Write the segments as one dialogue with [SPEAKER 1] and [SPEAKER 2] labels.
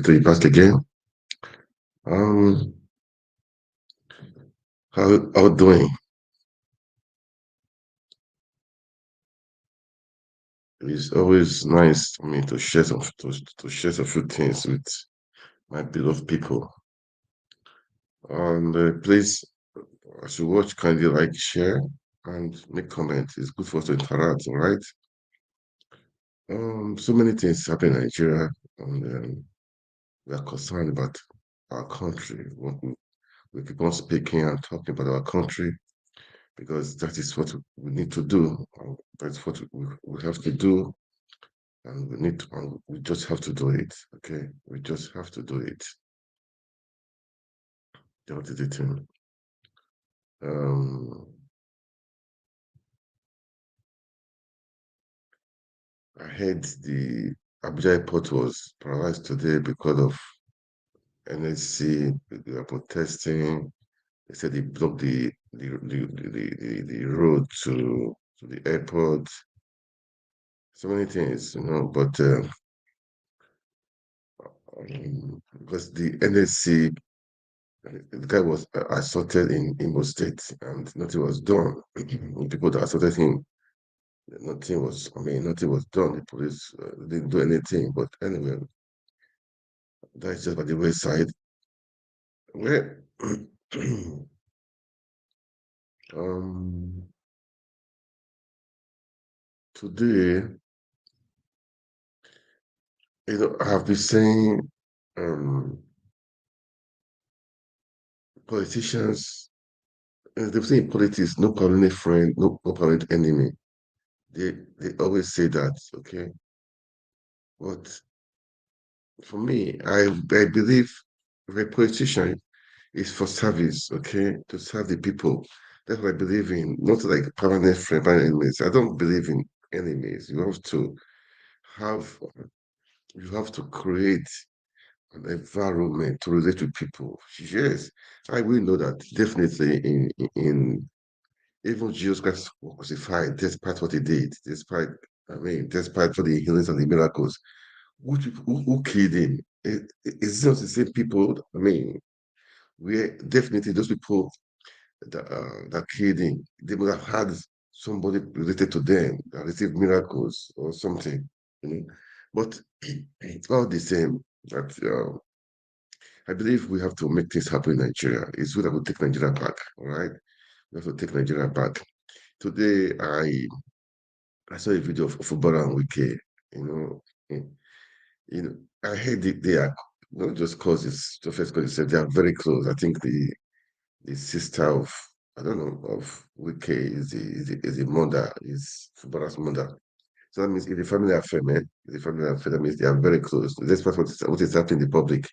[SPEAKER 1] To you back again. Um, how doing? It's always nice for me to share to share a few things with my beloved people. Please, as you watch, kindly like, share, and make comments. It's good for us to interact. All right. So many things happen in Nigeria, and we are concerned about our country. We keep on speaking and talking about our country because that is what we need to do. That's what we have to do, and we just have to do it. Okay, we just have to do it. That is the thing. Um, I heard the Abuja airport was paralyzed today because of NSC. They are protesting. They said they blocked the road to the airport. So many things, but because the NSC, the guy was assaulted in Imo State and nothing was done. The people that assaulted him, nothing was done. The police didn't do anything. But anyway, that's just by the wayside. Where um, today, I have been saying politicians, they say in politics, no permanent friend, no permanent enemy. They always say that, okay? But for me, I believe a politician is for service, okay, to serve the people. That's what I believe in, not like permanent friend, permanent enemies. I don't believe in enemies. Have you have to create an environment to relate with people. Yes, I will know that definitely in even Jesus Christ was crucified, despite what he did, despite for the healings and the miracles. Who killed him? It's not the same people. We definitely those people that killed him, they would have had somebody related to them that received miracles or something. You know? But it's all the same. That I believe we have to make things happen in Nigeria. It's good that we take Nigeria back. All right, we have to take Nigeria back. Today, I saw a video of footballer and Wike. You know, mm, I heard they are not just causes, the first cause they are very close. I think the sister of I don't know of Wike is the mother, is footballer's mother. So that means it's a family affair, man. It's a family affair. That means they are very close. Despite what is happening in the public,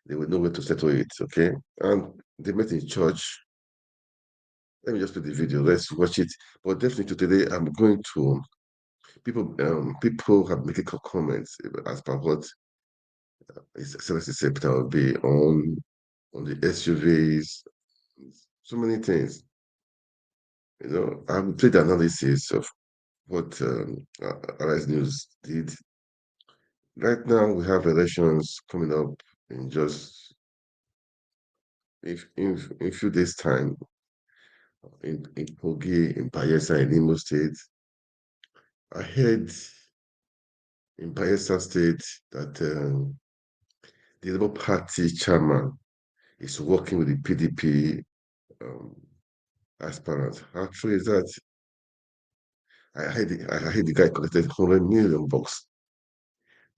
[SPEAKER 1] they will know where to settle it. Okay, and they met in church. Let me just put the video. Let's watch it. But definitely today, I'm going to people have making comments as per what His Excellency said that will be on the SUVs, so many things. I will play the analysis of what Arise News did. Right now, we have elections coming up in just if in a few days' time in Kogi, in Bayelsa, in Imo State. I heard in Bayelsa State that the Labour Party chairman is working with the PDP um, aspirants. How true is that? I heard the guy collected 100 million bucks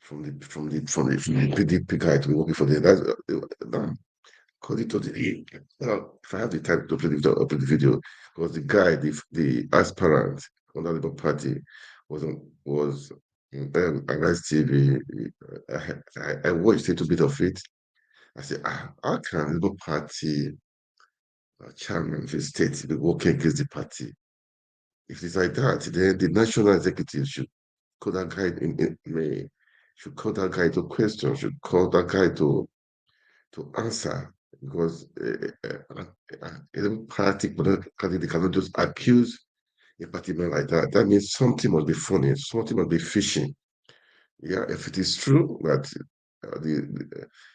[SPEAKER 1] from the PDP guy to be working for the according to the if I have the time to play the video, because the guy, the aspirant on the Labour Party was on Arise TV. I watched a little bit of it. I said, how can Labour Party chairman of the state be working against the party? If it's like that, then the national executive should call that guy should call that guy to question, should call that guy to answer, because a party candidate cannot just accuse a party man like that. That means something must be funny, something must be fishy. Yeah, if it is true that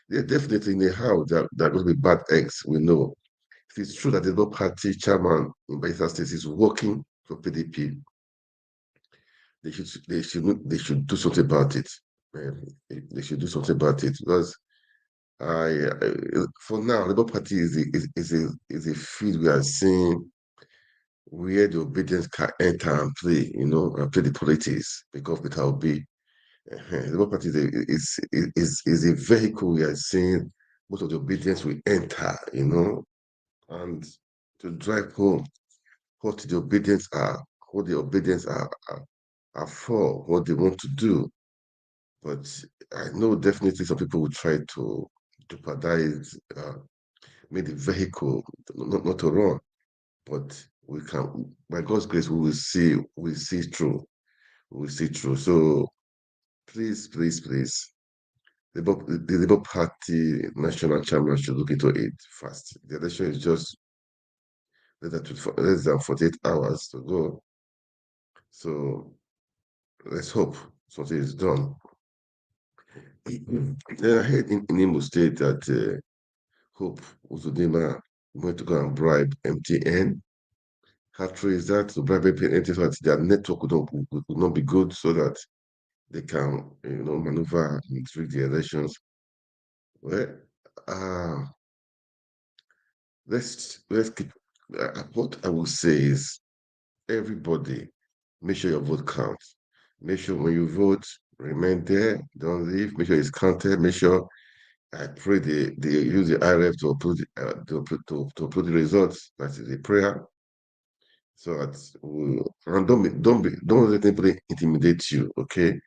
[SPEAKER 1] they're definitely in the house. There are going to be bad eggs. We know. If it's true that the Labour Party chairman in Bayelsa State is working for PDP, they should do something about it. Um, they should do something about it because for now, Labour Party is a field we are seeing where the obedience can enter and play, and play the politics because Peter Obi. The Labour Party is a vehicle we are seeing most of the obedience will enter, and to drive home what the obedience are, what the obedience are for, what they want to do. But I know definitely some people will try to jeopardize, make the vehicle not to run. But we can, by God's grace, we'll see through. We'll see through. So please, please, please, the Labour Party national chairman should look into it fast. The election is just less than 48 hours to go. So let's hope something is done. Then I heard in Imo State that Hope Uzodinma went to go and bribe MTN. How true is that? To bribe MTN so that their network would not be good so that they can, maneuver and rig the elections. Well, uh, let's keep. What I will say is, everybody, make sure your vote counts. Make sure when you vote, remain there, don't leave. Make sure it's counted. Make sure I pray they use the IRF to upload the results. That is a prayer. So that and don't let anybody intimidate you. Okay,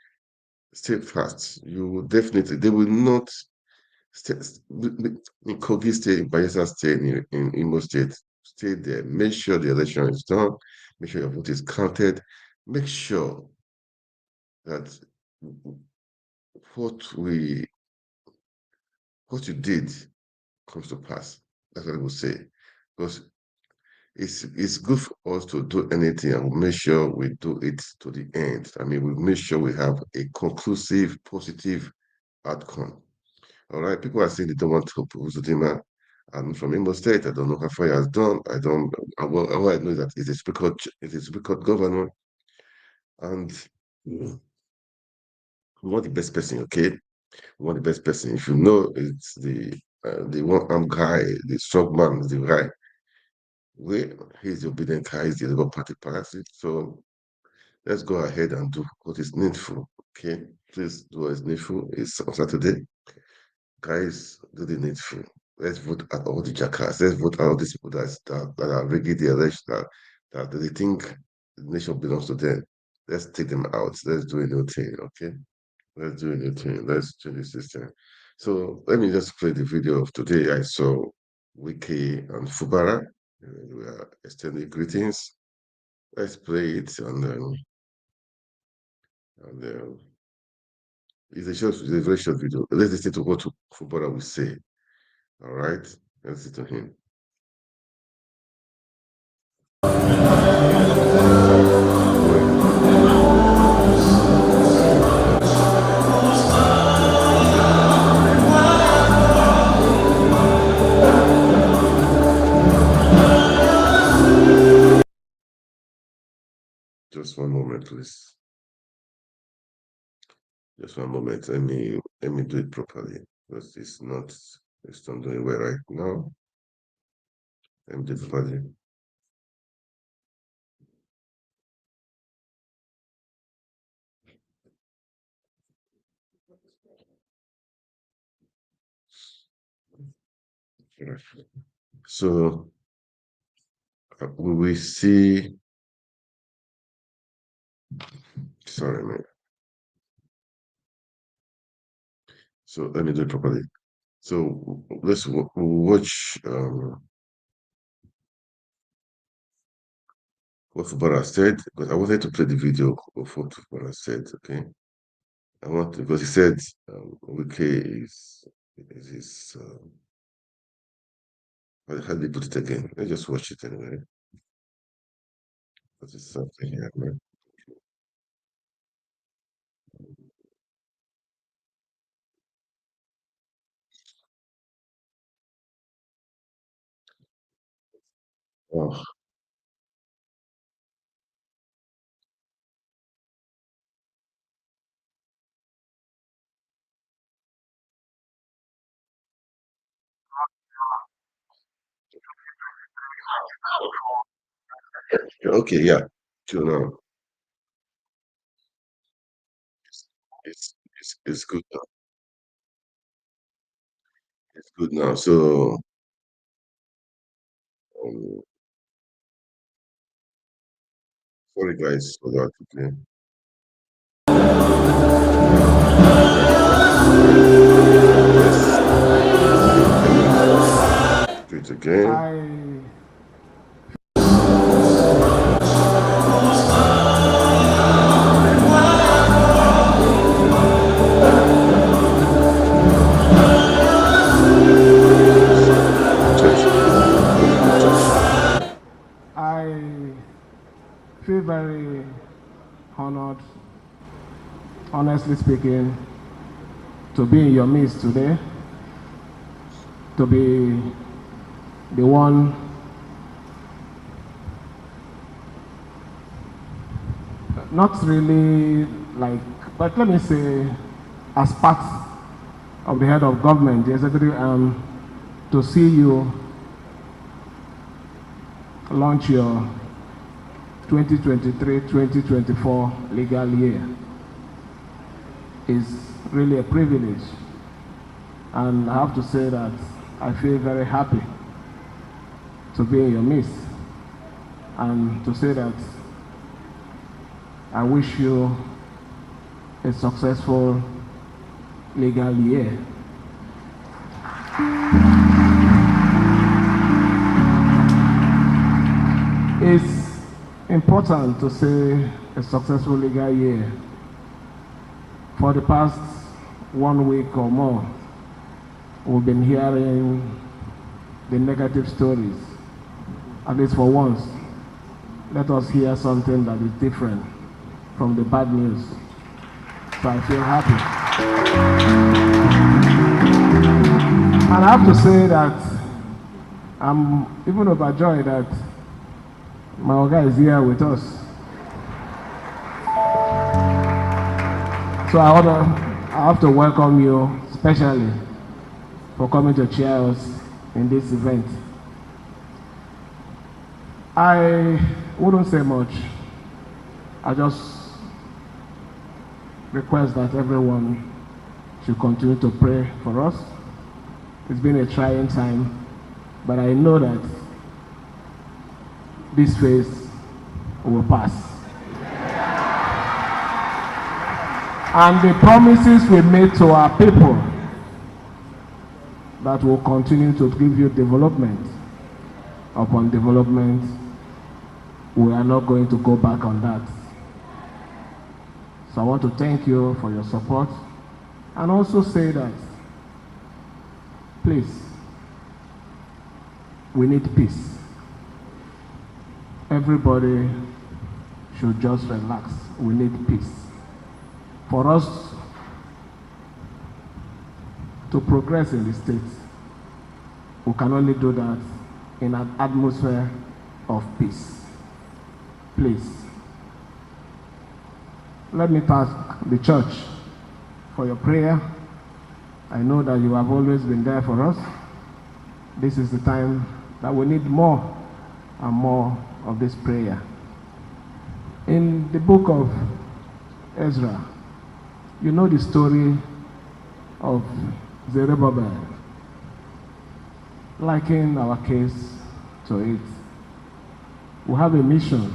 [SPEAKER 1] stay fast. You will definitely they will not stay in Kogi State, in Bayelsa State, in Imo State. Stay there. Make sure the election is done. Make sure your vote is counted. Make sure that what we what you did comes to pass. That's what I would say. Because it's good for us to do anything and we'll make sure we do it to the end. I mean, we make sure we have a conclusive, positive outcome. All right. People are saying they don't want to oppose Zudima. I'm from Imo State. I don't know how far he has done. I don't. All I know is that it's a speaker governor, and we want the best person. Okay, we want the best person. If you know it's the one armed guy, the strong man, is the guy. He's the obedient guy. He's the Labour Party parasite. So let's go ahead and do what is needful. Okay, please do what is needful. It's on Saturday. Guys, do the needful. Let's vote at all the jackass. Let's vote at all these people that are rigging the election, that they think the nation belongs to them. Let's take them out. Let's do a new thing, okay? Let's do a new thing. Let's change the system. So let me just play the video of today. I saw Wiki and Fubara. We are extending greetings. Let's play it and it's a very short video. Let's listen to what Fubara will say. All right, let's listen to him. Just one moment, please. Just one moment. Let me do it properly because it's not doing well right now. Let me do it properly. So we will see. Sorry, man. So let me do it properly. So let's watch what Fubara said because I wanted to play the video of what Fubara said. Okay, I want to, because he said Wiki is his. How did he put it again? Let's just watch it anyway. Because it's something here, man. Oh, okay, yeah. Till now, it's good now. It's good now. So, um, sorry guys for that. Okay. Let's do it again.
[SPEAKER 2] I feel very honored, honestly speaking, to be in your midst today, to be the one, not really like, but let me say, as part of the head of government, the executive, to see you launch your 2023-2024 legal year is really a privilege. And I have to say that I feel very happy to be in your midst and to say that I wish you a successful legal year. It's important to say a successful legal year. For the past 1 week or more, we've been hearing the negative stories. At least for once, let us hear something that is different from the bad news. So I feel happy. And I have to say that I'm even overjoyed that my Oga is here with us. So I have to welcome you specially for coming to cheer us in this event. I wouldn't say much. I just request that everyone should continue to pray for us. It's been a trying time, but I know that this phase will pass. And the promises we made to our people that will continue to give you development upon development, we are not going to go back on that. So I want to thank you for your support and also say that, please, we need peace. Everybody should just relax. We need peace. For us to progress in the state, we can only do that in an atmosphere of peace. Please, let me thank the church for your prayer. I know that you have always been there for us. This is the time that we need more and more of this prayer. In the book of Ezra, you know the story of Zerubbabel. Liken our case to it. We have a mission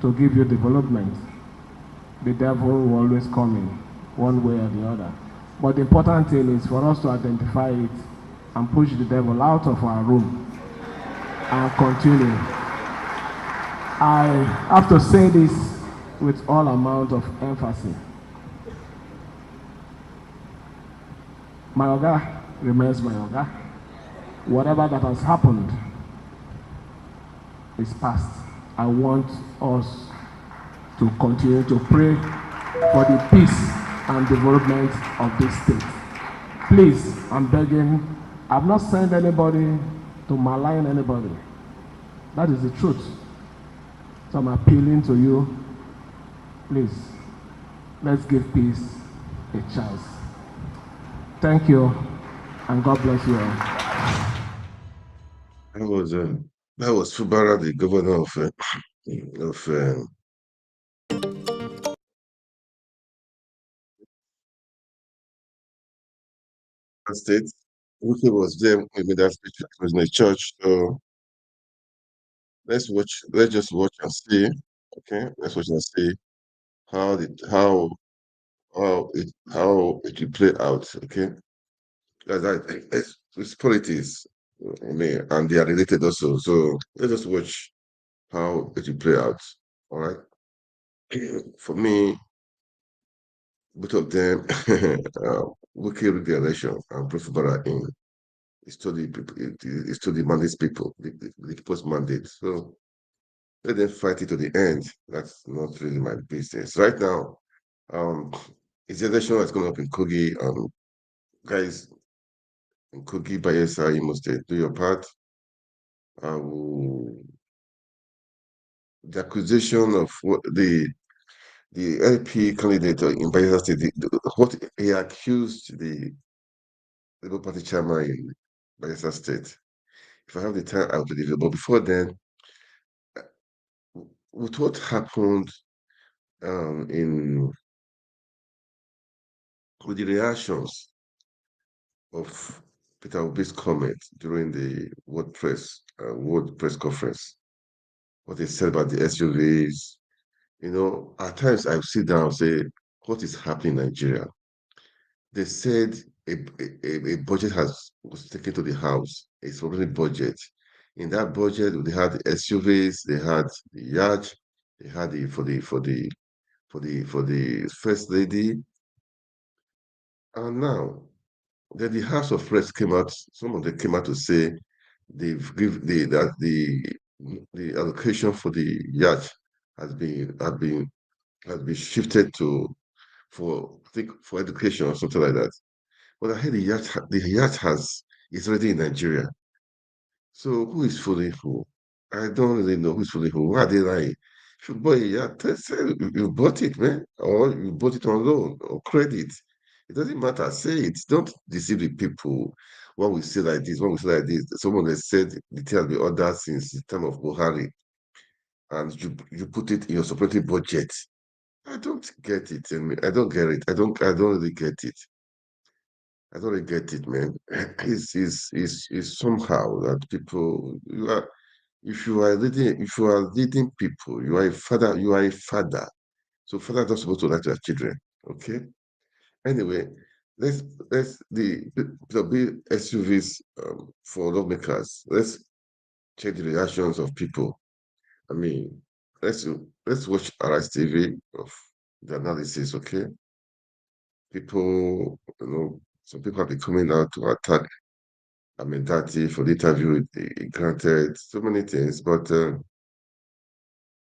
[SPEAKER 2] to give you development. The devil will always come in, one way or the other. But the important thing is for us to identify it and push the devil out of our room and continue. I have to say this with all amount of emphasis. My Oga remains my Oga. Whatever that has happened is past. I want us to continue to pray for the peace and development of this state. Please, I'm begging, I've not sent anybody to malign anybody. That is the truth. So I'm appealing to you, please, let's give peace a chance. Thank you, and God bless you all.
[SPEAKER 1] That was Fubara, the governor of state. Wike was there with me that speech. It was in a church. So let's watch. Let's just watch and see. Okay, let's watch and see how the how it will play out. Okay, because it's politics. I mean, and they are related also. So let's just watch how it will play out. All right. For me, both of them, Wike rig the election and Prof. Bara in. It's to the people. It's to the mandates people, the people's mandate. So let them fight it to the end. That's not really my business. Right now, um, it's the election that's going up in Kogi. Guys in Kogi, Bayelsa, you must do your part. Will, the accusation of what the LP candidate in Bayelsa State, what he accused the Labour Party chairman in Bayelsa State. If I have the time, I'll believe it. But before then, with what happened in with the reactions of Peter Obi's comment during the World Press Conference, what he said about the SUVs, at times I sit down and say, what is happening in Nigeria? They said a budget was taken to the House, a supplementary budget. In that budget, they had the SUVs, they had the yacht, they had the for the first lady, and now then the House of Reps came out. Some of them came out to say they've give the allocation for the yacht has been shifted to for I think for education or something like that. But I heard the yacht is already in Nigeria. So who is fooling who? I don't really know who's fooling who. Why are they lying? If you buy a yacht, say you bought it, man, or you bought it on loan or credit. It doesn't matter. Say it. Don't deceive the people. When we say like this, when we say like this, someone has said the thing has been ordered since the time of Buhari, and you put it in your supplementary budget. I don't get it. I don't get it. I don't really get it. I don't really get it, man. It's somehow that people if you are leading people, you are a father. So father not supposed to lie to their children. Okay. Anyway, let's the big SUVs for lawmakers. Let's check the reactions of people. I mean, let's watch Arise TV of the analysis, okay? People, some people have been coming out to attack. I mean, Daddy for the interview, he granted so many things, but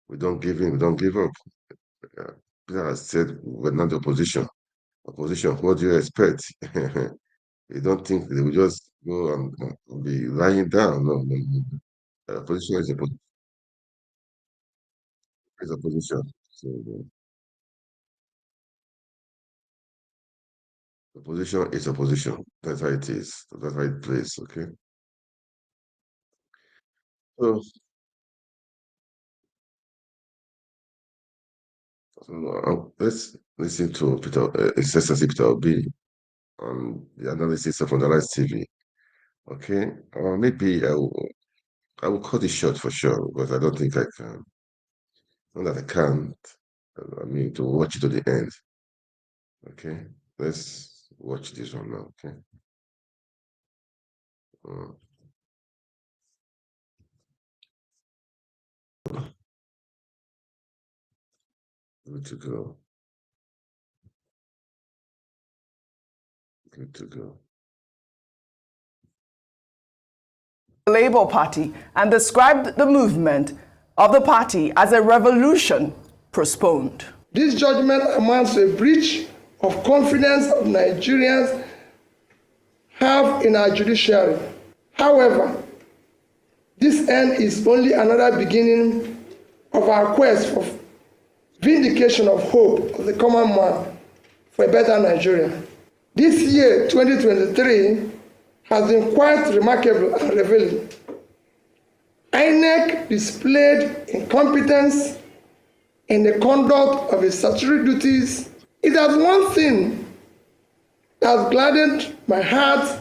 [SPEAKER 1] we don't give in, we don't give up. Peter has said we're not the opposition. Opposition, what do you expect? You don't think they will just go and be lying down? No, no, no. Opposition is opposition. So opposition is opposition. That's how it is. That's how it plays. Okay. So, let's listen to Peter, Excellency Peter Obi on the analysis of Underline TV. Okay. Maybe I will cut it short for sure, but I don't think I can. Not that I can't. I mean, to watch it to the end. Okay. Let's watch this one now. Okay. Uh, good to go. Good to go.
[SPEAKER 3] The Labour Party and described the movement of the party as a revolution postponed.
[SPEAKER 4] This judgment amounts to a breach of confidence of Nigerians have in our judiciary. However, This end is only another beginning of our quest for vindication of hope of the common man for a better Nigeria. This year, 2023, has been quite remarkable and revealing. INEC displayed incompetence in the conduct of its statutory duties. It has one thing that has gladdened my heart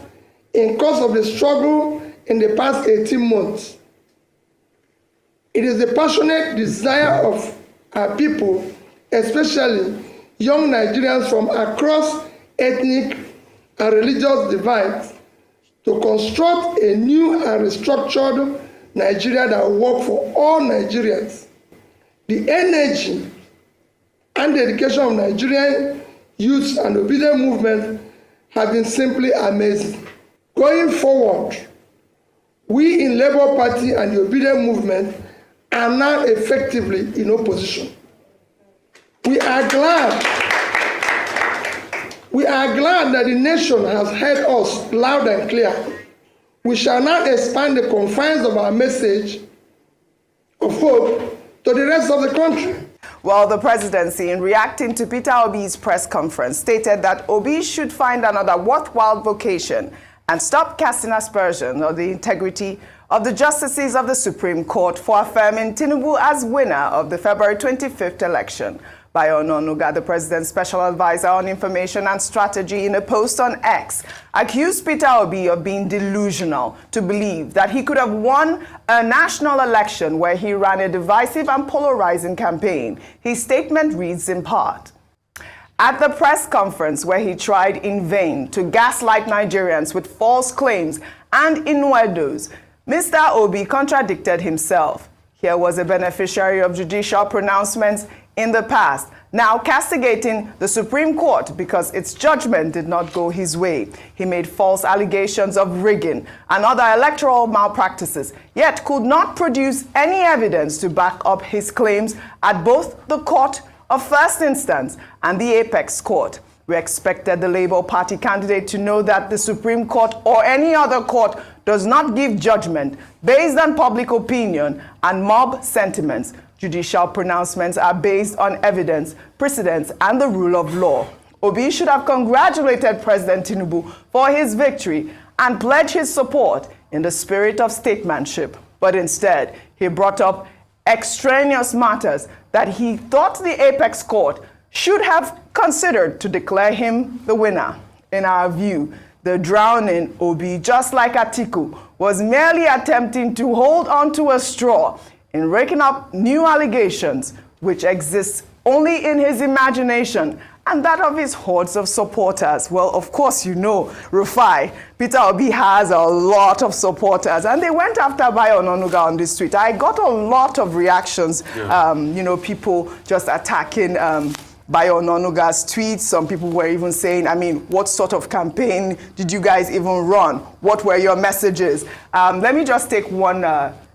[SPEAKER 4] in course of the struggle in the past 18 months. It is the passionate desire of our people, especially young Nigerians from across ethnic and religious divides, to construct a new and restructured Nigeria that will work for all Nigerians. The energy and dedication of Nigerian youth and obedient movement have been simply amazing. Going forward, we in Labour Party and the obedient movement are now effectively in opposition. We are glad that the nation has heard us loud and clear. We shall now expand the confines of our message of hope to the rest of the country.
[SPEAKER 3] Well, the presidency, in reacting to Peter Obi's press conference, stated that Obi should find another worthwhile vocation and stop casting aspersions on the integrity of the justices of the Supreme Court for affirming Tinubu as winner of the February 25th election. Bayo Ononuga, the president's special advisor on information and strategy, in a post on X, accused Peter Obi of being delusional to believe that he could have won a national election where he ran a divisive and polarizing campaign. His statement reads in part: at the press conference where he tried in vain to gaslight Nigerians with false claims and innuendos, Mr. Obi contradicted himself. Here was a beneficiary of judicial pronouncements in the past, now castigating the Supreme Court because its judgment did not go his way. He made false allegations of rigging and other electoral malpractices, yet could not produce any evidence to back up his claims at both the Court of First Instance and the Apex Court. We expected the Labour Party candidate to know that the Supreme Court or any other court does not give judgment based on public opinion and mob sentiments. Judicial pronouncements are based on evidence, precedents, and the rule of law. Obi should have congratulated President Tinubu for his victory and pledged his support in the spirit of statesmanship. But instead, he brought up extraneous matters that he thought the Apex Court should have considered to declare him the winner. In our view, the drowning Obi, just like Atiku, was merely attempting to hold on to a straw in raking up new allegations which exist only in his imagination and that of his hordes of supporters. Well, of course, you know, Rufai, Peter Obi has a lot of supporters, and they went after Bayo Ononuga on this tweet. I got a lot of reactions, people just attacking Bayo Ononuga's tweets. Some people were even saying, I mean, what sort of campaign did you guys even run? What were your messages? Let me just take one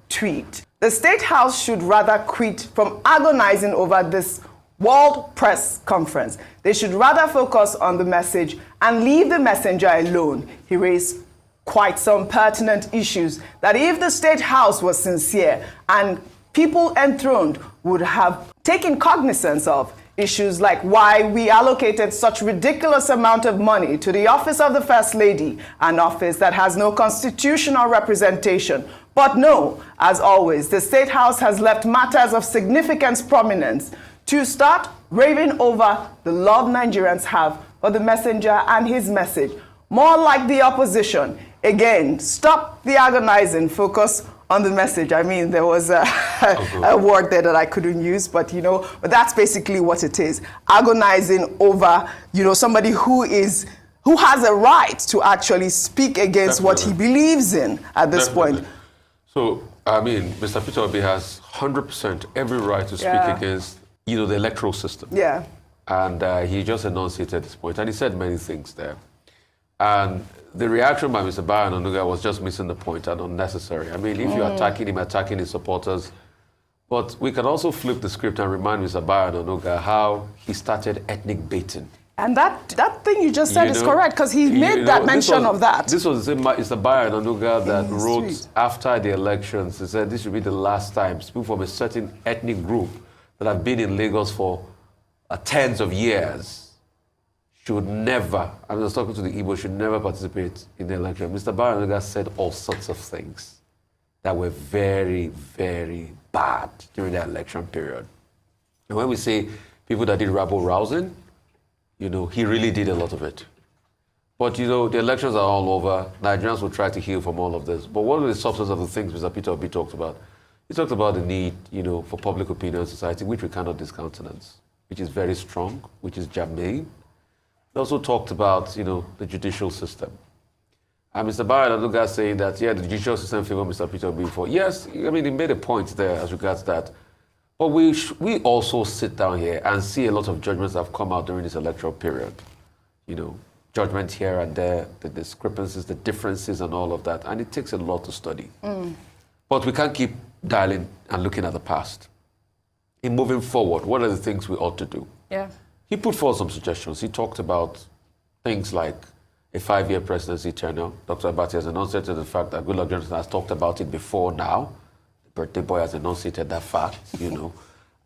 [SPEAKER 3] tweet. The State House should rather quit from agonizing over this World Press Conference. They should rather focus on the message and leave the messenger alone. He raised quite some pertinent issues that if the State House was sincere and people enthroned would have taken cognizance of. Issues like why we allocated such ridiculous amount of money to the office of the First Lady, an office that has no constitutional representation. But no, as always, the State House has left matters of significance prominence to start raving over the love Nigerians have for the messenger and his message. More like the opposition. Again, stop the agonizing, focus on the message. I mean, there was a word there that I couldn't use, but but that's basically what it is. Agonizing over, somebody who has a right to actually speak against what he believes in at this point.
[SPEAKER 5] So, I mean, Mr. Peter Obi has 100% every right to speak against, the electoral system. Yeah. And he just enunciated at this point, and he said many things there. And the reaction by Mr. Bayo Ononuga was just missing the point and unnecessary. I mean, if you're attacking him, attacking his supporters. But we can also flip the script and remind Mr. Bayo Ononuga how he started ethnic baiting.
[SPEAKER 3] And that thing you just said is correct, because he made that mention of that.
[SPEAKER 5] This was the same Mr. Bayo Onanuga that wrote after the elections. He said this should be the last time people from a certain ethnic group that have been in Lagos for tens of years should never, I was talking to the Igbo, should never participate in the election. Mr. Bayo Onanuga said all sorts of things that were very, very bad during the election period. And when we say people that did rabble-rousing, he really did a lot of it. But, the elections are all over. Nigerians will try to heal from all of this. But what are the substance of the things Mr. Peter Obi talked about? He talked about the need, for public opinion in society, which we cannot discountenance, which is very strong, which is germane. He also talked about, the judicial system. And Mr. Bayo Onanuga saying that, the judicial system favored Mr. Peter Obi before. Yes, he made a point there as regards that. But we also sit down here and see a lot of judgments that have come out during this electoral period. Judgment here and there, the discrepancies, the differences and all of that. And it takes a lot to study. But we can't keep dialing and looking at the past. In moving forward, what are the things we ought to do?
[SPEAKER 3] Yeah.
[SPEAKER 5] He put forward some suggestions. He talked about things like a 5-year presidency tenure. Dr. Abati has enunciated the fact that Goodluck Jonathan has talked about it before now. Birthday boy has enunciated that fact,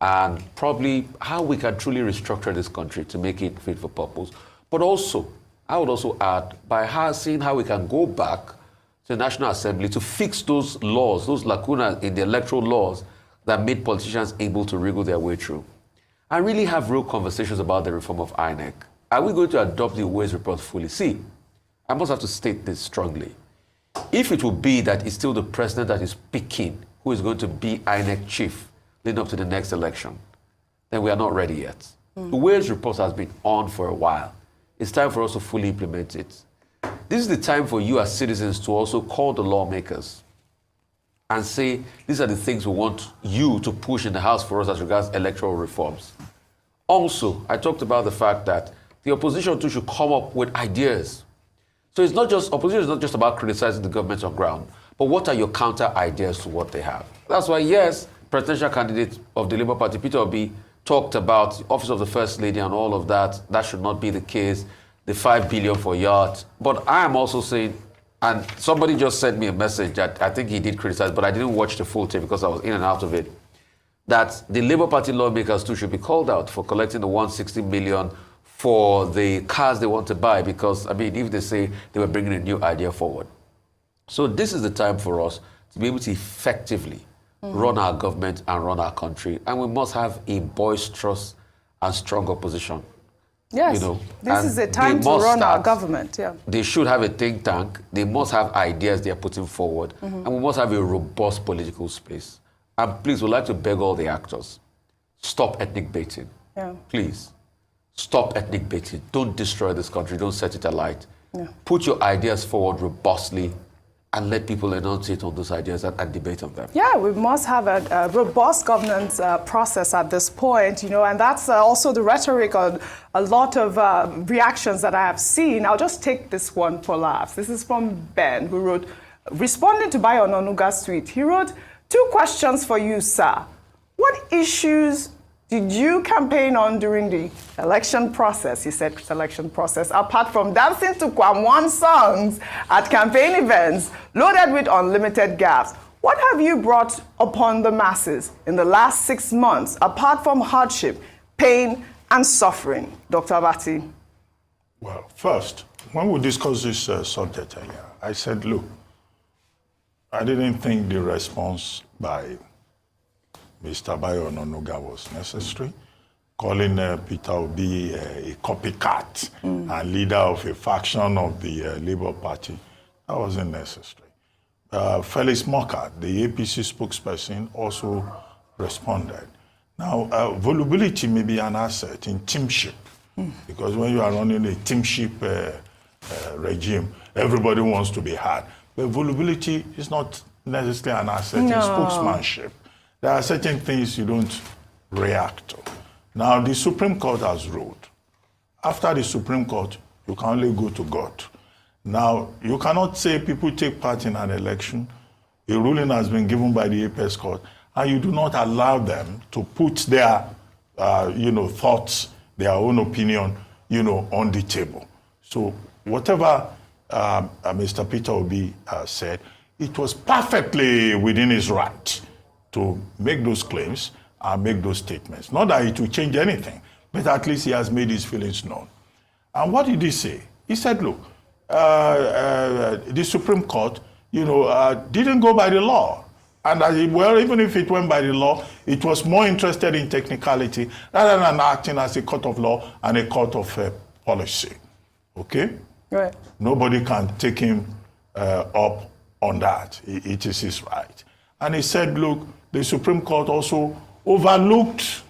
[SPEAKER 5] and probably how we can truly restructure this country to make it fit for purpose. But also, I would also add, by seeing how we can go back to the National Assembly to fix those laws, those lacunas in the electoral laws that made politicians able to wriggle their way through. And really have real conversations about the reform of INEC. Are we going to adopt the Ways report fully? See, I must have to state this strongly. If it will be that it's still the president that is picking who is going to be INEC chief leading up to the next election, then we are not ready yet. The Ways report has been on for a while. It's time for us to fully implement it. This is the time for you as citizens to also call the lawmakers and say, these are the things we want you to push in the House for us as regards electoral reforms. Also, I talked about the fact that the opposition too should come up with ideas. So opposition is not just about criticizing the government on ground, but what are your counter ideas to what they have? That's why, yes, presidential candidate of the Labour Party, Peter Obi, talked about the office of the First Lady and all of that. That should not be the case. The 5 billion for yachts. But I am also saying, and somebody just sent me a message that I think he did criticize, but I didn't watch the full tape because I was in and out of it, that the Labour Party lawmakers too should be called out for collecting the 160 million for the cars they want to buy, because, if they say they were bringing a new idea forward. So this is the time for us to be able to effectively run our government and run our country. And we must have a boisterous and strong opposition.
[SPEAKER 3] Yes, this is the time to run our government. Yeah.
[SPEAKER 5] They should have a think tank. They must have ideas they are putting forward. And we must have a robust political space. And please, we'd like to beg all the actors, stop ethnic baiting.
[SPEAKER 3] Yeah.
[SPEAKER 5] Please, stop ethnic baiting. Don't destroy this country. Don't set it alight. Yeah. Put your ideas forward robustly and let people enunciate on those ideas and debate on them.
[SPEAKER 3] Yeah, we must have a robust governance process at this point, and that's also the rhetoric on a lot of reactions that I have seen. I'll just take this one for laughs. This is from Ben, who wrote, responding to Bayo Onanuga's tweet, he wrote, 2 questions for you, sir. What issues did you campaign on during the election process? He said election process, apart from dancing to Kwamwan songs at campaign events loaded with unlimited gas. What have you brought upon the masses in the last 6 months, apart from hardship, pain, and suffering? Dr. Abati.
[SPEAKER 6] Well, first, when we discussed this subject earlier, I said, look, I didn't think the response by Mr. Bayo Onanuga was necessary, calling Peter Obi a copycat and leader of a faction of the Labour Party. That wasn't necessary. Felix Moka, the APC spokesperson, also responded. Now, volubility may be an asset in teamship, because when you are running a teamship regime, everybody wants to be heard. But volubility is not necessarily an asset in spokesmanship. There are certain things you don't react to. Now, the Supreme Court has ruled. After the Supreme Court, you can only go to God. Now, you cannot say people take part in an election. A ruling has been given by the Apex Court, and you do not allow them to put their thoughts, their own opinion, on the table. So whatever Mr. Peter Obi said, it was perfectly within his right to make those claims and make those statements. Not that it will change anything, but at least he has made his feelings known. And what did he say? He said, look, the Supreme Court, didn't go by the law. And even if it went by the law, it was more interested in technicality rather than acting as a court of law and a court of policy. Okay?
[SPEAKER 3] Right.
[SPEAKER 6] Nobody can take him up on that. It is his right. And he said, look, the Supreme Court also overlooked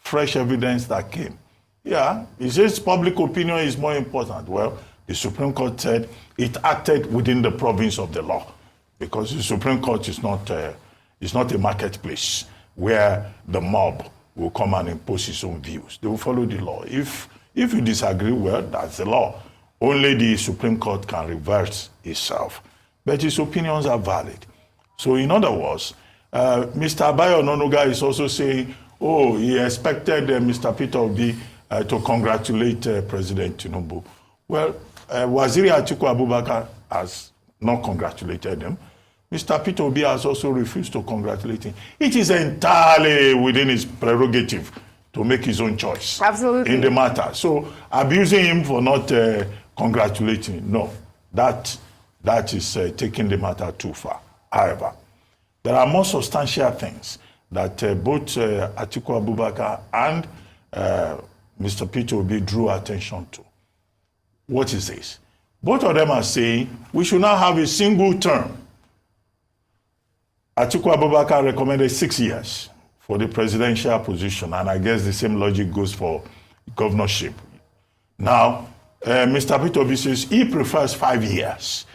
[SPEAKER 6] fresh evidence that came. Yeah, he says public opinion is more important. Well, the Supreme Court said it acted within the province of the law, because the Supreme Court is not a marketplace where the mob will come and impose its own views. They will follow the law. If you disagree, well, that's the law. Only the Supreme Court can reverse itself. But his opinions are valid. So in other words, Mr. Abayo Ononuga is also saying, oh, he expected Mr. Peter Obi to congratulate President Tinubu. Well, Waziri Atiku Abubakar has not congratulated him. Mr. Peter Obi has also refused to congratulate him. It is entirely within his prerogative to make his own choice.
[SPEAKER 3] Absolutely.
[SPEAKER 6] In the matter. So abusing him for not congratulating, no, that is taking the matter too far. However, there are more substantial things that both Atiku Abubakar and Mr. Peter Obi drew attention to. What is this? Both of them are saying we should now have a single term. Atiku Abubakar recommended 6 years for the presidential position, and I guess the same logic goes for governorship. Now, Mr. Peter Obi says he prefers 5 years,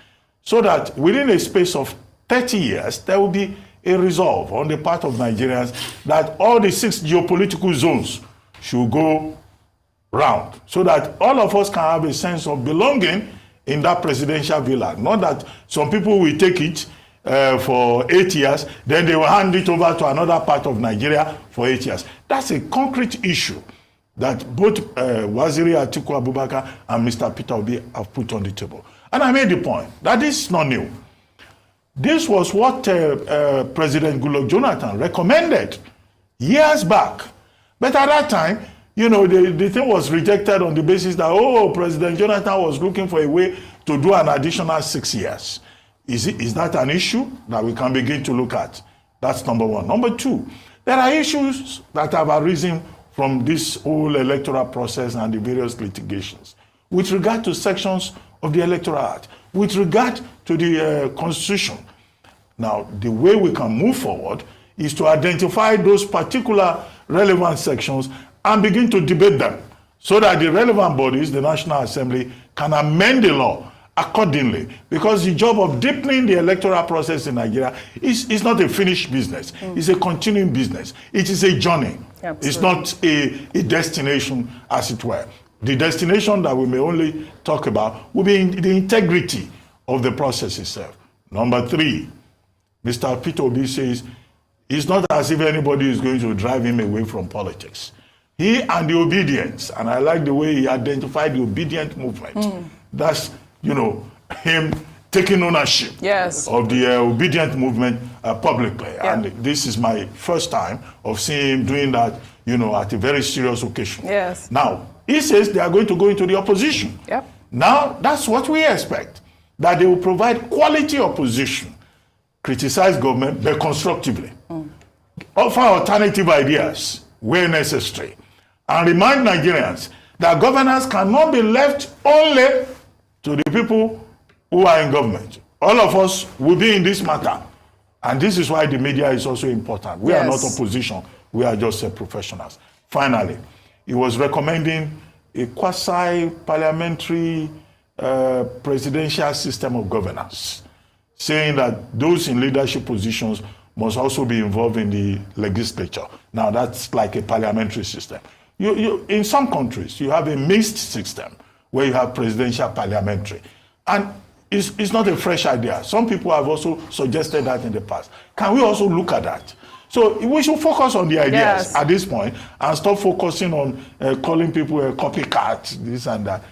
[SPEAKER 6] so that within a space of 30 years, there will be a resolve on the part of Nigerians that all the 6 geopolitical zones should go round, so that all of us can have a sense of belonging in that presidential villa. Not that some people will take it for 8 years, then they will hand it over to another part of Nigeria for 8 years. That's a concrete issue that both Waziri Atiku Abubakar and Mr. Peter Obi have put on the table. And I made the point that this is not new. This was what President Goodluck Jonathan recommended years back. But at that time, the thing was rejected on the basis that, President Jonathan was looking for a way to do an additional 6 years. Is that an issue that we can begin to look at? That's number one. Number two, there are issues that have arisen from this whole electoral process and the various litigations with regard to sections of the Electoral Act, with regard to the Constitution. Now, the way we can move forward is to identify those particular relevant sections and begin to debate them so that the relevant bodies, the National Assembly, can amend the law accordingly. Because the job of deepening the electoral process in Nigeria is not a finished business. It's a continuing business. It is a journey. Absolutely. It's not a destination, as it were. The destination that we may only talk about will be the integrity of the process itself. Number three, Mr. Peter Obi says it's not as if anybody is going to drive him away from politics. He and the obedience, and I like the way he identified the obedient movement. That's, him taking ownership of the obedient movement publicly. Yeah. And this is my first time of seeing him doing that, at a very serious occasion.
[SPEAKER 3] Yes.
[SPEAKER 6] Now, he says they are going to go into the opposition.
[SPEAKER 3] Yep.
[SPEAKER 6] Now, that's what we expect, that they will provide quality opposition, criticize government, but constructively, offer alternative ideas where necessary, and remind Nigerians that governance cannot be left only to the people who are in government. All of us will be in this matter. And this is why the media is also important. We are not opposition. We are just professionals. Finally, he was recommending a quasi-parliamentary presidential system of governance, saying that those in leadership positions must also be involved in the legislature. Now, that's like a parliamentary system. In some countries, you have a mixed system where you have presidential parliamentary. And it's not a fresh idea. Some people have also suggested that in the past. Can we also look at that? So we should focus on the ideas at this point and stop focusing on calling people a copycat, this and that.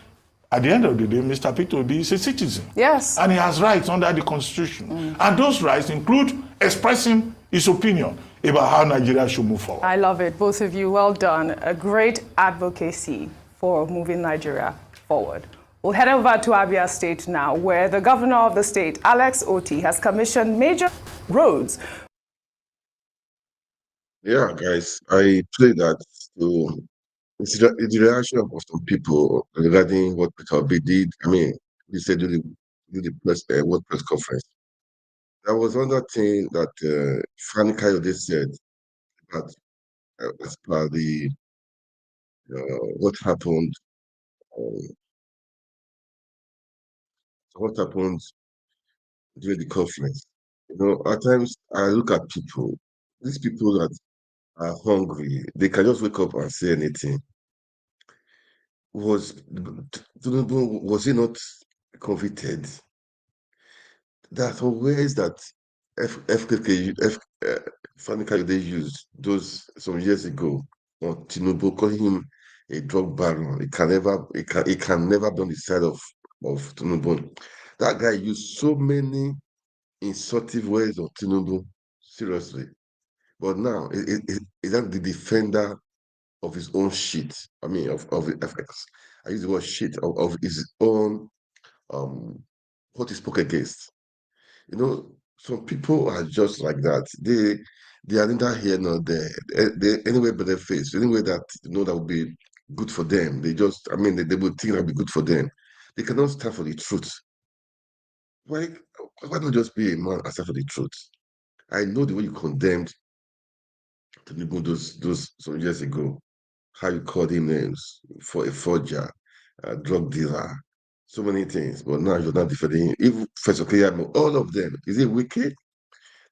[SPEAKER 6] At the end of the day, Mr. Peter Obi is a citizen.
[SPEAKER 3] Yes.
[SPEAKER 6] And he has rights under the Constitution. And those rights include expressing his opinion about how Nigeria should move forward.
[SPEAKER 3] I love it. Both of you, well done. A great advocacy for moving Nigeria forward. We'll head over to Abia State now, where the governor of the state, Alex Oti, has commissioned major roads.
[SPEAKER 1] Yeah, guys, I play that to it's the reaction of some people regarding what Peter Obi did. I mean, he said do the press what press conference. There was another thing that Fanny Kayode said that as per the what happened. What happened during the conference? You know, at times I look at people. These people that are hungry, they can just wake up and say anything. Was he not convicted? There's always that Fani Kayode used those some years ago on Tinubu, calling him a drug baron. He can never be on the side of Tinubu. That guy used so many insultive ways of Tinubu, seriously. But now he's not the defender of his own shit. I mean, of the FX. I use the word shit of his own what he spoke against. You know, some people are just like that. They are neither here nor there. They anywhere but their face, anywhere that that would be good for them. They just, I mean, they would think that would be good for them. They cannot stand for the truth. Why not just be a man and stand for the truth? I know the way you condemned Tinubu those some years ago, how you called him names for a forger, a drug dealer, so many things. But now you're not defending him. Even First all of them. Is it wicked?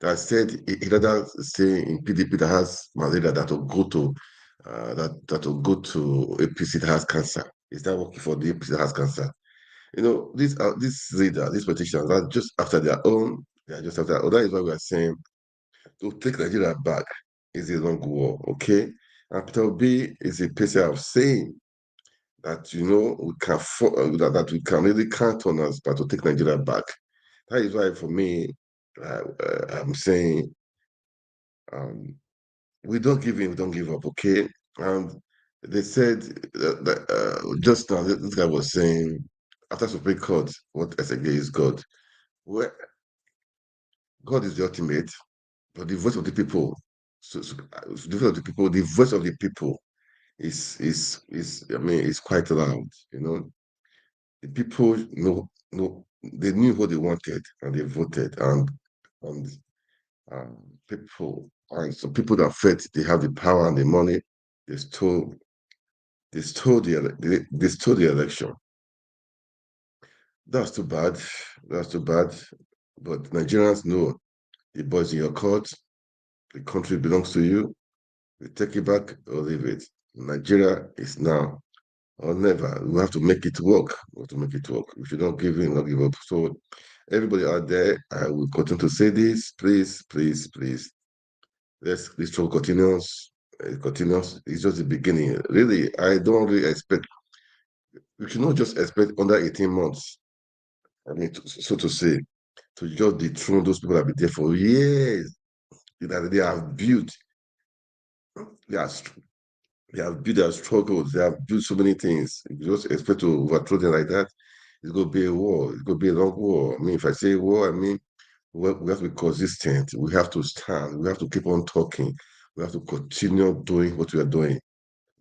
[SPEAKER 1] That said he'd rather stay in PDP that has malaria that will go to that will go to APC that has cancer. Is that working for the APC that has cancer? You know, these leaders, these politicians are just after their own. They are just after. That is why we are saying to take Nigeria back is a long war. Okay, and Peter Obi is a person of saying that we can that we can really count on us, but to take Nigeria back. That is why, for me, I'm saying we don't give in, we don't give up, okay? And they said that just now, this guy was saying, after Supreme Court, what SAG is God. Well, God is the ultimate, but the voice of the people, the voice of the people, the voice of the people is I mean, is quite loud, The people they knew what they wanted and they voted, and people and some people that felt they have the power and the money, they stole the election. That's too bad. That's too bad. But Nigerians know the boy's in your court, the country belongs to you. You take it back or leave it. Nigeria is now or never. We have to make it work. We have to make it work. We should not give in, not give up. So everybody out there, I will continue to say this. Please, please, please. This struggle continues. It continues. It's just the beginning. Really, I don't really expect. We should not just expect under 18 months. I mean, so to say, to just dethrone those people that have been there for years. That they have built. They have built their struggles. They have built so many things. If you just expect to overthrow them like that, it's going to be a war. It's going to be a long war. I mean, if I say war, I mean, we have to be consistent. We have to stand. We have to keep on talking. We have to continue doing what we are doing.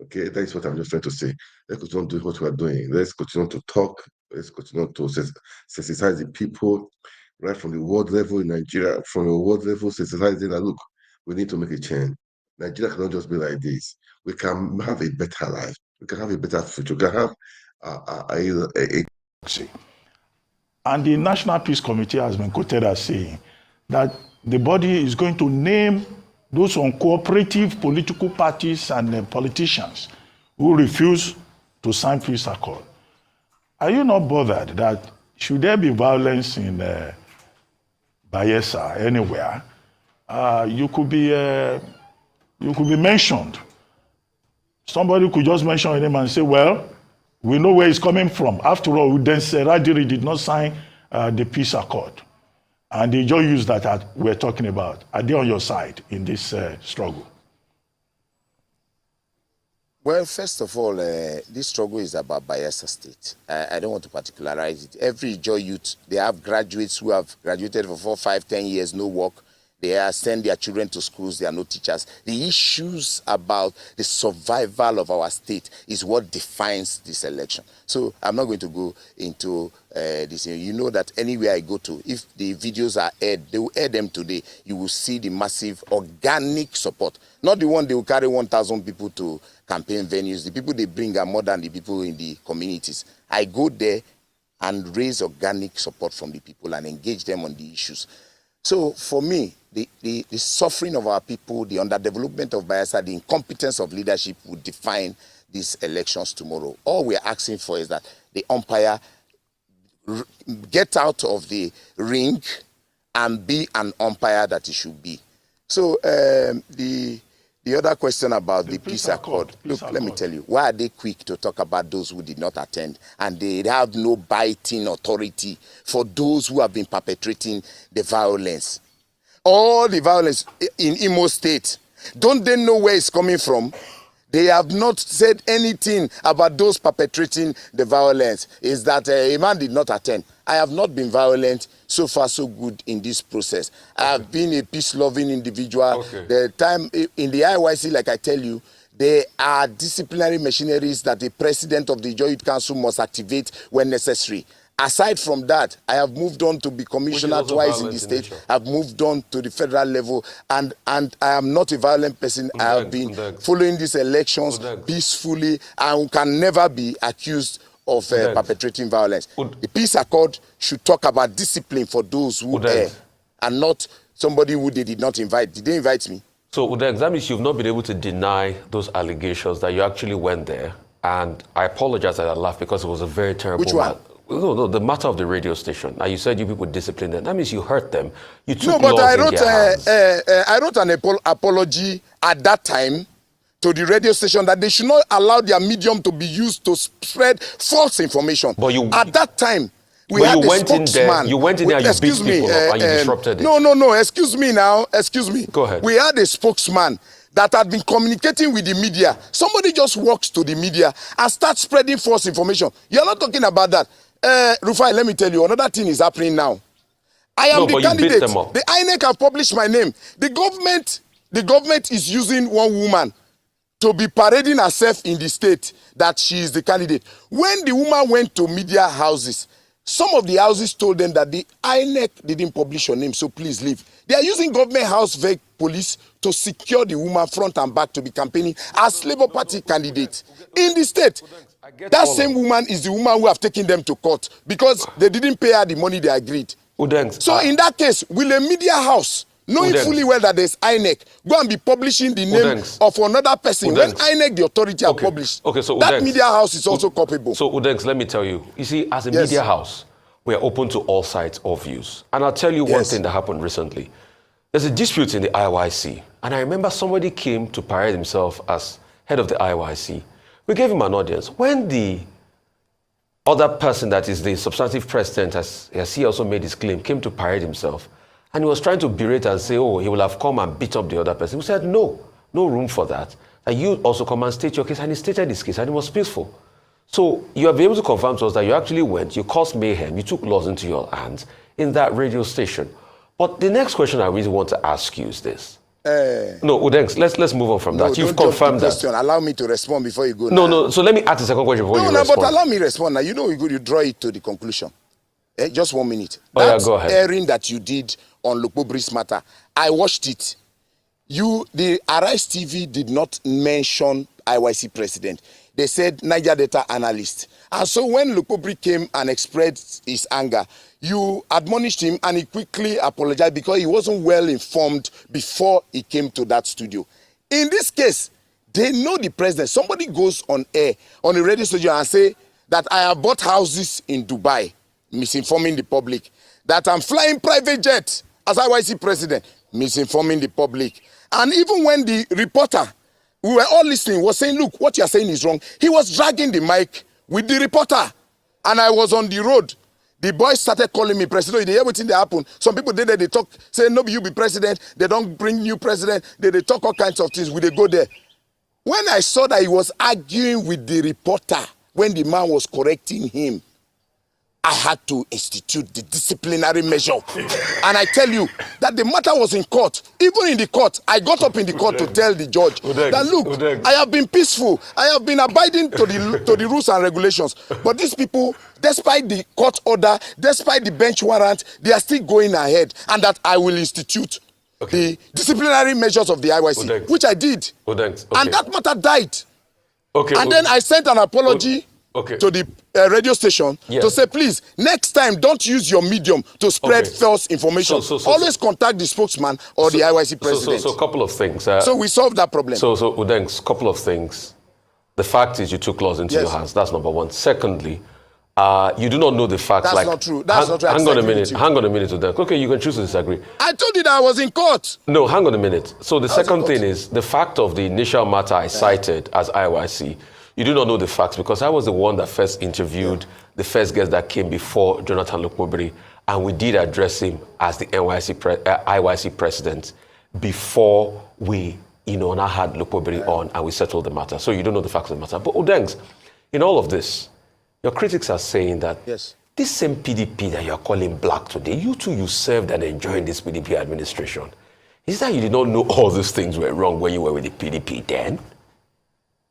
[SPEAKER 1] Okay, that is what I'm just trying to say. Let's continue doing what we are doing. Let's continue to talk. Let's continue to sensitize the people, right from the world level in Nigeria, from the world level, sensitizing that, look, we need to make a change. Nigeria cannot just be like this. We can have a better life. We can have a better future. We can have a
[SPEAKER 6] And the National Peace Committee has been quoted as saying that the body is going to name those uncooperative political parties and politicians who refuse to sign peace accord. Are you not bothered that should there be violence in Bayelsa, anywhere, you could be mentioned. Somebody could just mention your name and say, well, we know where it's coming from. After all, then Radiri did not sign the peace accord. And they just use that we're talking about. Are they on your side in this struggle?
[SPEAKER 7] Well, first of all, this struggle is about Bayelsa State. I don't want to particularize it. Every Joy Youth, they have graduates who have graduated for 4, 5, 10 years, no work. They send their children to schools, they are no teachers. The issues about the survival of our state is what defines this election. So I'm not going to go into this. You know that anywhere I go to, if the videos are aired, they will air them today. You will see the massive organic support. Not the one they will carry 1,000 people to campaign venues. The people they bring are more than the people in the communities. I go there and raise organic support from the people and engage them on the issues. So for me, the suffering of our people, the underdevelopment of Bayelsa, the incompetence of leadership will define these elections tomorrow. All we're asking for is that the umpire get out of the ring and be an umpire that he should be. So the other question about the peace accord. Look, let me tell you, why are they quick to talk about those who did not attend and they have no biting authority for those who have been perpetrating the violence? All the violence in Imo State, don't they know where it's coming from? They have not said anything about those perpetrating the violence. Is that a man did not attend. I have not been violent. So far, so good in this process. I have been a peace-loving individual. The time in the IYC, like I tell you, there are disciplinary machineries that the president of the Joy Youth Council must activate when necessary. Aside from that, I have moved on to be commissioner twice in the state. I've moved on to the federal level, and I am not a violent person. I have been following these elections peacefully and can never be accused of perpetrating violence. The peace accord should talk about discipline for those who err, and not somebody who they did not invite. Did they invite me?
[SPEAKER 5] So, Udeng, that means you've not been able to deny those allegations that you actually went there. And I apologize that I laughed because it was a very terrible
[SPEAKER 7] one?
[SPEAKER 5] No, the matter of the radio station. Now, you said you people disciplined them. That means you hurt them. You took
[SPEAKER 7] no, but
[SPEAKER 5] I
[SPEAKER 7] wrote an apology at that time to the radio station that they should not allow their medium to be used to spread false information.
[SPEAKER 5] But
[SPEAKER 7] at that time, we had a spokesman.
[SPEAKER 5] You went in there and you beat people up and you disrupted it.
[SPEAKER 7] No, excuse me now. Excuse me.
[SPEAKER 5] Go ahead.
[SPEAKER 7] We had a spokesman that had been communicating with the media. Somebody just walks to the media and starts spreading false information. You're not talking about that. Rufai, let me tell you, another thing is happening now. I am the candidate. The INEC have published my name. The government is using one woman to be parading herself in the state that she is the candidate. When the woman went to media houses, some of the houses told them that the INEC didn't publish your name, so please leave. They are using government house police to secure the woman front and back to be campaigning as Labour Party candidate in the state. That same woman is the woman who have taken them to court because they didn't pay her the money they agreed. So in that case, will a media house, knowing fully well that there's INEC, go and be publishing the name of another person when INEC, the authority, have published? So that media house is also culpable.
[SPEAKER 5] So Udengs, let me tell you, you see, as a media house, we are open to all sides of views. And I'll tell you one thing that happened recently. There's a dispute in the IYC, and I remember somebody came to parade himself as head of the IYC. We gave him an audience. When the other person that is the substantive president, as he also made his claim, came to parade himself, and he was trying to berate and say, oh, he will have come and beat up the other person. We said, no room for that. And you also come and state your case. And he stated his case, and it was peaceful. So you have been able to confirm to us that you actually went, you caused mayhem, you took laws into your hands in that radio station. But the next question I really want to ask you is this. No, Udengs, let's move on from that. You've confirmed that.
[SPEAKER 7] Allow me to respond before you go.
[SPEAKER 5] No. So let me ask the second question before you respond.
[SPEAKER 7] But allow me to respond now. You know, you draw it to the conclusion. Just 1 minute.
[SPEAKER 5] Go ahead.
[SPEAKER 7] Airing that you did on Lopobri's matter, I watched it. The Arise TV did not mention IYC president. They said Niger data analyst. And so when Lukobri came and expressed his anger, you admonished him and he quickly apologized because he wasn't well informed before he came to that studio. In this case, they know the president. Somebody goes on air, on a radio station and say that I have bought houses in Dubai, misinforming the public, that I'm flying private jet as IYC president. misinforming the public. And even when the reporter, we were all listening, was saying, look, what you are saying is wrong. He was dragging the mic with the reporter. And I was on the road. The boys started calling me president. They hear everything that happened. Some people did that. They talk, say, no, you be president. They don't bring new president. They talk all kinds of things. They go there. When I saw that he was arguing with the reporter, when the man was correcting him, I had to institute the disciplinary measure. And I tell you that the matter was in court. Even in the court, I got up in the court to tell the judge that, look, I have been peaceful. I have been abiding to the rules and regulations. But these people, despite the court order, despite the bench warrant, they are still going ahead. And that I will institute the disciplinary measures of the IYC, which I did. And that matter died. And then I sent an apology to the radio station to say, please, next time, don't use your medium to spread false information. Always contact the spokesman or the IYC president.
[SPEAKER 5] So a couple of things.
[SPEAKER 7] So we solved that problem.
[SPEAKER 5] So Udengs, a couple of things. The fact is you took laws into your hands. That's number one. Secondly, you do not know the facts.
[SPEAKER 7] That's not true. That's not true.
[SPEAKER 5] Hang on a minute. Hang on a minute, Udengs. Okay, you can choose to disagree.
[SPEAKER 7] I told you that I was in court.
[SPEAKER 5] No, hang on a minute. So the second thing is the fact of the initial matter I cited as IYC. You do not know the facts because I was the one that first interviewed the first guest that came before Jonathan Lukmobiri, and we did address him as the IYC president before we, now had Lukmobiri on and we settled the matter. So you don't know the facts of the matter. But Udengs, in all of this, your critics are saying that this same PDP that you're calling black today, you too, you served and enjoyed this PDP administration. Is that you did not know all these things were wrong when you were with the PDP then?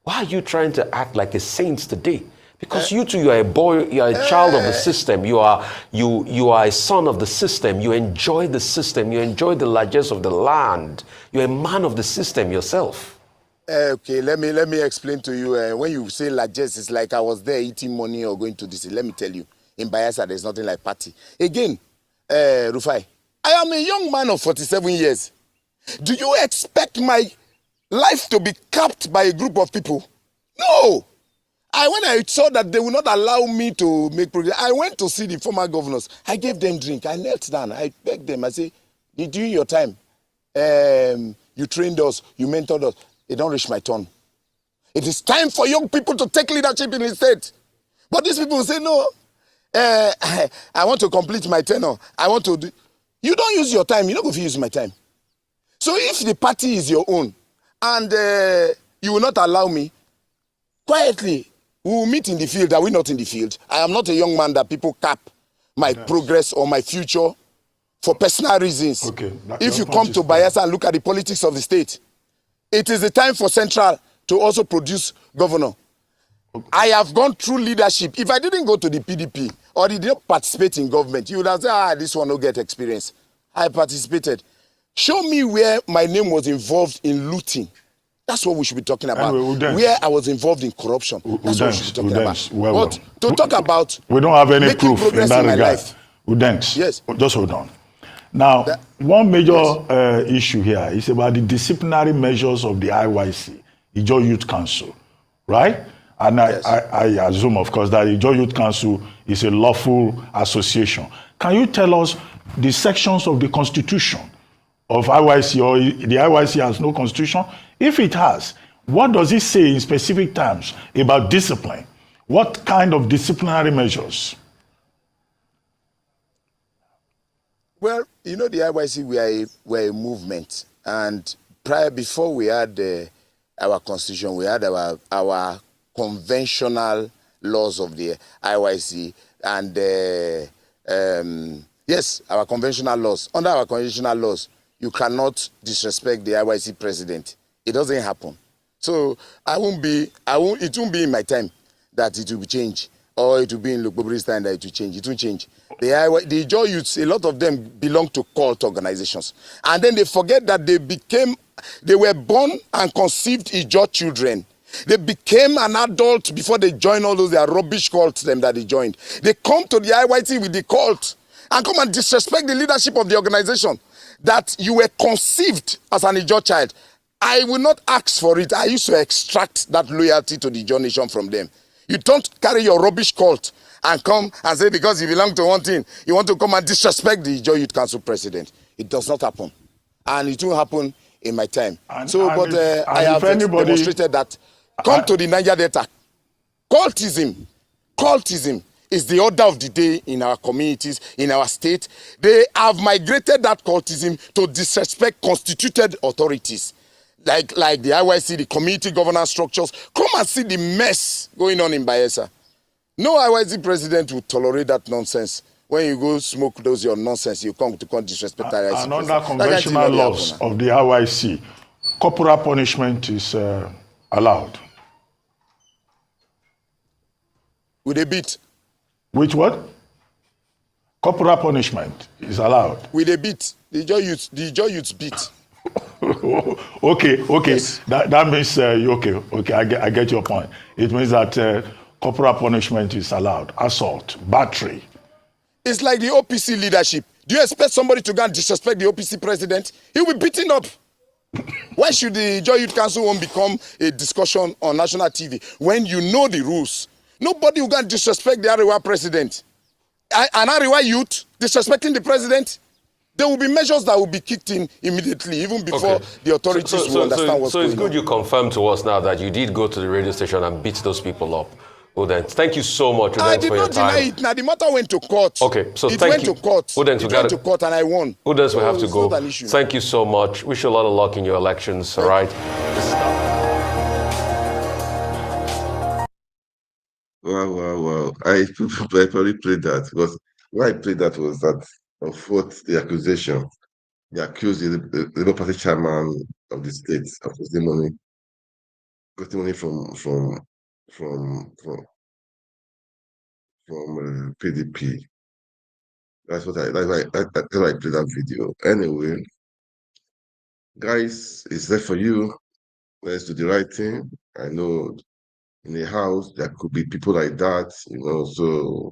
[SPEAKER 5] Why are you trying to act like a saint today? Because you too, you are a boy, you are a child of the system. You are a son of the system. You enjoy the system. You enjoy the largesse of the land. You're a man of the system yourself.
[SPEAKER 7] Okay, let me explain to you. When you say largesse, it's like I was there eating money or going to this. Let me tell you, in Bayelsa, there's nothing like party. Again, Rufai, I am a young man of 47 years. Do you expect my life to be capped by a group of people? No. When I saw that they will not allow me to make progress, I went to see the former governors. I gave them drink. I knelt down. I begged them. I said, during your time, you trained us, you mentored us. It don't reach my turn. It is time for young people to take leadership in the state. But these people say, no, I want to complete my tenure. I want to do. You don't use your time. You're not going to use my time. So if the party is your own, and you will not allow me, quietly, we will meet in the field. Are we not in the field? I am not a young man that people cap my progress or my future for personal reasons. If you come to Bayelsa and look at the politics of the state, it is the time for Central to also produce governor. I have gone through leadership. If I didn't go to the PDP or did not participate in government, you would have said, this one will get experience. I participated. Show me where my name was involved in looting. That's what we should be talking about. Anyway, where I was involved in corruption. That's what we should be talking about. But to talk about
[SPEAKER 6] we don't have any proof in that regard. Udengs,
[SPEAKER 7] yes.
[SPEAKER 6] Just hold on. Now, one major issue here is about the disciplinary measures of the IYC, Ijaw Youth Council, right? And I assume, of course, that Ijaw Youth Council is a lawful association. Can you tell us the sections of the Constitution of IYC, or the IYC has no constitution? If it has, what does it say in specific terms about discipline? What kind of disciplinary measures?
[SPEAKER 7] Well, the IYC, we're a movement. And before we had our constitution, we had our conventional laws of the IYC. And yes, our conventional laws. Under our conventional laws, you cannot disrespect the IYC president. It doesn't happen. So it won't be in my time that it will be changed, or it will be in Lukmobiri's time that it will change. It won't change. The Ijaw youths, a lot of them belong to cult organizations. And then they forget that they were born and conceived Ijaw children. They became an adult before they joined all those their rubbish cults that they joined. They come to the IYC with the cult and come and disrespect the leadership of the organization. That you were conceived as an Ijaw child. I will not ask for it. I used to extract that loyalty to the Ijaw nation from them. You don't carry your rubbish cult and come and say because you belong to one thing, you want to come and disrespect the Ijaw Youth Council president. It does not happen. and it won't happen in my time.
[SPEAKER 6] I
[SPEAKER 7] have demonstrated that. Come to the Niger Delta. Cultism is the order of the day in our communities, in our state. They have migrated that cultism to disrespect constituted authorities, like the IYC, the community governance structures. Come and see the mess going on in Bayelsa. No IYC president would tolerate that nonsense. When you go smoke those your nonsense, you come disrespect IYC.
[SPEAKER 6] And under conventional laws of the IYC, corporal punishment is allowed.
[SPEAKER 7] With a beat.
[SPEAKER 6] Which what? Corporal punishment is allowed.
[SPEAKER 7] With a beat. The joy youths beat.
[SPEAKER 6] Okay. Yes. That means, okay, I get your point. It means that corporal punishment is allowed. Assault, battery.
[SPEAKER 7] It's like the OPC leadership. Do you expect somebody to go and disrespect the OPC president? He'll be beaten up. Why should the Joy Youth Council won't become a discussion on national TV when you know the rules? Nobody will go and disrespect the Arewa president. An Arewa youth disrespecting the president? There will be measures that will be kicked in immediately, even before the authorities will understand what's going on.
[SPEAKER 5] So it's good you confirm to us now that you did go to the radio station and beat those people up. Udent, thank you so much, Udent,
[SPEAKER 7] I did not deny it. Now the matter went to court.
[SPEAKER 5] Okay, so
[SPEAKER 7] it
[SPEAKER 5] thank
[SPEAKER 7] went
[SPEAKER 5] you.
[SPEAKER 7] to court.
[SPEAKER 5] Udent,
[SPEAKER 7] it went to court and I won.
[SPEAKER 5] Udent, we have to go. Thank you so much. Wish you a lot of luck in your elections, all right?
[SPEAKER 1] Wow. I probably played that because why I played that was that of what the accusation. They accused the Labour Party chairman of the state of getting money from PDP. That's why I played that video. Anyway, guys, it's there for you. Let's do the right thing. I know in the house there could be people like that, so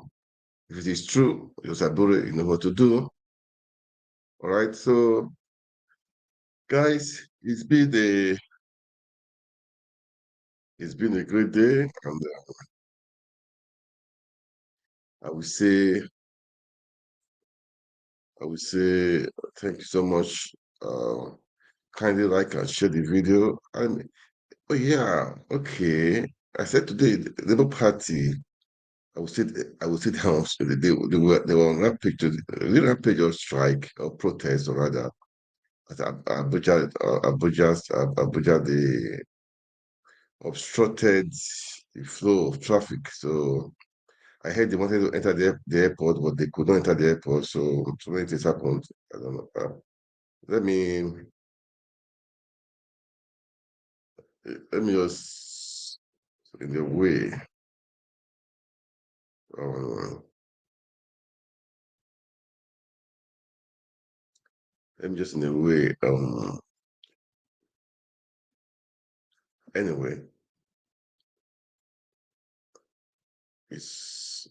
[SPEAKER 1] if it is true, Yosabure, you know what to do. All right, so guys, it's been a great day, and I will say thank you so much. Kindly like and share the video. And oh yeah, okay. I said today the Labour Party. I would say they were on rampage or strike or protest or rather at Abuja. They obstructed the flow of traffic. So I heard they wanted to enter the airport, but they could not enter the airport. So many things happened. I don't know. Let me just in a way. Let me just in a way. Anyway, it's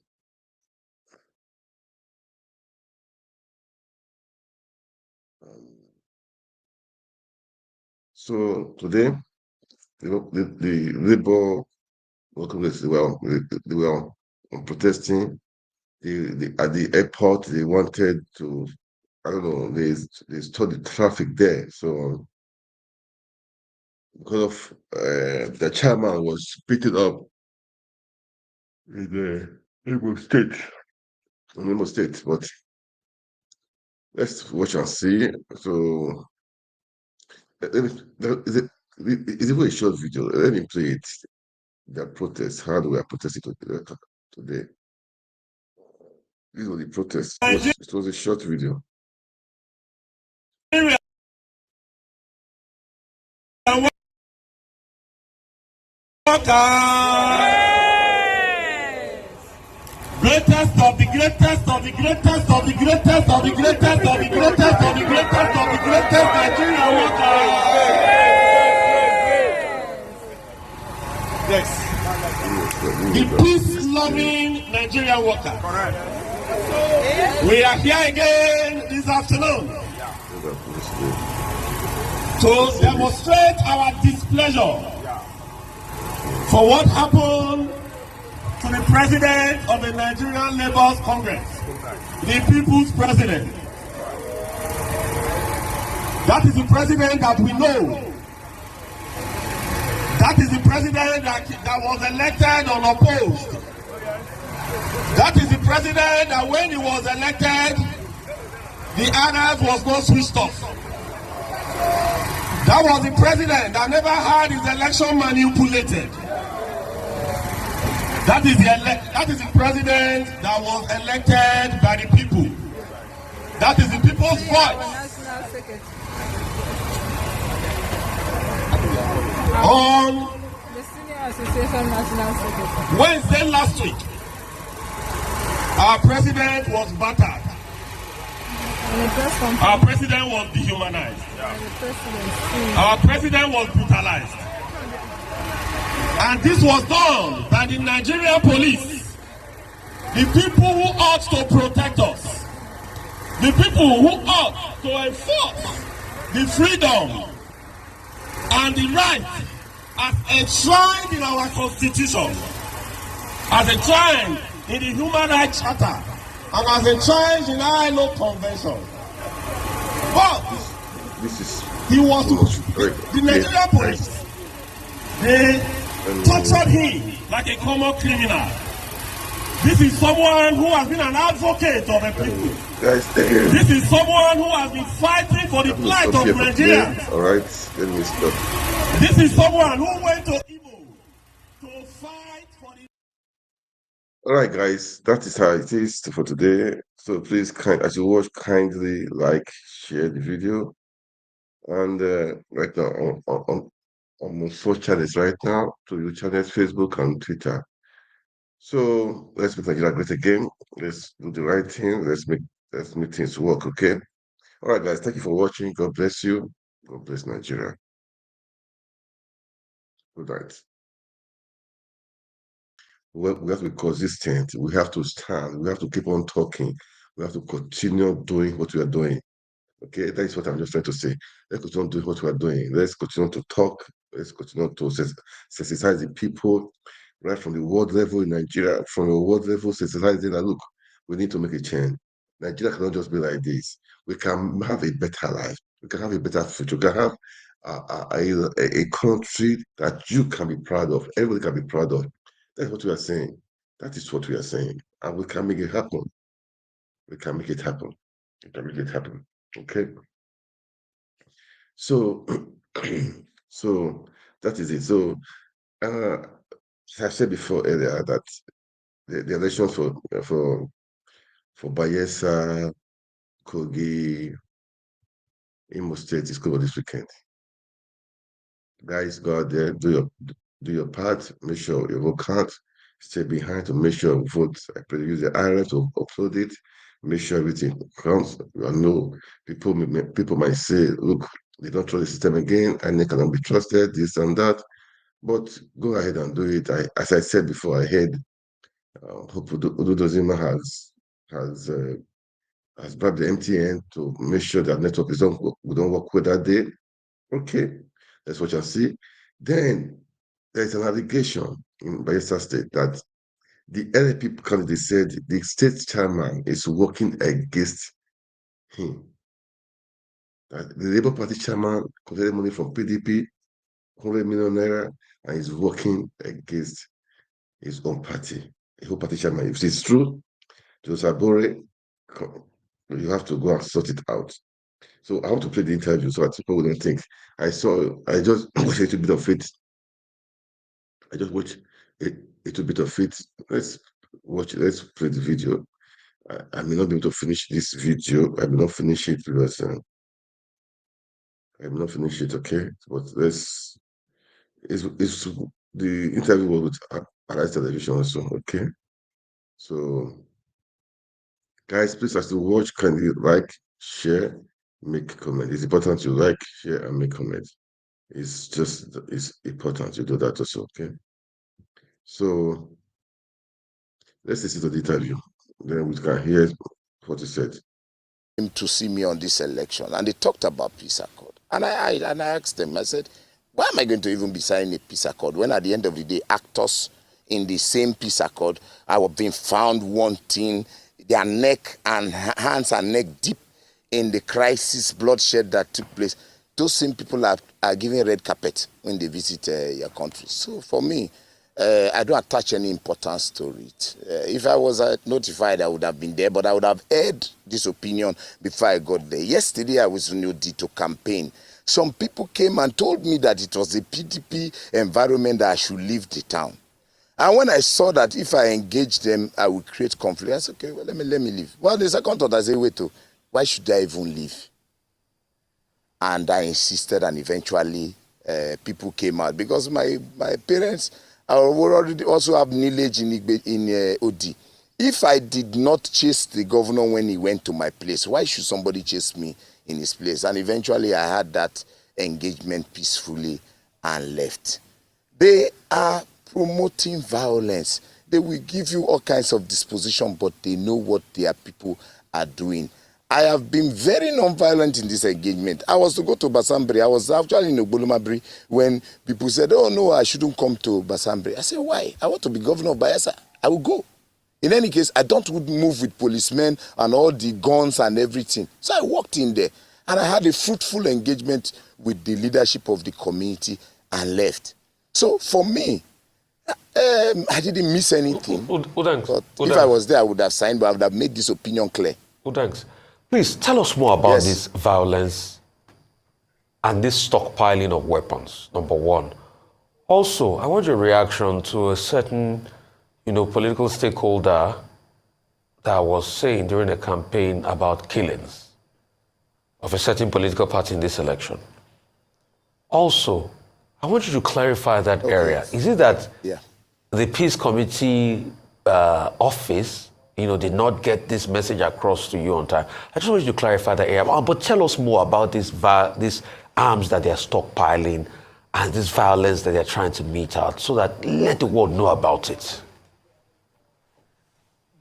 [SPEAKER 1] so today the Labour workers they were protesting. At the airport they wanted to, I don't know, they stopped the traffic there. So because of the chairman was beaten up in the Imo State, but let's watch and see. So it's a very short video. Let me play it. The protest, how we are protesting today. This was the protest. It was a short video.
[SPEAKER 8] Greatest of the greatest of the greatest of the greatest of the greatest of the greatest of the greatest of the greatest Nigerian workers. Yes. The peace-loving Nigerian workers. We are here again this afternoon to demonstrate our displeasure for what happened to the president of the Nigerian Labour Congress, the people's president. That is the president that we know. That is the president that was elected unopposed. That is the president that when he was elected, the others was not switched off. That was the president that never had his election manipulated. That is the president that was elected by the people. That is the people's voice. On
[SPEAKER 9] the Senior Association National Secretary.
[SPEAKER 8] Wednesday last week, our president was battered. Our president was dehumanized. Our president was brutalized. And this was done by the Nigerian police. The people who ought to protect us. The people who ought to enforce the freedom and the right as enshrined in our constitution, as enshrined in the Human Rights Charter, and as enshrined in our ILO Convention. But he was the Nigerian police. They tortured him like a common criminal. This is someone who has been an advocate of the people. This is someone who has been fighting for the plight of Nigerians.
[SPEAKER 1] All right, let me stop.
[SPEAKER 8] This is someone who went to Igbo to fight for the...
[SPEAKER 1] All right, guys, that is how it is for today. So please, as you watch, kindly like, share the video. And right now, on social channels right now, to your channels, Facebook and Twitter. So let's make Nigeria great again. Let's do the right thing. Let's make things work, okay? All right, guys, thank you for watching. God bless you. God bless Nigeria. Good night. We have to be consistent. We have to stand. We have to keep on talking. We have to continue doing what we are doing. Okay, that is what I'm just trying to say. Let's continue doing what we are doing. Let's continue to talk. Let's continue to sensitize the people, right from the world level in Nigeria, from the world level, sensitizing that, look, we need to make a change. Nigeria cannot just be like this. We can have a better life. We can have a better future. We can have a country that you can be proud of. Everybody can be proud of. That's what we are saying. That is what we are saying. And we can make it happen. We can make it happen. We can make it happen. Okay? So, so that is it. So, I said before earlier that the elections for Bayelsa, Kogi, Imo State is over this weekend. Guys, go out there, do your part, make sure your vote counts, stay behind to make sure vote. I pray use the iron to upload it, make sure everything counts. I know people might say, look, they don't trust the system again, and they cannot be trusted, this and that. But go ahead and do it. As I said before, I heard Hope Udodozima has grabbed the MTN to make sure that network don't work with that day. Okay, that's what you see. Then there's an allegation in Bayelsa State that the LP candidate said the state chairman is working against him. That the Labour Party chairman collected money from PDP, 100 million naira, and is working against his own party. The whole party chairman. If it's true, Joseph Bore, you have to go and sort it out. So I want to play the interview so that people wouldn't think. I just watched a little bit of it. I just watched a little bit of it. Let's play the video. I may not be able to finish this video. I may not finish it because I may not finish it, okay? But the interview was with Arise Television also, okay? So guys, please, as you watch, can you like, share, make comment? It's important to like, share, and make comments. It's important to do that also, okay? So let's listen to the interview. Then we can hear what he said.
[SPEAKER 7] To see me on this election, and they talked about peace accord. And I asked them, I said, why am I going to even be signing a peace accord when at the end of the day, actors in the same peace accord are being found wanting their neck and hands and neck deep in the crisis, bloodshed that took place, those same people are given red carpet when they visit your country. So for me, I don't attach any importance to it. If I was notified, I would have been there, but I would have heard this opinion before I got there. Yesterday, I was in Udi to campaign. Some people came and told me that it was a PDP environment that I should leave the town. And when I saw that if I engage them, I would create conflict, I said, okay, well, let me leave. Well, the second thought, I said, wait, why should I even leave? And I insisted, and eventually people came out because my parents already also have knowledge in OD. If I did not chase the governor when he went to my place, why should somebody chase me in his place? And eventually I had that engagement peacefully and left. They are promoting violence. They will give you all kinds of disposition, but they know what their people are doing. I have been very non-violent in this engagement. I was to go to Basambri. I was actually in Ogbolomabri when people said, oh no, I shouldn't come to Basambri. I said, why? I want to be governor of Bayelsa. I will go. In any case, I don't move with policemen and all the guns and everything. So I walked in there and I had a fruitful engagement with the leadership of the community and left. So for me, I didn't miss anything. If I was there, I would have signed, but I would have made this opinion clear.
[SPEAKER 5] Thanks. Please tell us more about this violence and this stockpiling of weapons, number one. Also, I want your reaction to a certain, political stakeholder that was saying during a campaign about killings of a certain political party in this election. Also, I want you to clarify that area. Is it that the Peace Committee office did not get this message across to you on time? I just want you to clarify that area. But tell us more about these arms that they're stockpiling and this violence that they're trying to mete out so that let the world know about it.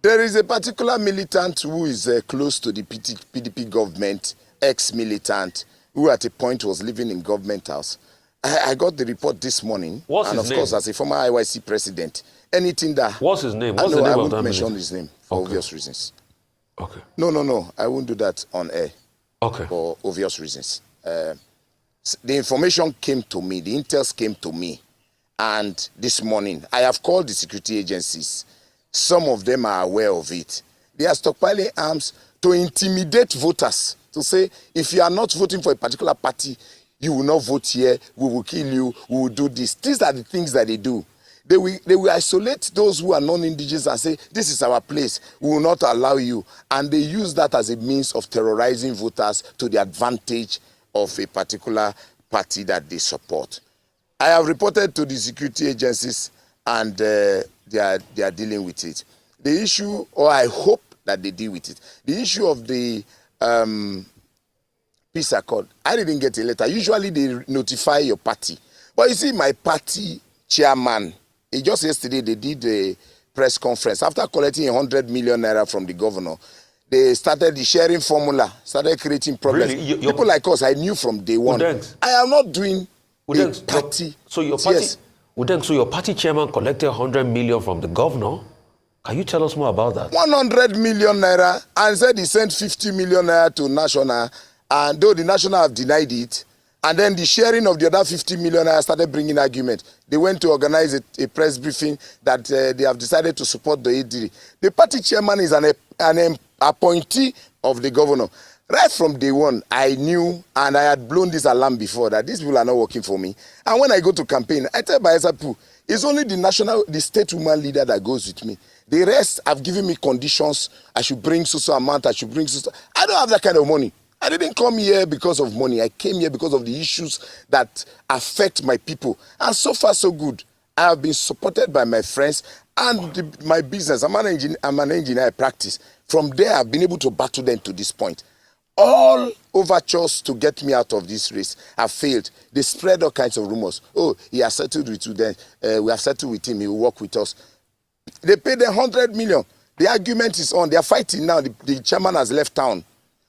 [SPEAKER 7] There is a particular militant who is close to the PDP government, ex-militant, who at a point was living in government house. I got the report this morning.
[SPEAKER 5] What's his name?
[SPEAKER 7] And of course, as a former IYC president, anything that...
[SPEAKER 5] What's his name? What's
[SPEAKER 7] the name
[SPEAKER 5] I
[SPEAKER 7] won't mention his name for obvious reasons.
[SPEAKER 5] Okay.
[SPEAKER 7] No. I won't do that on air.
[SPEAKER 5] Okay.
[SPEAKER 7] For obvious reasons. The information came to me, the intels came to me. And this morning, I have called the security agencies. Some of them are aware of it. They are stockpiling arms to intimidate voters. To say, if you are not voting for a particular party, you will not vote here, we will kill you, we will do this. These are the things that they do. They will isolate those who are non-indigenous and say, this is our place, we will not allow you. And they use that as a means of terrorizing voters to the advantage of a particular party that they support. I have reported to the security agencies and they are dealing with it. The issue, or I hope that they deal with it, the issue of the peace accord, I didn't get a letter. Usually they notify your party. But you see, my party chairman, just yesterday they did a press conference. After collecting 100 million naira from the governor, they started the sharing formula, started creating problems. Really? People like us, I knew from day one. I am not doing a party.
[SPEAKER 5] So your party chairman collected 100 million from the governor. Can you tell us more about that?
[SPEAKER 7] 100 million naira, and said he sent 50 million naira to National, and though the National have denied it, and then the sharing of the other 50 million naira started bringing argument. They went to organize a press briefing that they have decided to support the ADD. The party chairman is an appointee of the governor. Right from day one, I knew, and I had blown this alarm before, that these people are not working for me. And when I go to campaign, I tell Bayelsa, it's only the state woman leader that goes with me. The rest have given me conditions. I should bring so amount, I should bring so. I don't have that kind of money. I didn't come here because of money. I came here because of the issues that affect my people. And so far, so good. I have been supported by my friends and my business. I'm an engineer, I practice. From there, I've been able to battle them to this point. All overtures to get me out of this race have failed. They spread all kinds of rumors. Oh, he has settled with you then. We have settled with him. He will work with us. They paid them 100 million. The argument is on. They are fighting now. The chairman has left town.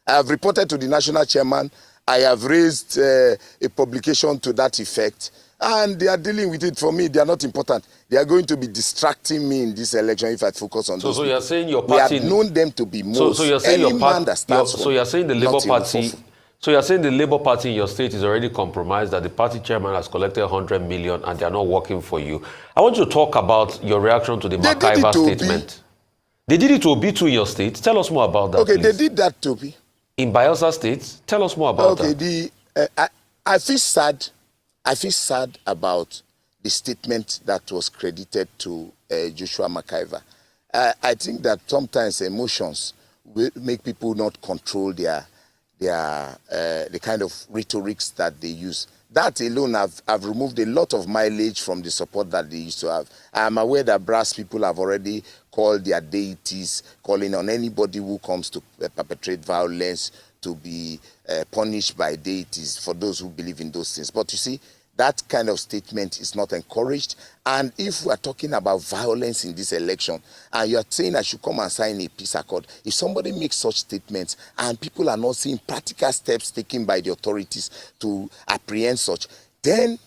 [SPEAKER 7] I have reported to the national chairman. I have raised a publication to that effect. And they are dealing with it. For me, they are not important. They are going to be distracting me in this election if I focus on those.
[SPEAKER 5] So you're saying your
[SPEAKER 7] party...
[SPEAKER 5] party...
[SPEAKER 7] We have known them to be most...
[SPEAKER 5] So you're saying your party...
[SPEAKER 7] So
[SPEAKER 5] you're saying the Labour Party... So you're saying the Labour Party in your state is already compromised, that the party chairman has collected 100 million and they are not working for you. I want you to talk about your reaction to the MacIver statement. They did it to Obi too in your state. Tell us more about that, please.
[SPEAKER 7] They did that to Obi.
[SPEAKER 5] In Bayelsa State? Tell us more about that.
[SPEAKER 7] I feel sad. I feel sad about the statement that was credited to Joshua MacIver. I think that sometimes emotions will make people not control the kind of rhetorics that they use. That alone have removed a lot of mileage from the support that they used to have. I am aware that brass people have already called their deities, calling on anybody who comes to perpetrate violence to be punished by deities, for those who believe in those things. But you see, that kind of statement is not encouraged. And if we are talking about violence in this election, and you are saying I should come and sign a peace accord, if somebody makes such statements and people are not seeing practical steps taken by the authorities to apprehend such, then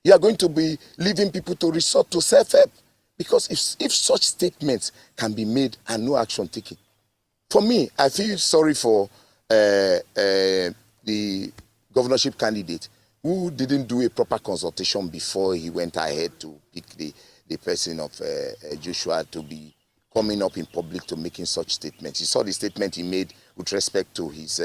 [SPEAKER 7] you are going to be leaving people to resort to self-help. Because if such statements can be made and no action taken, for me, I feel sorry for the governorship candidate who didn't do a proper consultation before he went ahead to pick the person of Joshua to be coming up in public to making such statements. You saw the statement he made with respect to his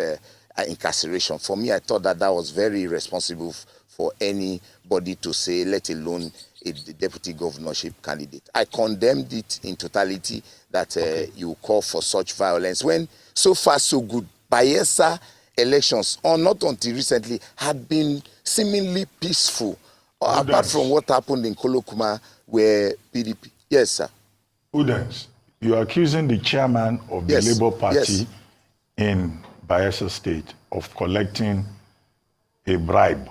[SPEAKER 7] incarceration. For me, I thought that was very irresponsible for anybody to say, let alone a deputy governorship candidate. I condemned it in totality that you call for such violence when so far so good. Bayelsa elections, or not until recently, had been seemingly peaceful, apart from what happened in Kolokuma where PDP... Yes, sir.
[SPEAKER 6] Udens, you are accusing the chairman of the Labour Party in Bayelsa State of collecting a bribe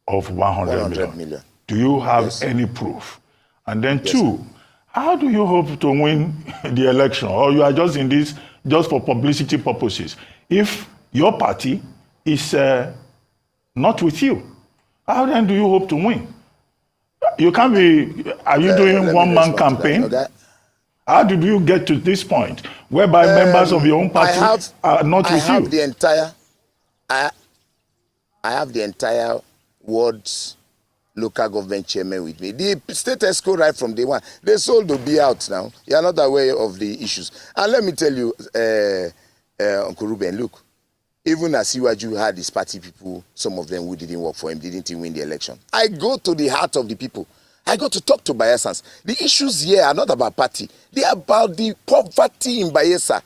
[SPEAKER 6] of 100 million. Do you have any proof? And then two, how do you hope to win the election? Or you are just in this just for publicity purposes? If your party is not with you, how then do you hope to win? You can't be... Are you doing one-man campaign? How did you get to this point whereby members of your own party are not with you?
[SPEAKER 7] I have the entire ward's local government chairman with me. The state ESCO right from day one, they sold Obi-A out now. You are not aware of the issues. And let me tell you, Uncle Ruben, look, even as Iwaju had his party people, some of them who didn't work for him, didn't even win the election. I go to the heart of the people. I go to talk to Bayelsans. The issues here are not about party. They are about the poverty in Bayelsa.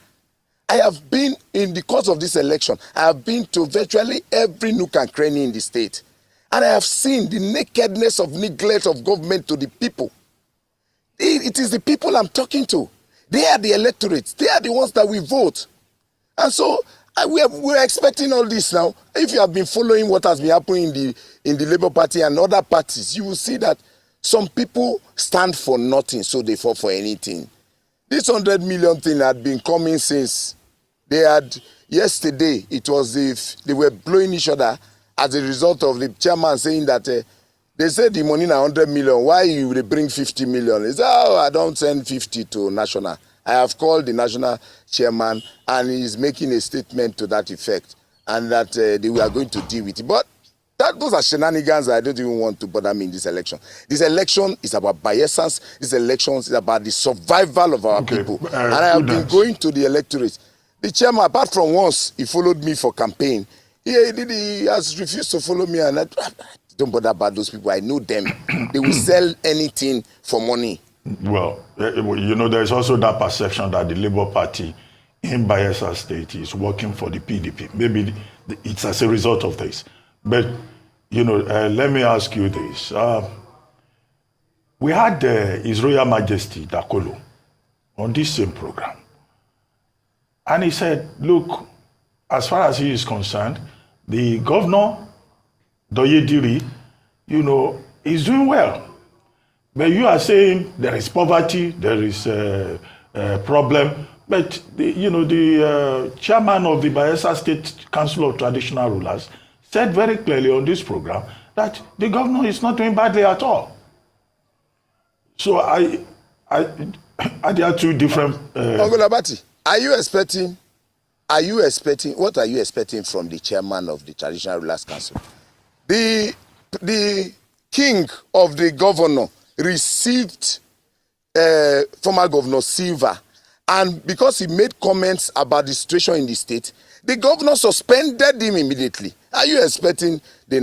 [SPEAKER 7] I have been, in the course of this election, I have been to virtually every nook and cranny in the state. And I have seen the nakedness of neglect of government to the people. It is the people I'm talking to. They are the electorates. They are the ones that we vote. And so we're expecting all this now. If you have been following what has been happening in the Labour Party and other parties, you will see that some people stand for nothing, so they fall for anything. This 100 million thing had been coming since yesterday, it was if they were blowing each other as a result of the chairman saying that they said the money na 100 million, why you they bring 50 million? He said, oh, I don't send 50 to national. I have called the national chairman and he's making a statement to that effect and that they were going to deal with it. But those are shenanigans that I don't even want to bother me in this election. This election is about Bayelsans. This election is about the survival of our people. And I have been going to the electorate. The chairman, apart from once, he followed me for campaign. He has refused to follow me. And I don't bother about those people. I know them. They will sell anything for money.
[SPEAKER 6] Well, you know, there's also that perception that the Labour Party in Bayelsa State is working for the PDP. Maybe it's as a result of this. But, you know, let me ask you this. We had His Royal Majesty Dakolo on this same program. And he said, look, as far as he is concerned, the governor, Doyediri, you know, is doing well. But you are saying there is poverty, there is a problem. But, the chairman of the Bayelsa State Council of Traditional Rulers said very clearly on this program that the governor is not doing badly at all. So there are two different.
[SPEAKER 7] Uncle Abati, what are you expecting from the chairman of the Traditional Rulers Council? The king of the governor received former Governor Silva, and because he made comments about the situation in the state, the governor suspended him immediately. Are you expecting the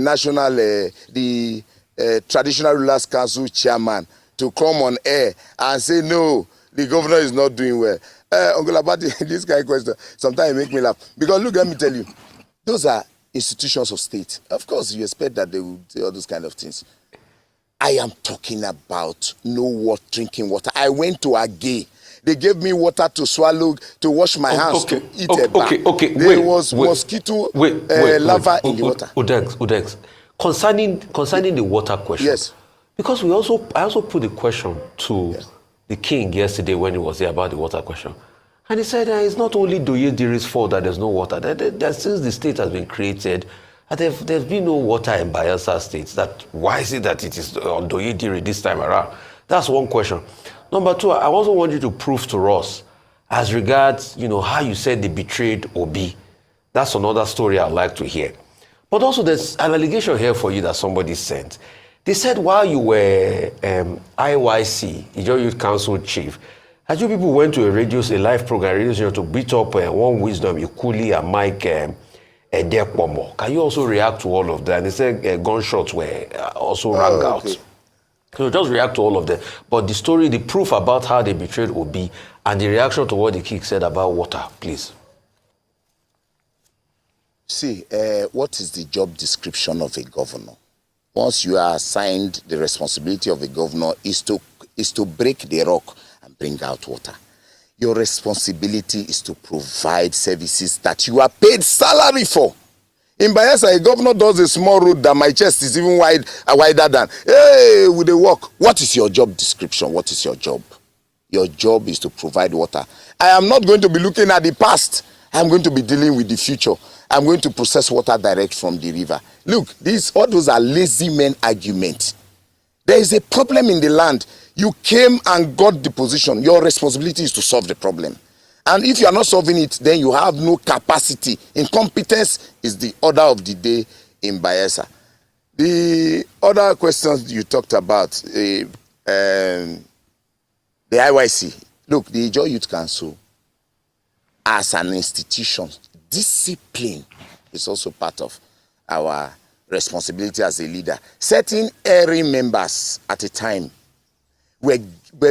[SPEAKER 7] Traditional Rulers Council chairman to come on air and say, no, the governor is not doing well? Uncle Abati, this kind of question, sometimes it makes me laugh. Because look, let me tell you, those are institutions of state. Of course, you expect that they will say all those kind of things. I am talking about drinking water. I went to Agay. They gave me water to swallow, to wash my hands, to eat a bath. There was mosquito larva in the water.
[SPEAKER 5] Udex, concerning the water question.
[SPEAKER 7] Yes.
[SPEAKER 5] Because I also put the question to the king yesterday when he was there about the water question. And he said it's not only Doyediri's fault that there's no water. That since the state has been created, there's been no water in Bayelsa State. Why is it that it is on Doyediri this time around? That's one question. Number two, I also want you to prove to us as regards, how you said they betrayed Obi. That's another story I'd like to hear. But also there's an allegation here for you that somebody sent. They said while you were IYC, Ijaw Youth Council chief, as you people went to a live program, radio station to beat up One Wisdom, Ikuli and Mike Edekwomo. Can you also react to all of that? And they said gunshots were also rang out. Okay. So just react to all of them. But the story, the proof about how they betrayed Obi and the reaction to what the king said about water, please.
[SPEAKER 7] See, what is the job description of a governor? Once you are assigned the responsibility of a governor is to break the rock and bring out water. Your responsibility is to provide services that you are paid salary for. In Bayelsa, a governor does a small road that my chest is even wider than. Hey, with the work. What is your job description? What is your job? Your job is to provide water. I am not going to be looking at the past. I'm going to be dealing with the future. I'm going to process water direct from the river. Look, all those are lazy men arguments. There is a problem in the land. You came and got the position. Your responsibility is to solve the problem. And if you are not solving it, then you have no capacity. Incompetence is the order of the day in Bayelsa. The other questions you talked about, the IYC. Look, the Ijaw Youth Council, as an institution, discipline is also part of our responsibility as a leader. Certain area members at a time were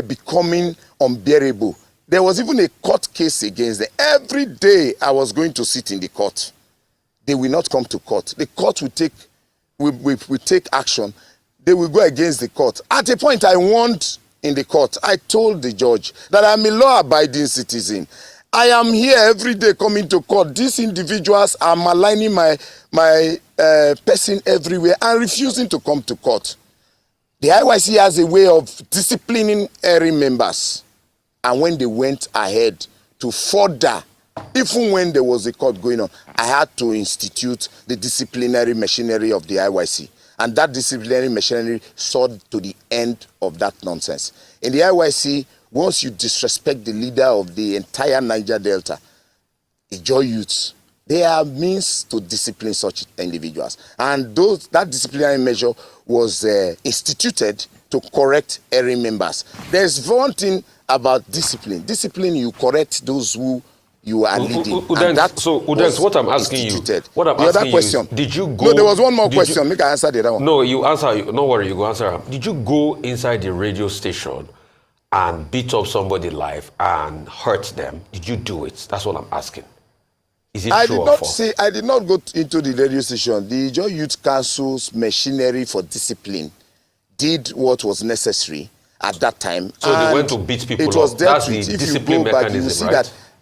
[SPEAKER 7] becoming unbearable. There was even a court case against them. Every day I was going to sit in the court. They will not come to court. The court will take action. They will go against the court. At a point I warned in the court. I told the judge that I'm a law-abiding citizen. I am here every day coming to court. These individuals are maligning my person everywhere and refusing to come to court. The IYC has a way of disciplining area members. And when they went ahead to further, even when there was a court going on, I had to institute the disciplinary machinery of the IYC. And that disciplinary machinery saw to the end of that nonsense. In the IYC, once you disrespect the leader of the entire Niger Delta, Ijaw youths, there are means to discipline such individuals. And that disciplinary measure was instituted to correct area members. There's one thing about discipline. Discipline, you correct those who you are leading.
[SPEAKER 5] Udex, what I'm asking you, the
[SPEAKER 7] other question,
[SPEAKER 5] did you go?
[SPEAKER 7] No, there was one more question. Make I answer the other one.
[SPEAKER 5] No, you answer. No worry, you go answer. Did you go inside the radio station and beat up somebody live and hurt them? Did you do it? That's what I'm asking. Is it true or false?
[SPEAKER 7] I did not go into the radio station. The Ijaw Youth Council's machinery for discipline did what was necessary at that time.
[SPEAKER 5] So they went to beat people up.
[SPEAKER 7] It was dealt
[SPEAKER 5] That's
[SPEAKER 7] with.
[SPEAKER 5] the
[SPEAKER 7] If
[SPEAKER 5] discipline
[SPEAKER 7] you go back,
[SPEAKER 5] mechanism,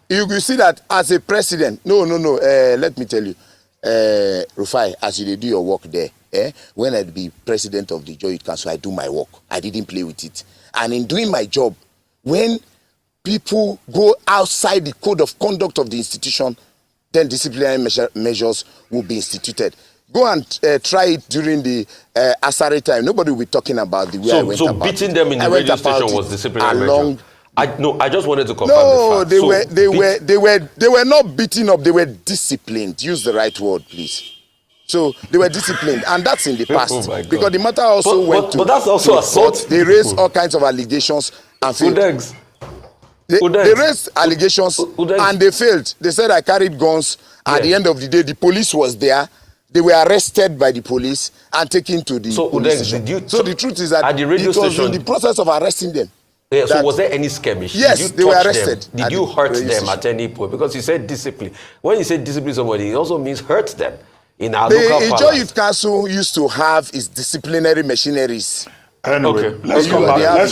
[SPEAKER 7] you will see that as a president. No. Let me tell you, Rufai, as you do your work there, when I be president of the Ijaw Youth Council, I do my work. I didn't play with it. And in doing my job, when people go outside the code of conduct of the institution, then disciplinary measures will be instituted. Go and try it during the Asari time. Nobody will be talking about the way I went about it.
[SPEAKER 5] So beating them in the radio station was disciplinary measure. I just wanted to confirm
[SPEAKER 7] no,
[SPEAKER 5] the fact.
[SPEAKER 7] they were not beaten up. They were disciplined. Use the right word, please. So they were disciplined, and that's in the past.
[SPEAKER 5] Oh
[SPEAKER 7] because the matter also went to.
[SPEAKER 5] But that's also assault.
[SPEAKER 7] They raised all kinds of allegations and failed. They raised allegations and they failed. They said I carried guns. At the end of the day, the police was there. They were arrested by the police and taken to the police station. So the truth is that
[SPEAKER 5] at the radio
[SPEAKER 7] it was
[SPEAKER 5] station,
[SPEAKER 7] in the process of arresting them.
[SPEAKER 5] Yeah, so was there any skirmish?
[SPEAKER 7] Yes, they were arrested.
[SPEAKER 5] Did you hurt them at any point? Because you said discipline. When you say discipline somebody, it also means hurt them. In our local
[SPEAKER 7] the Ijaw Youth Council used to have its disciplinary machineries.
[SPEAKER 6] Anyway,
[SPEAKER 5] okay.
[SPEAKER 6] let's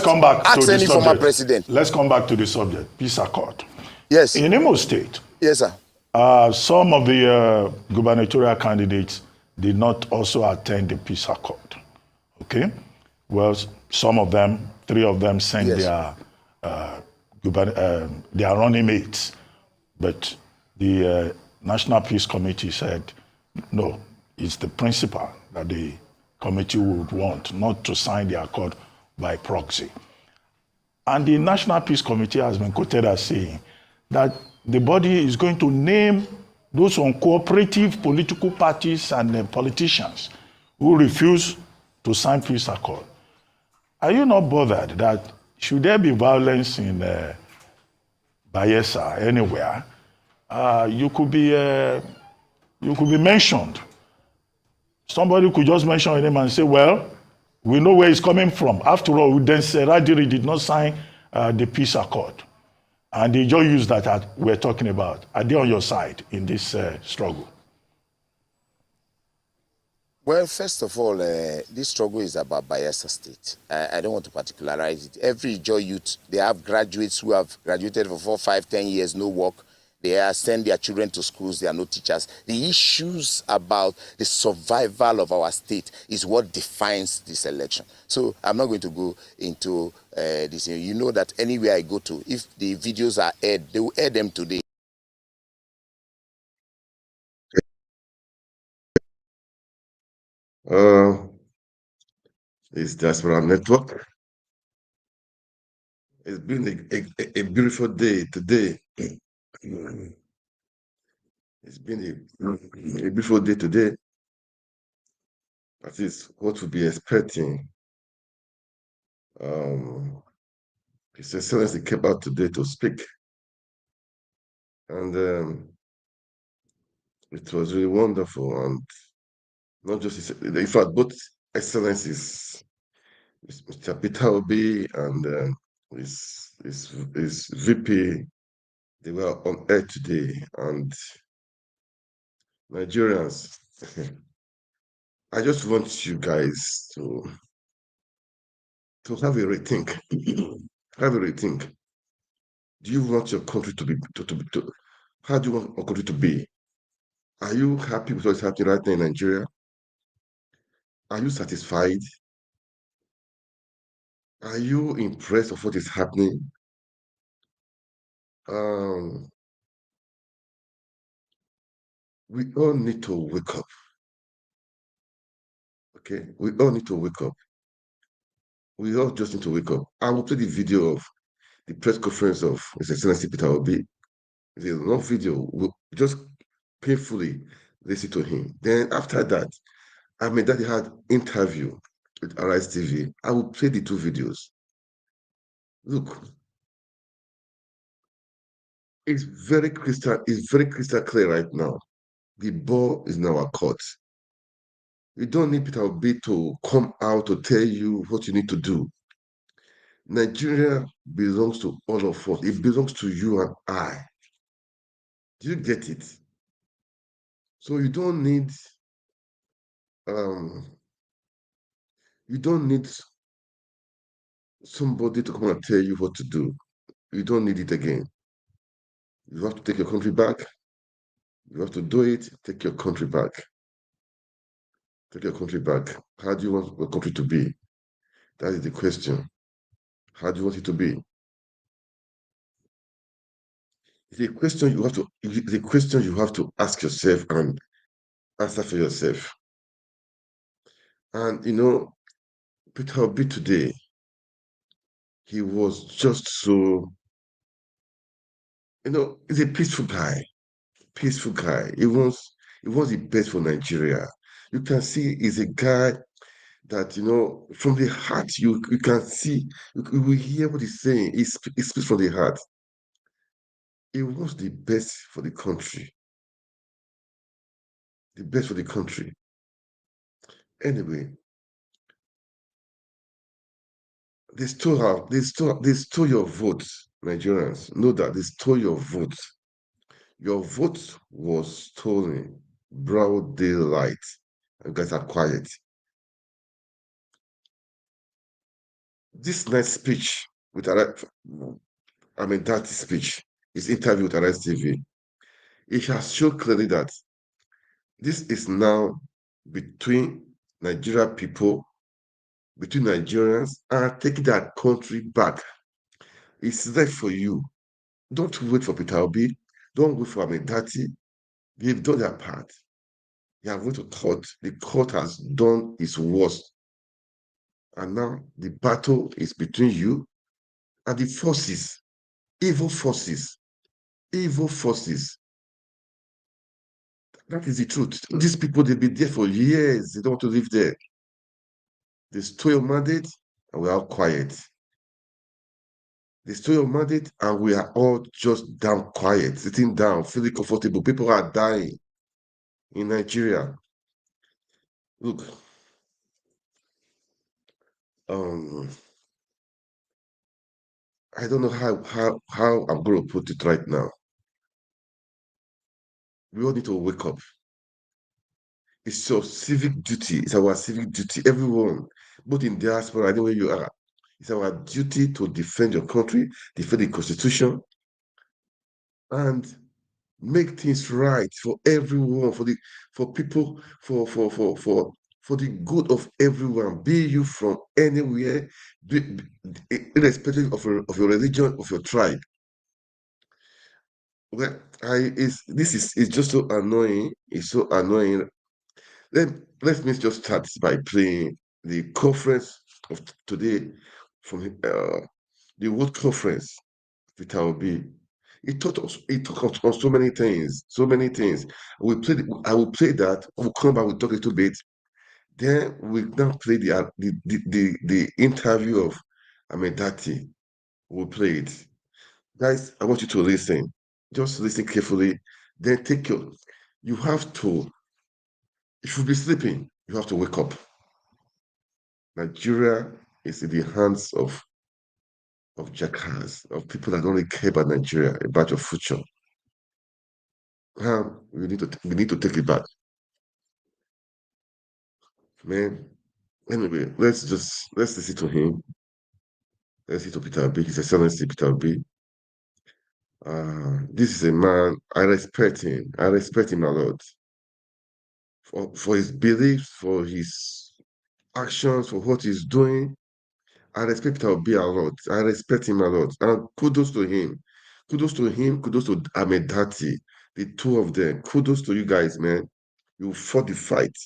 [SPEAKER 6] come back
[SPEAKER 7] Ask
[SPEAKER 6] to the
[SPEAKER 7] any
[SPEAKER 6] subject.
[SPEAKER 7] former president.
[SPEAKER 6] Let's come back to the subject. Peace accord.
[SPEAKER 7] Yes.
[SPEAKER 6] In Imo State,
[SPEAKER 7] yes, sir.
[SPEAKER 6] Some of the gubernatorial candidates did not also attend the peace accord. Okay? Well, some of them, 3 of them sent their running mates. But the National Peace Committee said, no, it's the principal that the committee would want, not to sign the accord by proxy. And the National Peace Committee has been quoted as saying that the body is going to name those uncooperative political parties and politicians who refuse to sign peace accord. Are you not bothered that should there be violence in Bayelsa anywhere, you could be mentioned. Somebody could just mention your name and say, well, we know where it's coming from. After all, then Radiri did not sign the peace accord. And they just use that we're talking about. Are they on your side in this struggle?
[SPEAKER 7] Well, first of all, this struggle is about Bayelsa State. I don't want to particularize it. Every Ijaw youth, they have graduates who have graduated for 4, 5, 10 years, no work. They send their children to schools, they are no teachers. The issues about the survival of our state is what defines this election. So I'm not going to go into this. You know that anywhere I go to, if the videos are aired, they will air them today.
[SPEAKER 1] It's Diaspora Network. It's been a beautiful day today. It's been a beautiful day today. That is what we'll be expecting. His Excellency came out today to speak. And it was really wonderful. And not just, in fact, both Excellencies, Mr. Peter Obi and his VP, they were on air today. And Nigerians, I just want you guys to have a rethink. Have a rethink. Do you want your country to be how do you want your country to be? Are you happy with what's happening right now in Nigeria? Are you satisfied? Are you impressed with what is happening? We all need to wake up. Okay, we all need to wake up. We all just need to wake up. I will play the video of the press conference of His Excellency Peter Obi. It's a long video. We'll just painfully listen to him. Then after that, that he had interview with Arise TV. I will play the 2 videos. Look, it's very crystal clear right now. The ball is in our court. You don't need Peter Obi to come out to tell you what you need to do. Nigeria belongs to all of us. It belongs to you and I. Do you get it? So you don't need somebody to come and tell you what to do. You don't need it again. You have to take your country back. You have to do it. Take your country back. Take your country back. How do you want your country to be? That is the question. How do you want it to be? It's a question you have to ask yourself and answer for yourself. And Peter Obi today, he was just so, he's a peaceful guy. Peaceful guy. He wants the best for Nigeria. You can see he's a guy that from the heart you can see, you will hear what he's saying. He speaks from the heart. He wants the best for the country. The best for the country. Anyway, they stole your votes, Nigerians. Know that they stole your votes. Your vote was stolen. Broad daylight. You guys are quiet. This nice speech with that speech, his interview with Arise TV, it has shown clearly that this is now between Nigeria people, between Nigerians, and taking that country back. It's there for you. Don't wait for Peter Obi. Don't wait for Amedati. They've done their part. They have went to court. The court has done its worst. And now the battle is between you and the forces, evil forces, evil forces. That is the truth. These people, they've been there for years. They don't want to live there. They stole your mandate, and we're all quiet. They stole your mandate, and we are all just down quiet, sitting down, feeling comfortable. People are dying in Nigeria. Look, I don't know how I'm going to put it right now. We all need to wake up. It's your civic duty. It's our civic duty. Everyone, both in diaspora, anywhere you are, it's our duty to defend your country, defend the Constitution, and make things right for everyone, for people, for the good of everyone. Be you from anywhere, irrespective of your religion, of your tribe. Well, this is just so annoying. It's so annoying. Let me just start by playing the conference of today from the World Conference. Peter Obi. He taught us on so many things, so many things. I will play that. We'll come back. We'll talk a little bit. Then we now play the interview of Amedati. We'll play it, guys. I want you to listen. Just listen carefully. Then You have to. If you be sleeping, you have to wake up. Nigeria is in the hands of jackass, of people that don't really care about Nigeria, about your future. We need to take it back, man. Anyway, let's listen to him. Let's listen to Peter Obi. His Excellency Peter Obi. This is a man, I respect him. I respect him a lot for his beliefs, for his actions, for what he's doing. I respect Peter Obi a lot. I respect him a lot. And kudos to him. Kudos to him. Kudos to Amedati. The two of them. Kudos to you guys, man. You fought the fight,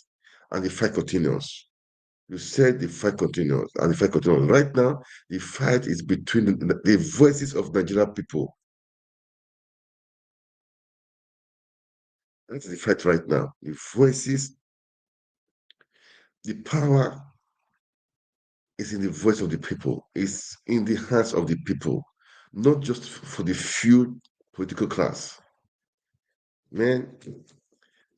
[SPEAKER 1] and the fight continues. You said the fight continues, and the fight continues. Right now, the fight is between the voices of Nigerian people. That's the fight right now. The voices, the power is in the voice of the people. It's in the hands of the people, not just for the few political class. Man,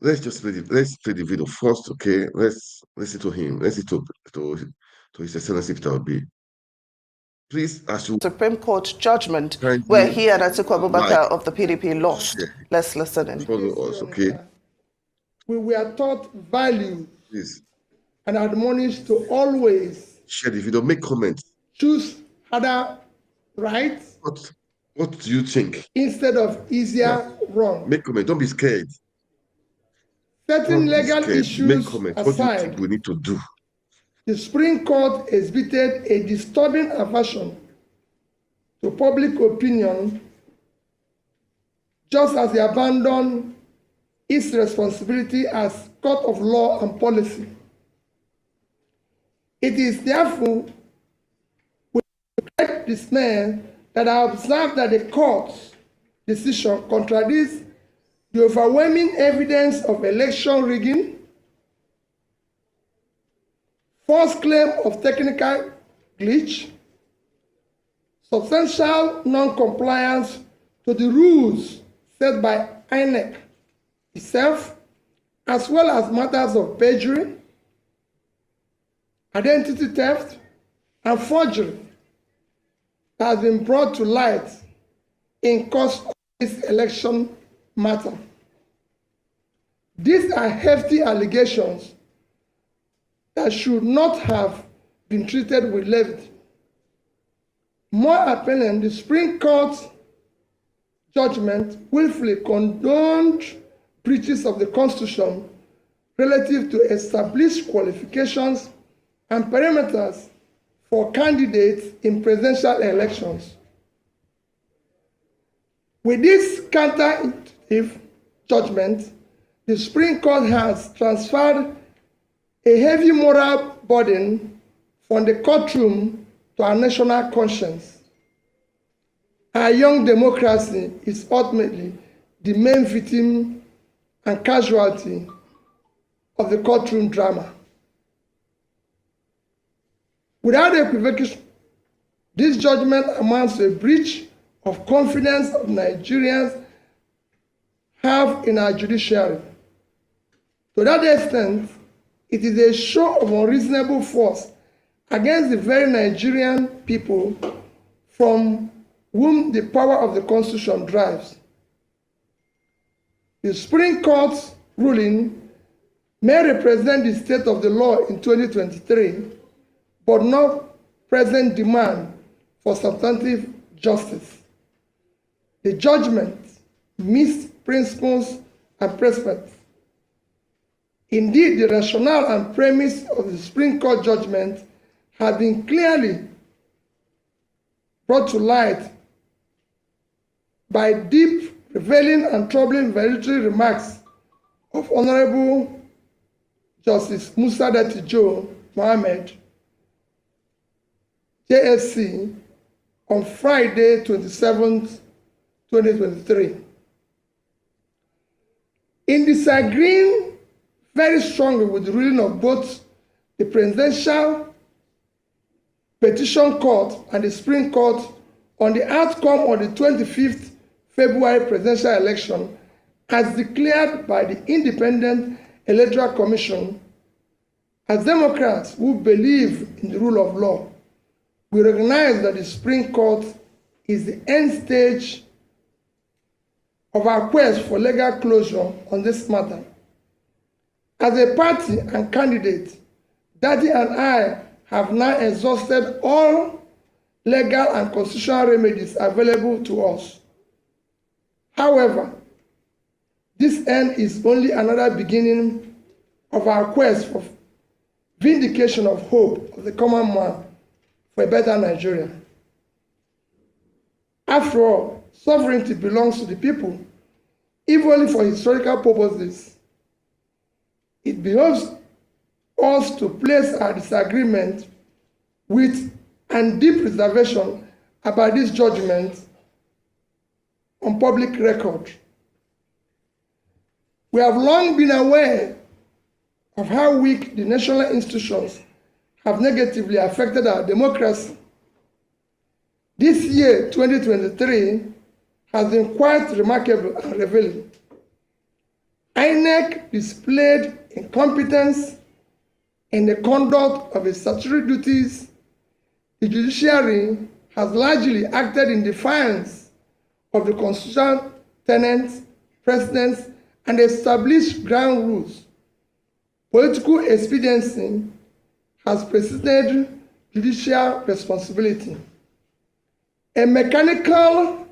[SPEAKER 1] let's play the video first, okay? Let's listen to him. Let's listen to His Excellency Peter Obi. Please, as you
[SPEAKER 3] Supreme Court judgment where he and Atiku Abubakar of the PDP lost. Let's listen in.
[SPEAKER 1] Follow us, okay?
[SPEAKER 4] We were taught values and admonished to always
[SPEAKER 1] share the video, make comments,
[SPEAKER 4] choose harder rights.
[SPEAKER 1] What do you think?
[SPEAKER 4] Instead of easier wrong.
[SPEAKER 1] Make comment. Don't be scared.
[SPEAKER 4] Certain legal issues
[SPEAKER 1] make comment.
[SPEAKER 4] aside,
[SPEAKER 1] what do you think we need to do?
[SPEAKER 4] The Supreme Court exhibited a disturbing aversion to public opinion, just as they abandoned its responsibility as court of law and policy It is therefore with great dismay that I observe that the court's decision contradicts the overwhelming evidence of election rigging, false claim of technical glitch, substantial non-compliance to the rules set by INEC itself, as well as matters of perjury, identity theft, and forgery that has been brought to light in course of this election matter. These are hefty allegations that should not have been treated with levity. More appellant, the Supreme Court's judgment willfully condoned breaches of the Constitution relative to established qualifications and parameters for candidates in presidential elections. With this counterintuitive judgment, the Supreme Court has transferred a heavy moral burden from the courtroom to our national conscience. Our young democracy is ultimately the main victim and casualty of the courtroom drama. Without equivocation, this judgment amounts to a breach of confidence of Nigerians have in our judiciary. To that extent, it is a show of unreasonable force against the very Nigerian people from whom the power of the Constitution drives. The Supreme Court's ruling may represent the state of the law in 2023, but not present demand for substantive justice. The judgment missed principles and precedents. Indeed, the rationale and premise of the Supreme Court judgment have been clearly brought to light by deep, revealing, and troubling valedictory remarks of Honorable Justice Musa Datijo Mohammed, JSC, on Friday, 27th, 2023. In disagreeing very strongly with the ruling of both the Presidential Petition Court and the Supreme Court on the outcome of the 25th February presidential election as declared by the Independent Electoral Commission, as Democrats who believe in the rule of law, we recognize that the Supreme Court is the end stage of our quest for legal closure on this matter. As a party and candidate, Daddy and I have now exhausted all legal and constitutional remedies available to us. However, this end is only another beginning of our quest for vindication of hope of the common man for a better Nigeria. After all, sovereignty belongs to the people, if only for historical purposes. It behoves us to place our disagreement with and deep reservation about this judgment on public record. We have long been aware of how weak the national institutions have negatively affected our democracy. This year, 2023, has been quite remarkable and revealing. INEC displayed incompetence in the conduct of its statutory duties. The judiciary has largely acted in defiance of the constitutional tenets, precedents, and established ground rules. Political expediency has preceded judicial responsibility. A mechanical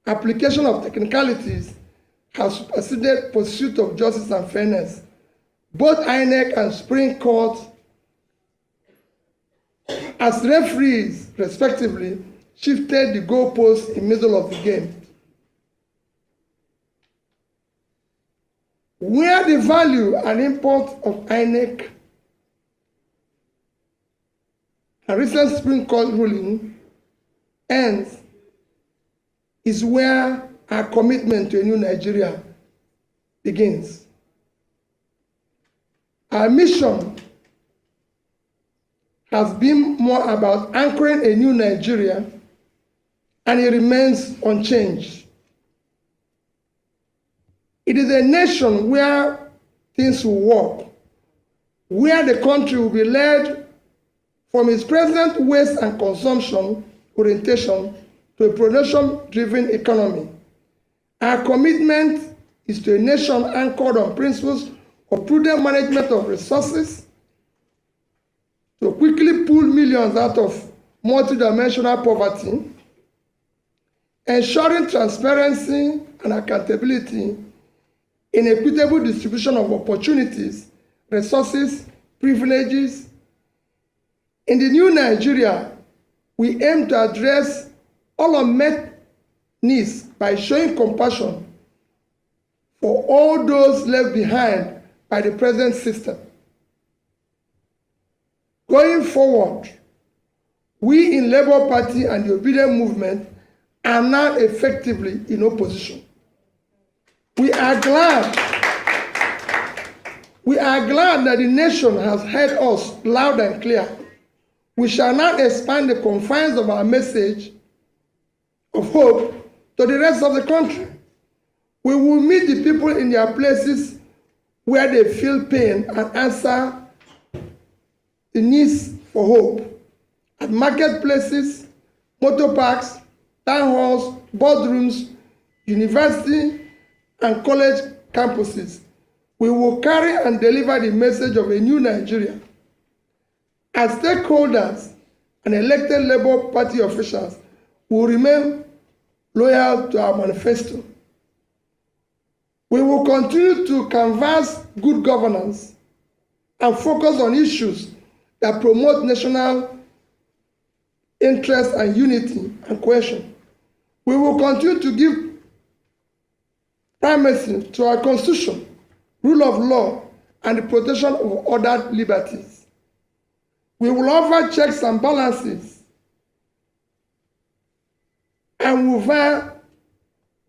[SPEAKER 4] application of technicalities has superseded pursuit of justice and fairness. Both INEC and Supreme Court, as referees, respectively, shifted the goalposts in the middle of the game. Where the value and import of INEC and recent Supreme Court ruling ends is where our commitment to a new Nigeria begins. Our mission has been more about anchoring a new Nigeria, and it remains unchanged. It is a nation where things will work, where the country will be led from its present waste and consumption orientation to a production-driven economy. Our commitment is to a nation anchored on principles of prudent management of resources, to quickly pull millions out of multidimensional poverty, ensuring transparency and accountability in equitable distribution of opportunities, resources, privileges. In the new Nigeria, we aim to address all unmet needs by showing compassion for all those left behind by the present system. Going forward, we in Labour Party and the Obi-A movement are now effectively in opposition. We are glad that the nation has heard us loud and clear. We shall now expand the confines of our message of hope to the rest of the country. We will meet the people in their places where they feel pain and answer the needs for hope. At marketplaces, motor parks, town halls, boardrooms, university, and college campuses, we will carry and deliver the message of a new Nigeria. As stakeholders and elected Labour Party officials will remain loyal to our manifesto. We will continue to canvass good governance and focus on issues that promote national interest and unity and cohesion. We will continue to give primacy to our Constitution, rule of law, and the protection of other liberties. We will offer checks and balances and will vie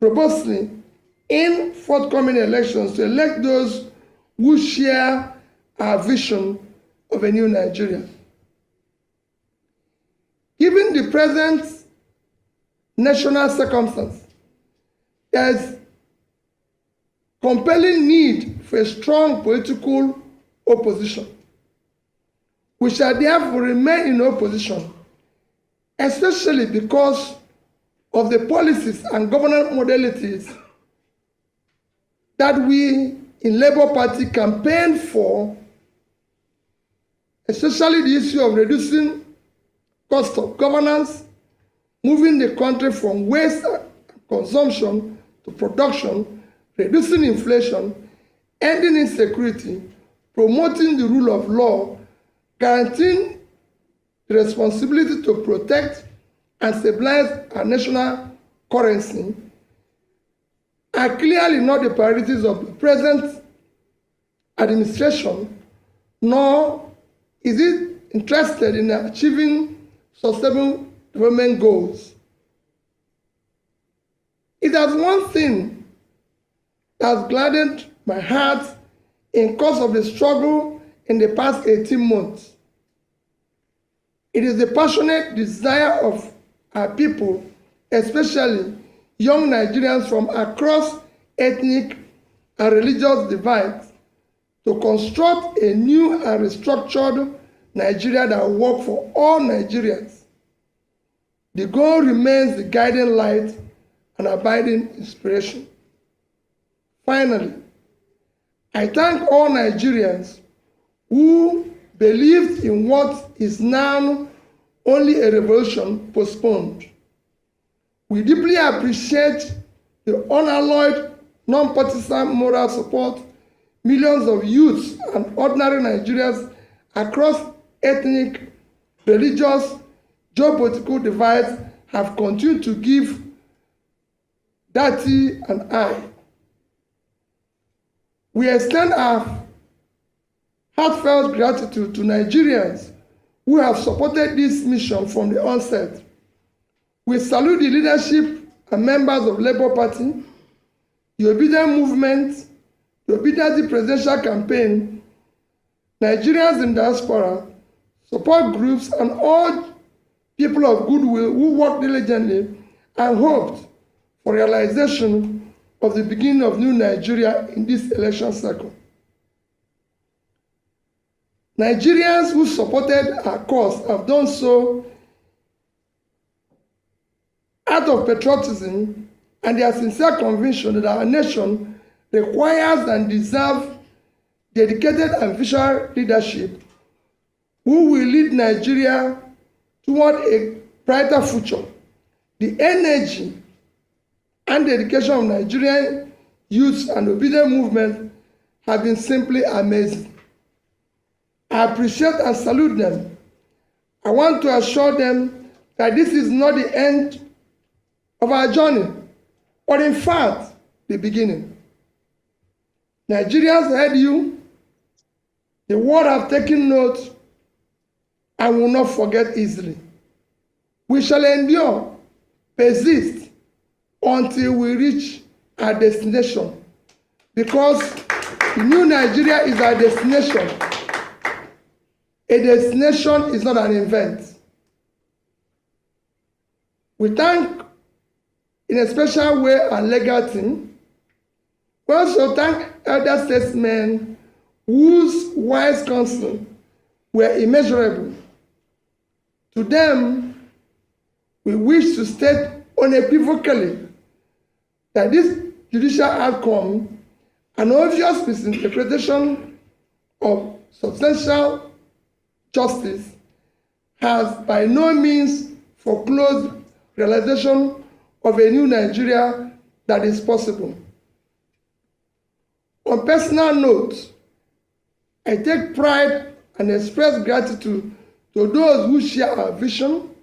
[SPEAKER 4] robustly in forthcoming elections to elect those who share our vision of a new Nigeria. Given the present national circumstance, there is compelling need for a strong political opposition. We shall therefore remain in opposition, especially because of the policies and governance modalities that we in Labour Party campaign for, especially the issue of reducing cost of governance, moving the country from waste and consumption to production, reducing inflation, ending insecurity, promoting the rule of law, guaranteeing the responsibility to protect and stabilize our national currency are clearly not the priorities of the present administration, nor is it interested in achieving sustainable development goals. It has one thing that has gladdened my heart in course of the struggle in the past 18 months. It is the passionate desire of our people, especially young Nigerians from across ethnic and religious divides, to construct a new and restructured Nigeria that will work for all Nigerians. The goal remains the guiding light and abiding inspiration. Finally, I thank all Nigerians who believed in what is now only a revolution postponed. We deeply appreciate the unalloyed, non-partisan moral support millions of youths and ordinary Nigerians across ethnic, religious, geopolitical divides have continued to give Dati and I. We extend our heartfelt gratitude to Nigerians who have supported this mission from the onset. We salute the leadership and members of Labour Party, the Obi-A movement, the Obi-A presidential campaign, Nigerians in diaspora, support groups, and all people of goodwill who worked diligently and hoped for realization of the beginning of new Nigeria in this election cycle. Nigerians who supported our cause have done so out of patriotism and their sincere conviction that our nation requires and deserves dedicated and visionary leadership who will lead Nigeria toward a brighter future. The energy and dedication of Nigerian youth and Obi-A movement have been simply amazing. I appreciate and salute them. I want to assure them that this is not the end of our journey, but in fact, the beginning. Nigerians heard you. The world have taken note and will not forget easily. We shall endure, persist, until we reach our destination, because the new Nigeria is our destination. A destination is not an event. We thank in a special way our legal team. We also thank elder statesmen whose wise counsel were immeasurable. To them, we wish to state unequivocally that this judicial outcome, an obvious misinterpretation of substantial justice, has by no means foreclosed realization of a new Nigeria that is possible. On personal note, I take pride and express gratitude to those who share our vision,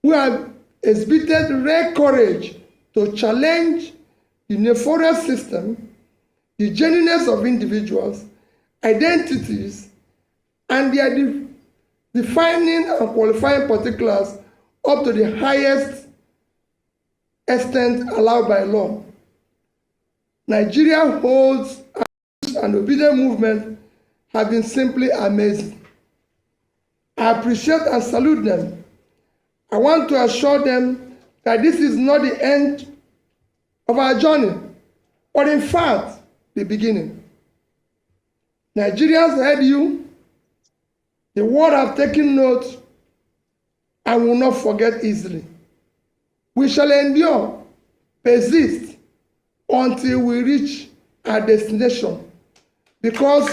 [SPEAKER 4] who have exhibited rare courage to challenge the nefarious system, the genuineness of individuals, identities, and their defining and qualifying particulars up to the highest extent allowed by law. Nigeria holds and Obi-A movement have been simply amazing. I appreciate and salute them. I want to assure them that this is not the end of our journey, but in fact, the beginning. Nigerians heard you. The world have taken note and will not forget easily. We shall endure, persist, until we reach our destination, because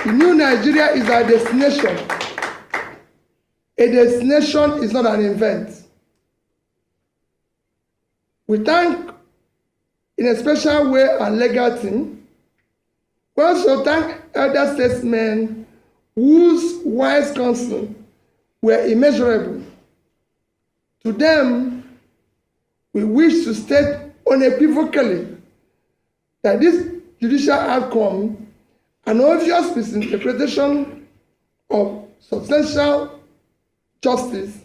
[SPEAKER 4] the new Nigeria is our destination. A destination is not an event. We thank in a special way our legal team. We also thank elder statesmen whose wise counsel were immeasurable. To them, we wish to state unequivocally that this judicial outcome, an obvious misinterpretation of substantial justice,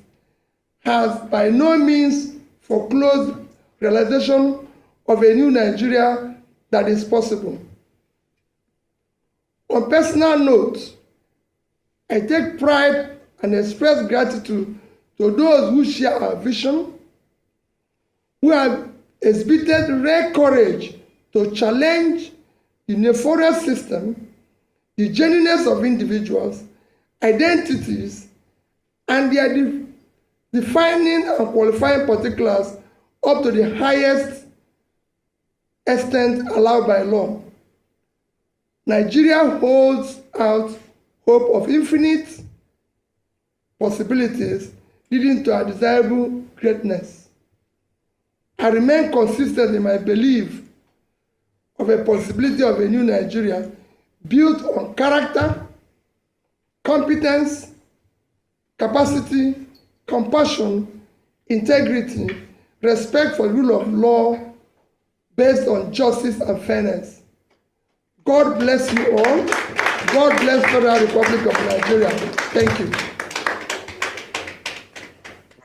[SPEAKER 4] has by no means foreclosed realization of a new Nigeria that is possible. On personal note, I take pride and express gratitude to those who share our vision, who have exhibited rare courage to challenge the nefarious system, the genuineness of individuals, identities, and their defining and qualifying particulars up to the highest extent allowed by law. Nigeria holds out hope of infinite possibilities leading to a desirable greatness. I remain consistent in my belief of a possibility of a new Nigeria built on character, competence, capacity, compassion, integrity, respect for the rule of law based on justice and fairness. God bless you all. God bless Federal Republic of Nigeria. Thank you.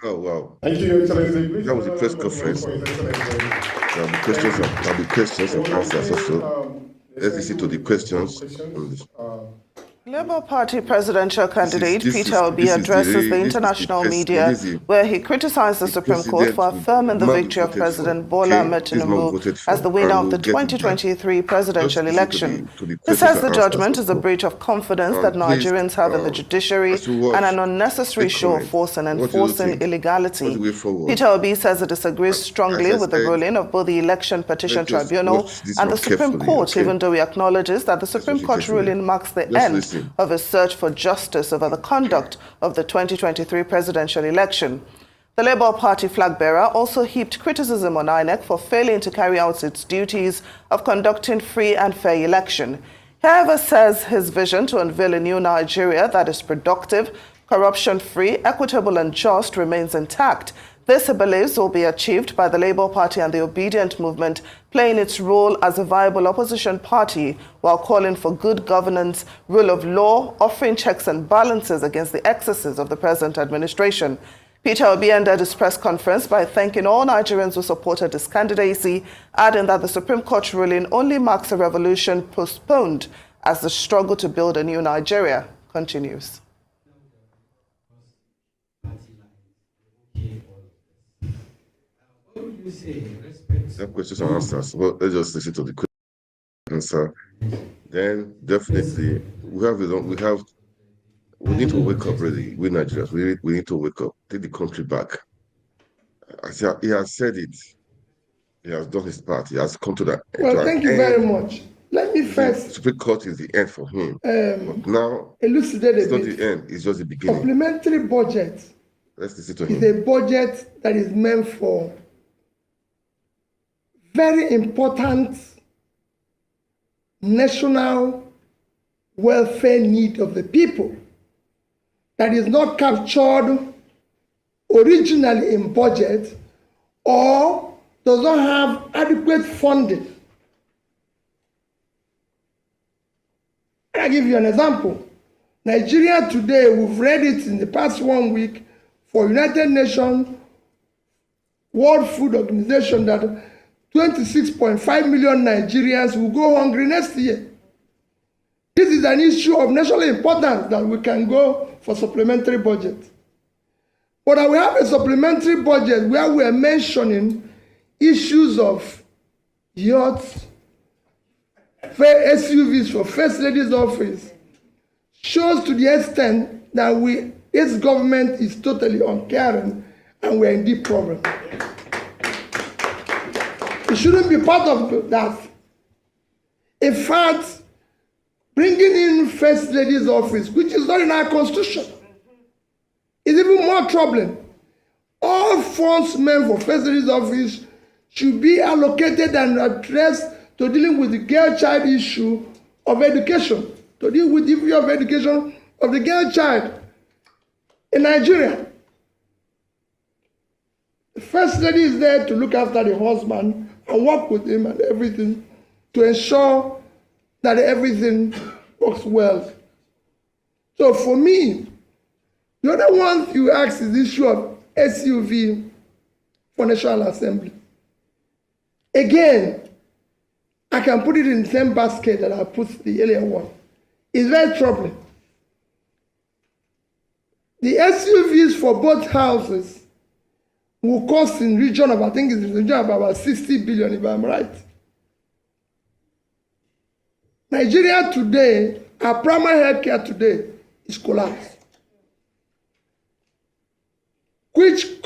[SPEAKER 1] Oh, wow.
[SPEAKER 10] Thank you, Your Excellency.
[SPEAKER 1] That was a press conference. There'll be questions and answers also. Let's listen to the questions.
[SPEAKER 3] Labour Party presidential candidate Peter Obi addresses the international media where he criticized the Supreme Court for affirming the victory of President Bola Ahmed Tinubu as the winner of the 2023 presidential election. He says the judgment is a breach of confidence that Nigerians have in the judiciary and an unnecessary show of force in enforcing illegality. Peter Obi says he disagrees strongly with the ruling of both the Election Petition Tribunal and the Supreme Court, even though he acknowledges that the Supreme Court ruling marks the end of a search for justice over the conduct of the 2023 presidential election. The Labour Party flag bearer also heaped criticism on INEC for failing to carry out its duties of conducting free and fair election. He, however, says his vision to unveil a new Nigeria that is productive, corruption-free, equitable and just remains intact. This, he believes, will be achieved by the Labour Party and the Obedient Movement playing its role as a viable opposition party while calling for good governance, rule of law, offering checks and balances against the excesses of the present administration. Peter Obi ended his press conference by thanking all Nigerians who supported his candidacy, adding that the Supreme Court ruling only marks a revolution postponed as the struggle to build a new Nigeria continues.
[SPEAKER 1] That questions and answers. Well, let's just listen to the answer. Then definitely we need to wake up really. We Nigerians, we need to wake up, take the country back. As he has said it, he has done his part. He has come to that.
[SPEAKER 4] Well, thank you very much. Let me first.
[SPEAKER 1] The Supreme Court is the end for him. But now
[SPEAKER 4] elucidate
[SPEAKER 1] it's not the end, it's just the beginning.
[SPEAKER 4] Supplementary budget.
[SPEAKER 1] Let's listen to him.
[SPEAKER 4] Is a budget that is meant for very important national welfare need of the people that is not captured originally in budget or does not have adequate funding. I'll give you an example. Nigeria today, we've read it in the past 1 week for United Nations World Food Organization that 26.5 million Nigerians will go hungry next year. This is an issue of national importance that we can go for supplementary budget. But we have a supplementary budget where we are mentioning issues of yachts, SUVs for First Lady's office, shows to the extent that this government is totally uncaring and we're in deep problem. It shouldn't be part of that. In fact, bringing in First Lady's office, which is not in our constitution, is even more troubling. All funds meant for First Lady's office should be allocated and addressed to dealing with the girl-child issue of education, to deal with the issue of education of the girl child in Nigeria. The First Lady is there to look after the husband and work with him and everything to ensure that everything works well. So for me, the other one you ask is the issue of SUV for National Assembly. Again, I can put it in the same basket that I put the earlier one. It's very troubling. The SUVs for both houses will cost in region of, I think it's in the region of about 60 billion, if I'm right. Nigeria today, our primary health care today is collapsed. Which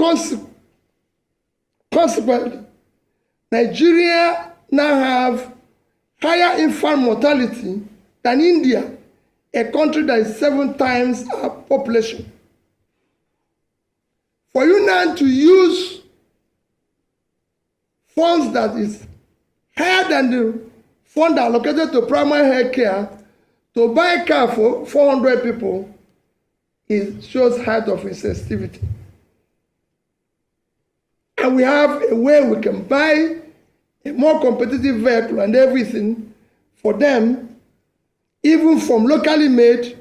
[SPEAKER 4] consequently, Nigeria now have higher infant mortality than India, a country that is 7 times our population. For you now to use funds that is higher than the fund allocated to primary health care to buy a car for 400 people, it shows height of insensitivity. And we have a way we can buy a more competitive vehicle and everything for them, even from locally made,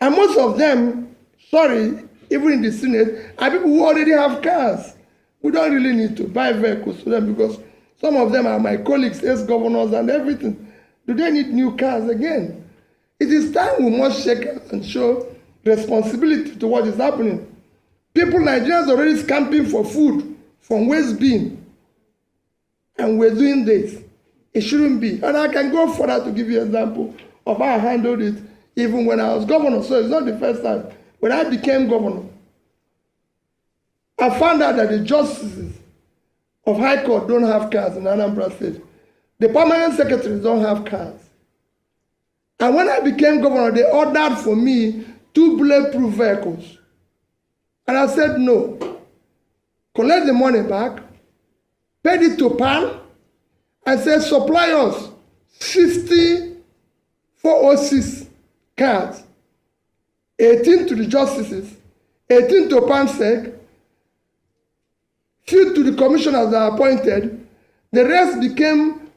[SPEAKER 4] and most of them, sorry, even in the Senate, are people who already have cars. We don't really need to buy vehicles for them because some of them are my colleagues, ex-governors and everything. Do they need new cars again? It is time we must check and show responsibility to what is happening. People, Nigerians are already scamping for food from waste bin, and we're doing this. It shouldn't be. And I can go further to give you an example of how I handled it even when I was governor. So it's not the first time. When I became governor, I found out that the justices of High Court don't have cars in Anambra State. The permanent secretaries don't have cars. And when I became governor, they ordered for me 2 bulletproof vehicles. And I said no. Collect the money back, paid it to PAN, and said supply us 60 406 cars, 18 to the justices, 18 to PANSEC, few to the commissioners that are appointed. The rest became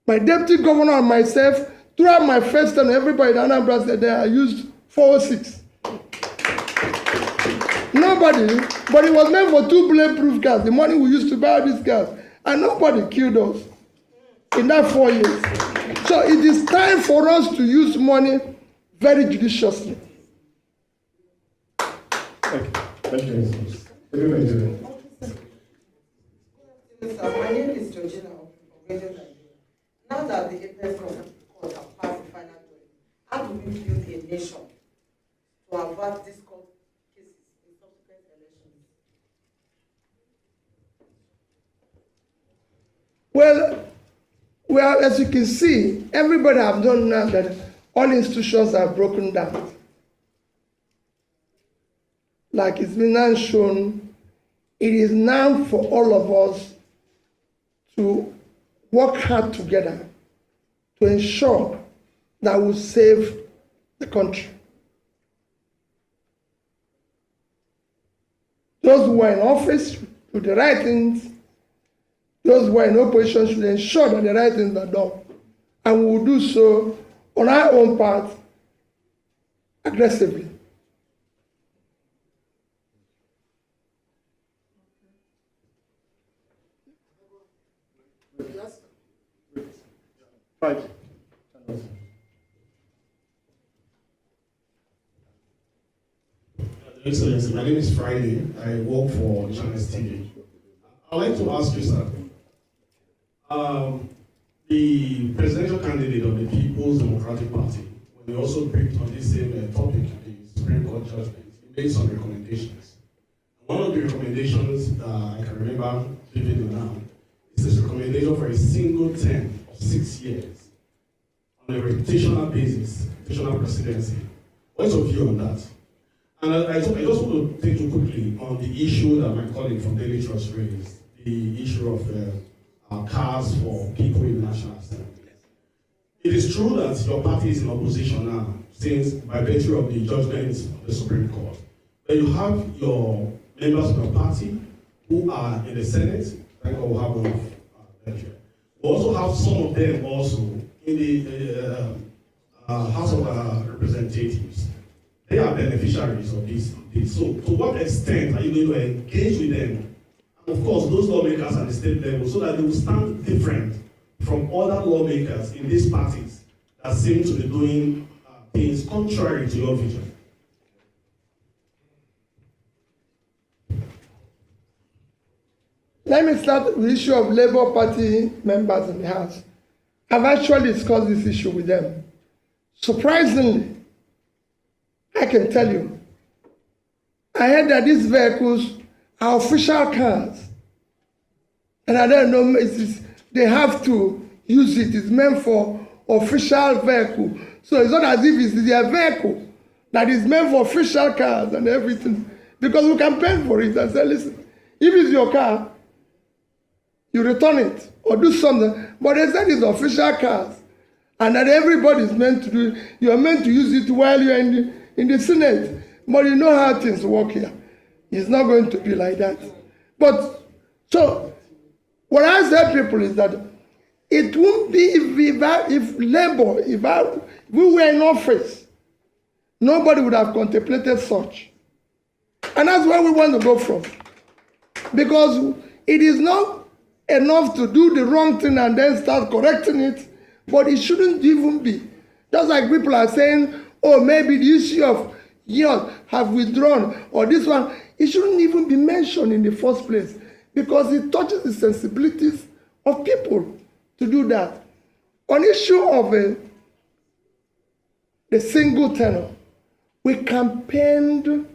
[SPEAKER 4] my deputy governor and myself. Throughout my first term, everybody in Anambra said I used 406. Nobody, but it was meant for 2 bulletproof cars, the money we used to buy these cars, and nobody killed us in that 4 years. So it is time for us to use money very judiciously.
[SPEAKER 2] Thank you.
[SPEAKER 10] My name is Georgina of Radio Nigeria. Now that the Apex Court has passed the final judgment, how do we build a nation to avert these court cases in subsequent elections?
[SPEAKER 4] Well, as you can see, everybody have done now that all institutions are broken down. Like it's been now shown, it is now for all of us to work hard together to ensure that we save the country. Those who are in office do the right things. Those who are in opposition should ensure that the right things are done. And we will do so on our own part aggressively.
[SPEAKER 11] Excellency, my name is Friday. I work for Channels TV. I'd like to ask you, sir, the presidential candidate of the People's Democratic Party, when he also briefed on this same topic, the Supreme Court judgment, he made some recommendations. One of the recommendations that I can remember vividly now is this recommendation for a single term of 6 years on a rotational basis, rotational presidency. What's your view on that? And I just want to take you quickly on the issue that my colleague from Daily Trust raised, the issue of cars for people in the National Assembly. It is true that your party is in opposition now, since by virtue of the judgments of the Supreme Court. But you have your members of your party who are in the Senate, like we have one of them here. We also have some of them also in the House of Representatives. They are beneficiaries of this. So, to what extent are you going to engage with them? And of course, those lawmakers at the state level, so that they will stand different from other lawmakers in these parties that seem to be doing things contrary to your vision.
[SPEAKER 4] Let me start with the issue of Labour Party members in the House. I've actually discussed this issue with them. Surprisingly, I can tell you, I heard that these vehicles are official cars. And I don't know, they have to use it. It's meant for official vehicle. So it's not as if it's their vehicle that is meant for official cars and everything. Because we can pay for it and say, listen, if it's your car, you return it or do something. But they said it's official cars. And that everybody is meant to do it. You're meant to use it while you're in the Senate. But you know how things work here. It's not going to be like that. But, so, what I say people is that It won't be if Labour, if we were in office, nobody would have contemplated such. And that's where we want to go from. Because it is not enough to do the wrong thing and then start correcting it, but it shouldn't even be. Just like people are saying, oh, maybe the issue of years have withdrawn, or this one, it shouldn't even be mentioned in the first place, because it touches the sensibilities of people to do that. On issue of the single tenor, we campaigned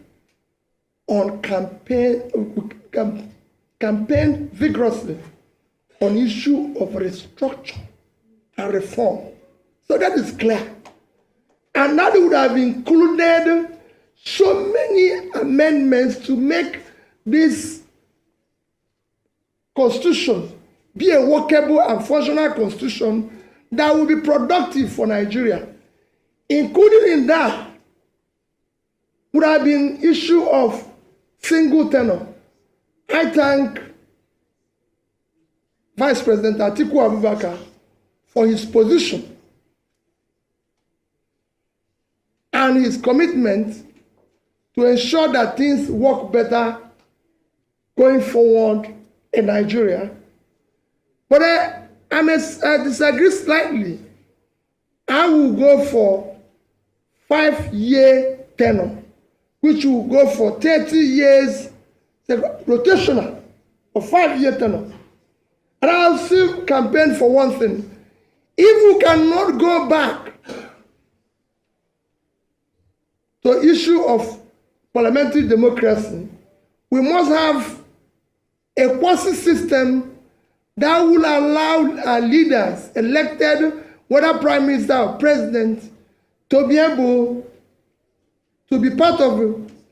[SPEAKER 4] vigorously on issue of restructure and reform. So that is clear. And that would have included so many amendments to make this constitution be a workable and functional constitution that will be productive for Nigeria. Including in that would have been issue of single tenor. I thank Vice President Atiku Abubakar for his position and his commitment to ensure that things work better going forward in Nigeria. But I disagree slightly. I will go for 5-year tenure, which will go for 30 years, rotational, or 5-year tenure. And I'll still campaign for one thing. If we cannot go back to issue of parliamentary democracy, we must have a quasi system that will allow our leaders elected, whether prime minister or president, to be able to be part of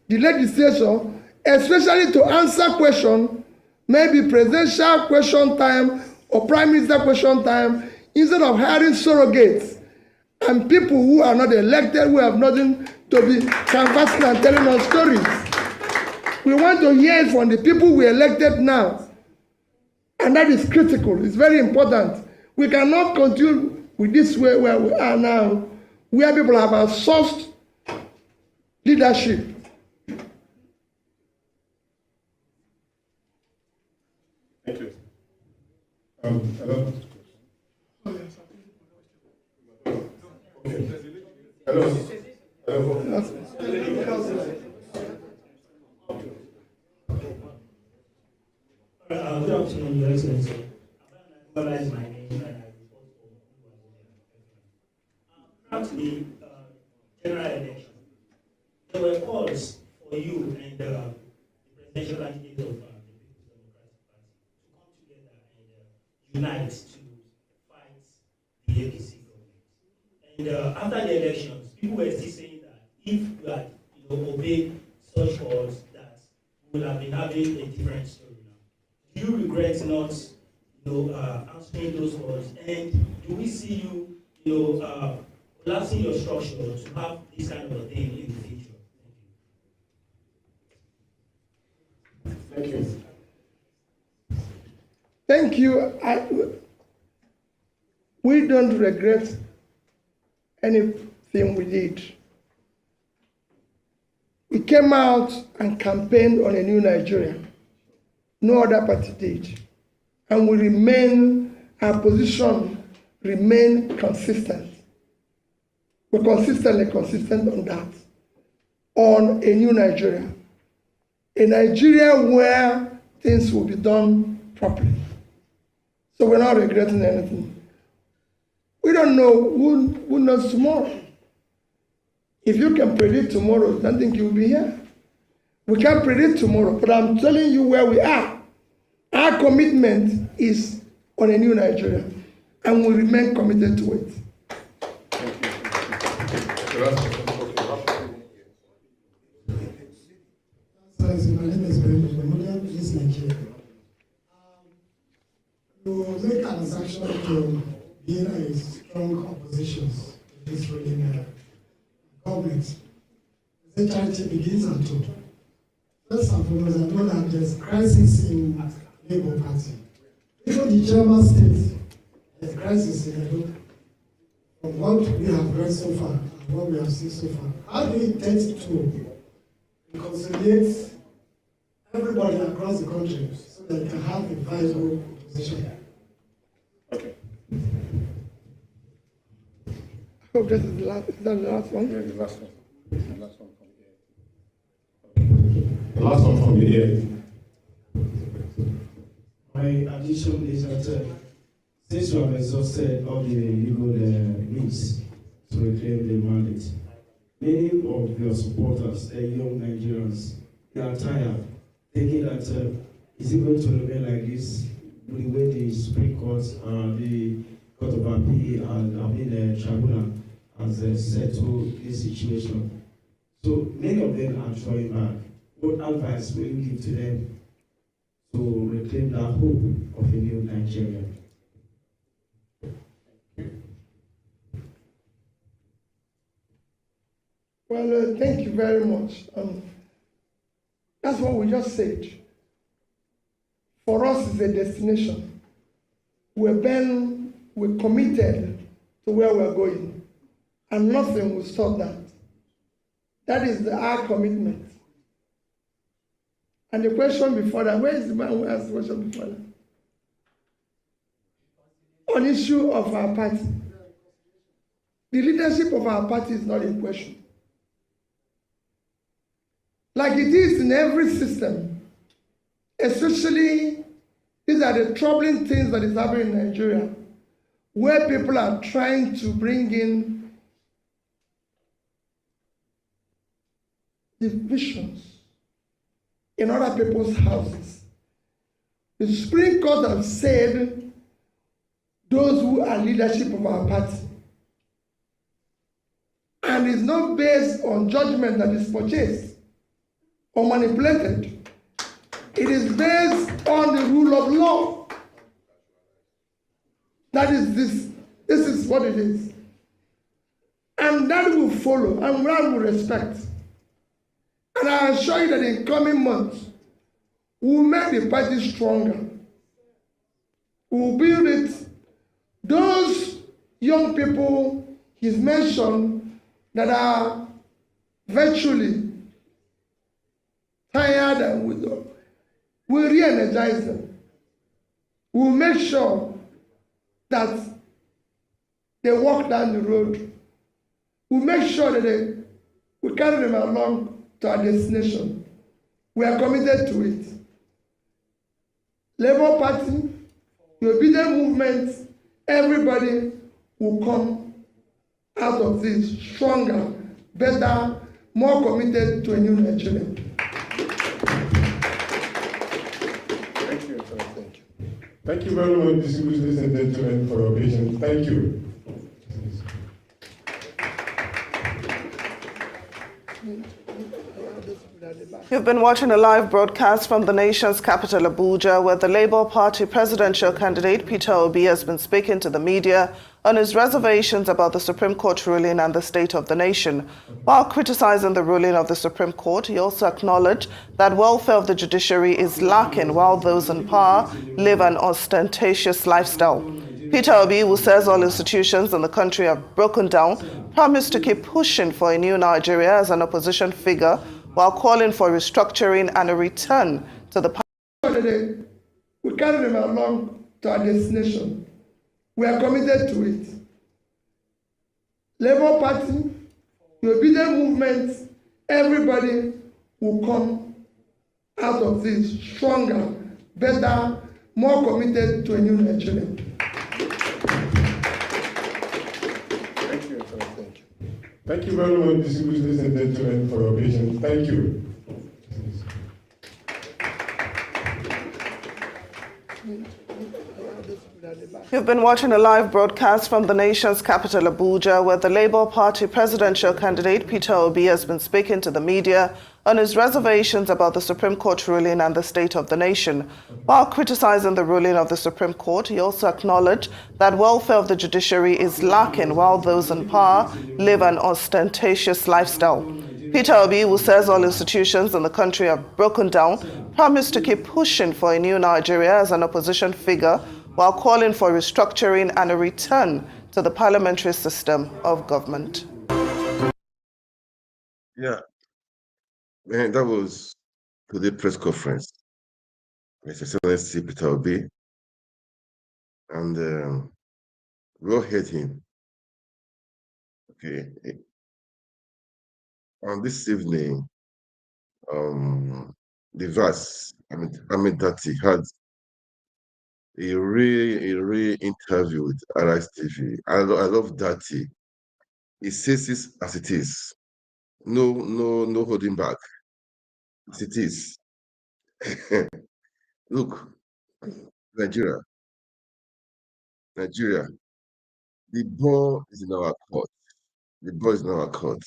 [SPEAKER 4] the legislature, especially to answer questions, maybe presidential question time or prime minister question time, instead of hiring surrogates and people who are not elected, who have nothing to be canvassing and telling us stories. We want to hear from the people we elected now. And that is critical. It's very important. We cannot continue with this way where we are now, where people have outsourced leadership.
[SPEAKER 11] Thank you. Hello. Okay. Hello.
[SPEAKER 12] Good afternoon, Your Excellency. I'm my name and I report for after the general election, there were calls for you and the presidential candidate of the People's Democratic Party to come together and unite to fight the APC government. And after the elections, people were still saying that if you had obeyed such calls, that we would have been having a different story. Do you regret not, answering those calls? And do we see you, collapsing your structure to have this kind of a thing in the future?
[SPEAKER 11] Thank you.
[SPEAKER 4] Thank you. We don't regret anything we did. We came out and campaigned on a new Nigeria. No other party did. And our position remain consistent. We're consistently consistent on that. On a new Nigeria. A Nigeria where things will be done properly. So we're not regretting anything. We don't know who knows tomorrow. If you can predict tomorrow, I don't think you'll be here. We can't predict tomorrow, but I'm telling you where we are. Our commitment is on a new Nigeria, and we remain committed to it.
[SPEAKER 13] My name is Ben East Nigeria. To make an assumption to being a strong opposition to this ruling government, the charity begins at all. First and foremost, I know that there's crisis in Labour Party. Even the German state There's a crisis in Edo. From what we have read so far and what we have seen so far, how do you intend to reconciliate everybody across the country so that you can have a viable opposition?
[SPEAKER 4] Okay. I hope this is the last one.
[SPEAKER 11] Yeah, the last one. The last one from the last one from the air.
[SPEAKER 12] My addition is that since you have exhausted all the legal means to reclaim the mandate, many of your supporters, the young Nigerians, they are tired, thinking that is it going to remain like this with the way the Supreme Court, the Court of Appeal, and the Tribunal has settled this situation. So many of them are drawing back. What advice will you give to them to reclaim that hope of a new Nigeria?
[SPEAKER 4] Well, thank you very much. That's what we just said. For us, it's a destination. We're committed to where we're going, and nothing will stop that. That is our commitment. And the question before that, where is the man who asked the question before that? On issue of our party. The leadership of our party is not in question. Like it is in every system, especially these are the troubling things that is happening in Nigeria, where people are trying to bring in divisions in other people's houses. The Supreme Court has said those who are leadership of our party, and it's not based on judgment that is purchased or manipulated. It is based on the rule of law. That is this. This is what it is. And that will follow, and that will respect. And I assure you that in coming months, we will make the party stronger. We will build it. Those young people he's mentioned that are virtually tired and with we'll re-energize them. We'll make sure that they walk down the road. We'll make sure that we carry them along to our destination. We are committed to it. Labour Party, the obedient movement, everybody will come out of this stronger, better, more committed to a new Nigeria.
[SPEAKER 11] Thank you very much, distinguished ladies and gentlemen, for your patience. Thank you.
[SPEAKER 3] You've been watching a live broadcast from the nation's capital, Abuja, where the Labour Party presidential candidate Peter Obi has been speaking to the media on his reservations about the Supreme Court ruling and the state of the nation. While criticizing the ruling of the Supreme Court, he also acknowledged that welfare of the judiciary is lacking while those in power live an ostentatious lifestyle. Peter Obi, who says all institutions in the country have broken down, promised to keep pushing for a new Nigeria as an opposition figure while calling for restructuring and a return to the party.
[SPEAKER 4] We carry them along to our destination. We are committed to it. Labour Party, the obedient movement, everybody will come out of this stronger, better, more committed to a new Nigeria.
[SPEAKER 11] Thank you. Thank you very much, distinguished ladies and gentlemen, for your patience. Thank you.
[SPEAKER 3] You've been watching a live broadcast from the nation's capital, Abuja, where the Labour Party presidential candidate Peter Obi has been speaking to the media on his reservations about the Supreme Court ruling and the state of the nation. While criticizing the ruling of the Supreme Court, he also acknowledged that welfare of the judiciary is lacking while those in power live an ostentatious lifestyle. Peter Obi, who says all institutions in the country have broken down, promised to keep pushing for a new Nigeria as an opposition figure while calling for restructuring and a return to the parliamentary system of government.
[SPEAKER 1] Yeah, and that was today's press conference. His Excellency Peter Obi, and we all heard him. Okay, on this evening, the verse, that he had a real interview with Arise TV. I love that. He says it as it is. No holding back. As it is. Look, Nigeria, the ball is in our court. The ball is in our court.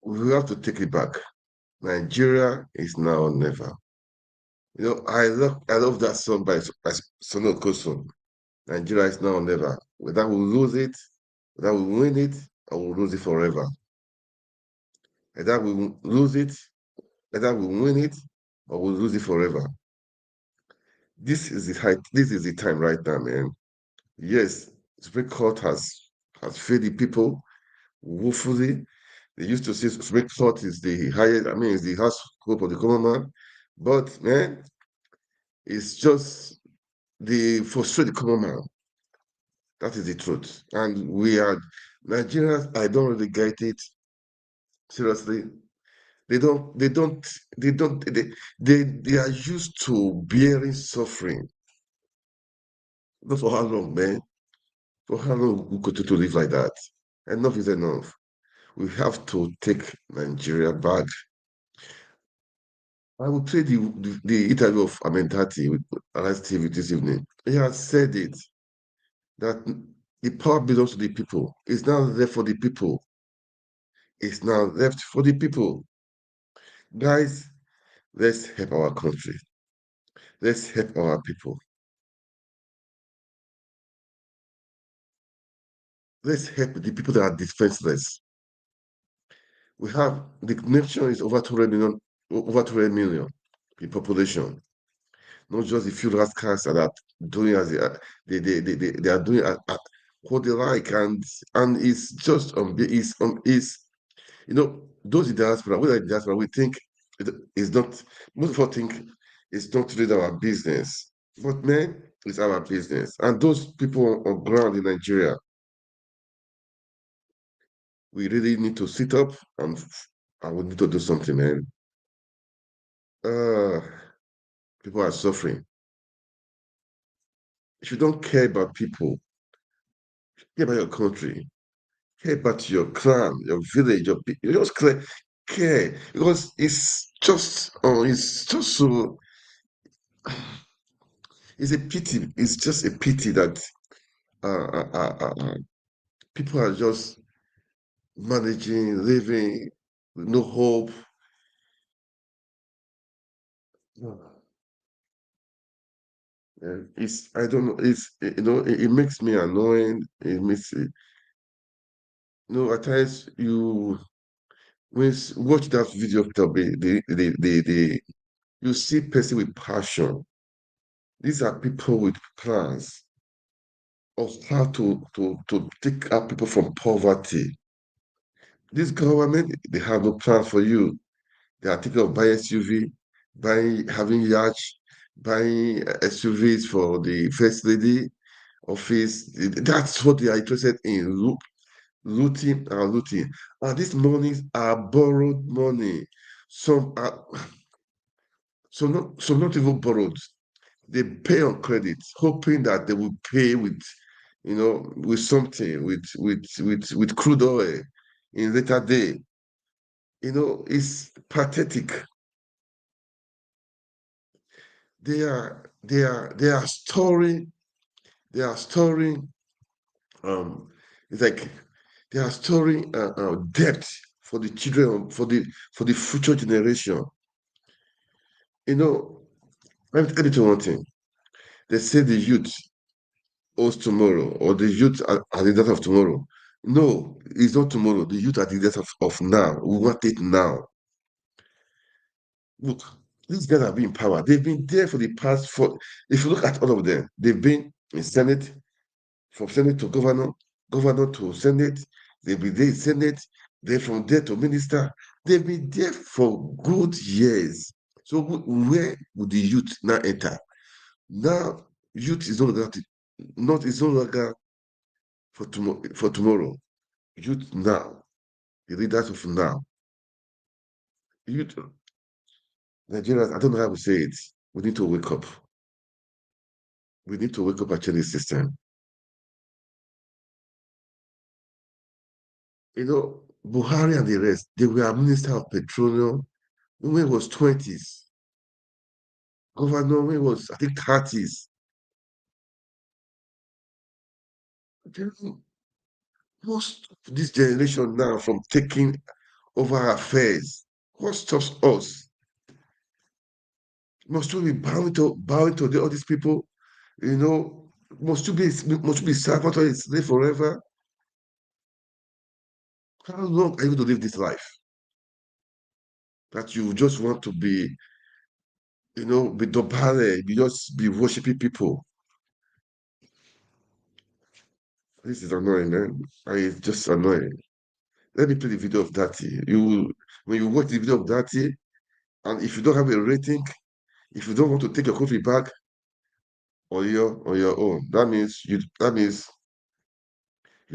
[SPEAKER 1] We have to take it back. Nigeria is now or never. I love that song by Sono Kosun. Nigeria is now or never. Whether we lose it, whether we win it, or we lose it forever. Either we lose it, either we win it, or we lose it forever. This is the time right now, man. Yes, Supreme Court has failed the people woefully. They used to say Supreme Court is the highest, it's the highest hope of the common man. But man, it's just the frustrate the common man. That is the truth. And we are Nigerians, I don't really get it. Seriously. They are used to bearing suffering. Not for how long, man. For how long we continue to live like that? Enough is enough. We have to take Nigeria back. I will play the interview of Amentati with Arise TV this evening. He has said it that the power belongs to the people. It's now left for the people. It's now left for the people. Guys, let's help our country. Let's help our people. Let's help the people that are defenseless. We have the nation is over 200 million in population. Not just a few rascals that are doing as they are doing what they like, and it's just those in diaspora. We in diaspora, we think it's not. Most of us think it's not really our business, but man, it's our business. And those people on ground in Nigeria, we really need to sit up and we need to do something, man. People are suffering. If you don't care about people, care about your country, care about your clan, your village, you just care because it's just so. It's a pity. It's just a pity that people are just managing, living with no hope. It's I don't know. It makes me annoying. It makes it. At times when you watch that video of Toby, you see person with passion. These are people with plans of how to take out people from poverty. This government, they have no plan for you. They are thinking of buying SUV, having yachts, buying SUVs for the first lady office. That's what they are interested in. Looting and looting. And these monies are borrowed money. Some are not even borrowed. They pay on credit, hoping that they will pay with something, with crude oil in later day. It's pathetic. They are storing. They are storing. It's like they are storing debt for the children, for the future generation. Let me tell you one thing. They say the youth owes tomorrow, or the youth are the death of tomorrow. No, it's not tomorrow. The youth are the death of now. We want it now. Look, these guys have been in power. They've been there for the past four. If you look at all of them, they've been in Senate, from Senate to governor, governor to Senate. They've been there in Senate. Then from there to minister. They've been there for good years. So where would the youth now enter? Now, youth is no longer not is no longer for tomorrow. For tomorrow, youth now, the leaders of now, youth, Nigerians. I don't know how to say it. We need to wake up. We need to wake up and change the system. You know, Buhari and the rest, they were Minister of Petroleum when he was 20s. Governor when he was, I think, 30s. Most of this generation now from taking over affairs. What stops us? Must we be bowing to all these people? You know, must you be servant or a slave forever? How long are you going to live this life? That you just want to be, be dobale, be worshiping people. This is annoying, man. It's just annoying. Let me play the video of Dati. When you watch the video of Dati, and if you don't have a rating, if you don't want to take your country back on your own, that means you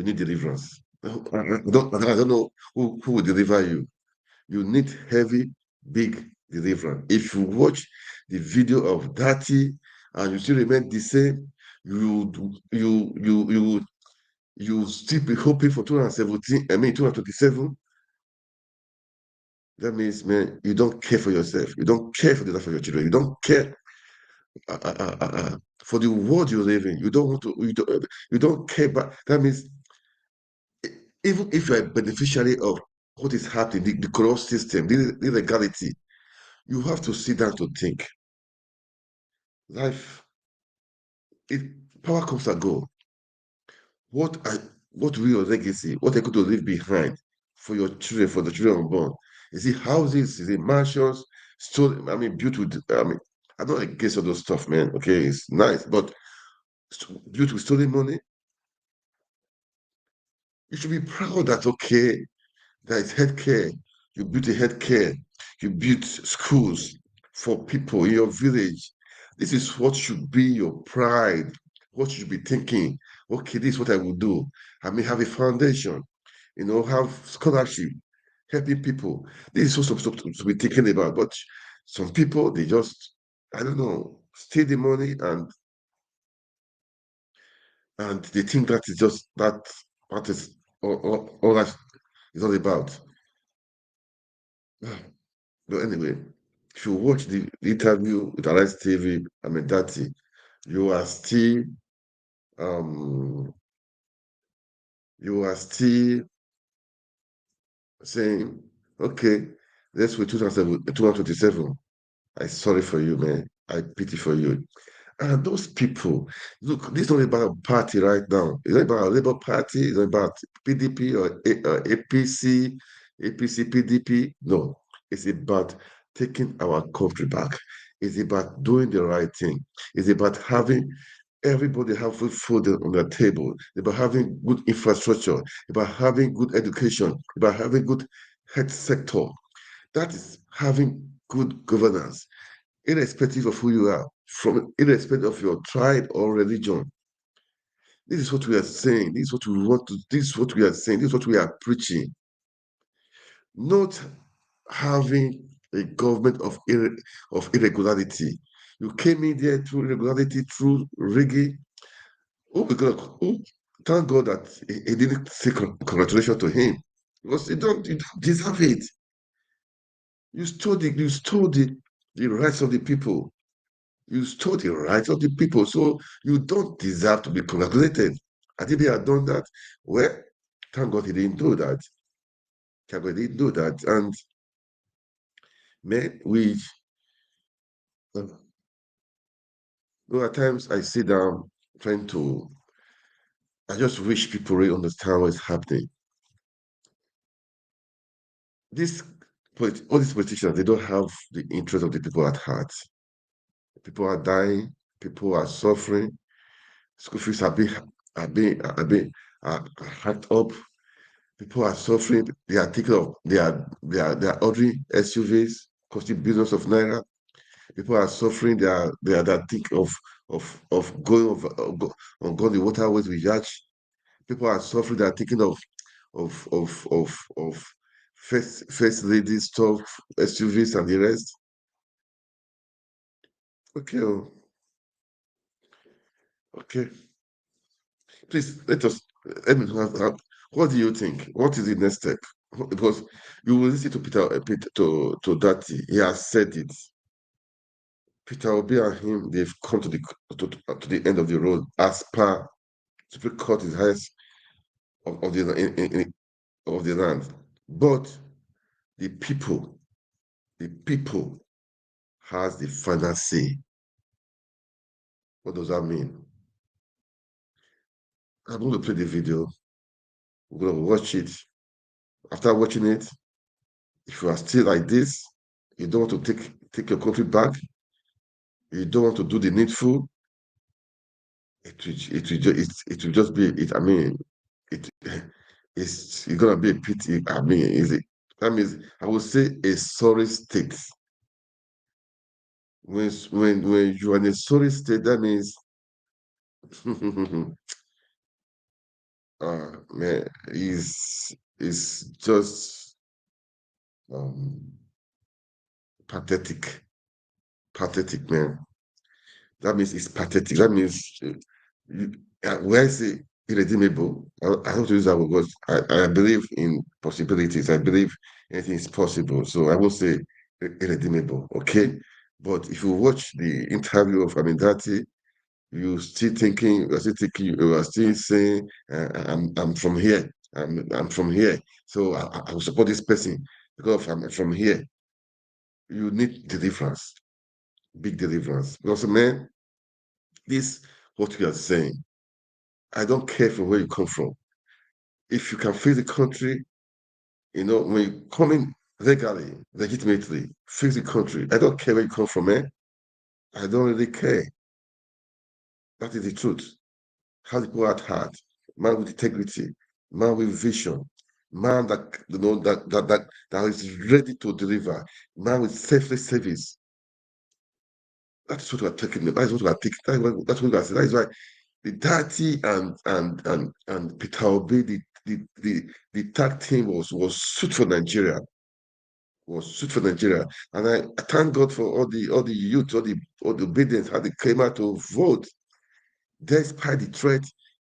[SPEAKER 1] need deliverance. I don't know who will deliver you. You need heavy, big deliverance. If you watch the video of Dati and you still remain the same, you still be hoping for 2017, 2027. That means, man, you don't care for yourself. You don't care for the life of your children. You don't care for the world you live in. You don't want to. You don't care. But that means, even if you're a beneficiary of what is happening, the corrupt system, the illegality, you have to sit down to think. Life, power comes and go. What will your legacy? What are you going to leave behind for your children, for the children unborn? Is it houses? Is it mansions? Still, built with. I'm not against all those stuff, man. Okay, it's nice, but built with stolen money. You should be proud that there is healthcare. You built a healthcare. You built schools for people in your village. This is what should be your pride. What you should be thinking. Okay, this is what I will do. I may have a foundation. Have scholarship, helping people. This is what to be thinking about. But some people, they just, I don't know, steal the money and they think that is just that is all that is all about. But anyway, if you watch the interview with Arise TV, Dati, you are still um you are still saying, okay, let's wait 2027. I'm sorry for you, man. I pity for you. And those people, look, this is not about party right now. It's not about Labour Party. It's not about PDP or APC, PDP. No, it's about taking our country back. It's about doing the right thing. It's about having everybody have food on their table. It's about having good infrastructure. About having good education. About having good health sector. That is having good governance irrespective of who you are, irrespective of your tribe or religion. This is what we are saying. This is what we want to. This is what we are saying. This is what we are preaching. Not having a government of irregularity. You came in there through irregularity, through rigging. Oh my God! Oh, thank God that he didn't say congratulations to him because you don't deserve it. You stole the rights of the people. You stole the rights of the people, so you don't deserve to be congratulated. Had he had done that, well, thank God he didn't do that. Thank God he didn't do that. And man, at times I sit down trying to, I just wish people really understand what's happening. This all these politicians, they don't have the interest of the people at heart. People are dying, people are suffering, school fees are hacked up, people are suffering, they are taking of they are ordering SUVs costing billions of naira. People are suffering, they are thinking of going over on going the waterways with yacht. People are suffering, they are thinking of first lady stuff, SUVs and the rest. Okay, okay. Please let me know, what do you think? What is the next step? Because you will listen to Peter to Dati. He has said it. Peter Obi and him, they've come to the end of the road as per Supreme Court is highest of the land. But the people has the final say. What does that mean? I'm going to play the video. We're going to watch it. After watching it, if you are still like this, you don't want to take your country back, you don't want to do the needful, it will just be it. I mean, it it's gonna be a pity. I mean, is it? That means I would say a sorry state. When you are in a sorry state, that means man, is just um pathetic. Pathetic, man. That means it's pathetic. That means when I say irredeemable, I have to use that word because I believe in possibilities. I believe anything is possible. So I will say irredeemable. Okay. But if you watch the interview of Amindati, you are still saying, I'm from here. I'm from here. So I will support this person because I'm from here. You need deliverance, big deliverance. Because man, this what you are saying. I don't care from where you come from. If you can fix the country, when you come in legally, legitimately, fix the country. I don't care where you come from, man. I don't really care. That is the truth. How the people at heart, man with integrity, man with vision, man that is ready to deliver, man with selfless service. That's what we're taking. That's what we're taking. That's what we're saying. That is why the Dirty and Peter Obi, the tag team was suit for Nigeria. Was suit for Nigeria. And I thank God for all the youth, all the obedience, how they came out to vote. Despite the threat,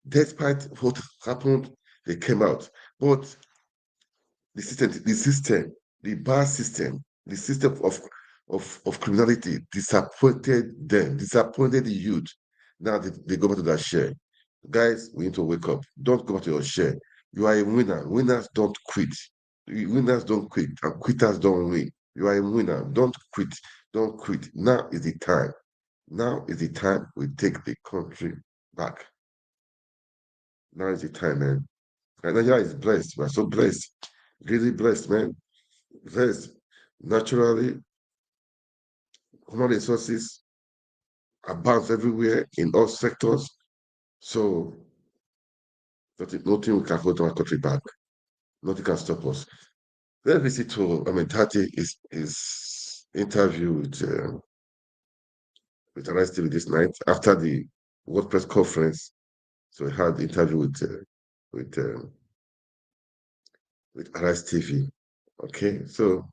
[SPEAKER 1] despite what happened, they came out. But the bar system, the system of criminality disappointed them, disappointed the youth. Now they go back to that share. Guys, we need to wake up. Don't go back to your share. You are a winner. Winners don't quit. Winners don't quit, and quitters don't win. You are a winner. Don't quit. Don't quit. Now is the time. Now is the time we take the country back. Now is the time, man. And Nigeria is blessed. We are so blessed. Really blessed, man. Blessed. Naturally, human resources abound everywhere in all sectors. So nothing we can hold our country back. Nothing can stop us. Let's listen to Tati is interview with Arise TV this night after the World Press Conference. So we had the interview with Arise TV. Okay, so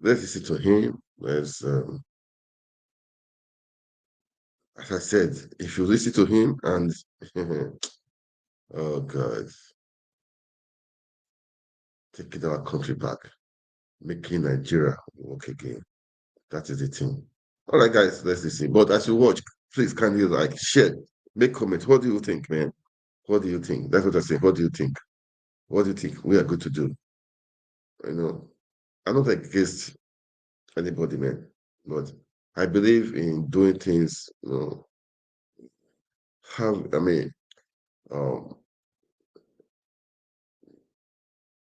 [SPEAKER 1] let's listen to him. As I said, if you listen to him and oh God, taking our country back, making Nigeria work again. That is the thing. All right, guys, let's listen. But as you watch, please kindly like, share, make comments. What do you think, man? What do you think? That's what I say. What do you think? What do you think we are going to do? I'm not against anybody, man, but I believe in doing things. How I mean, um,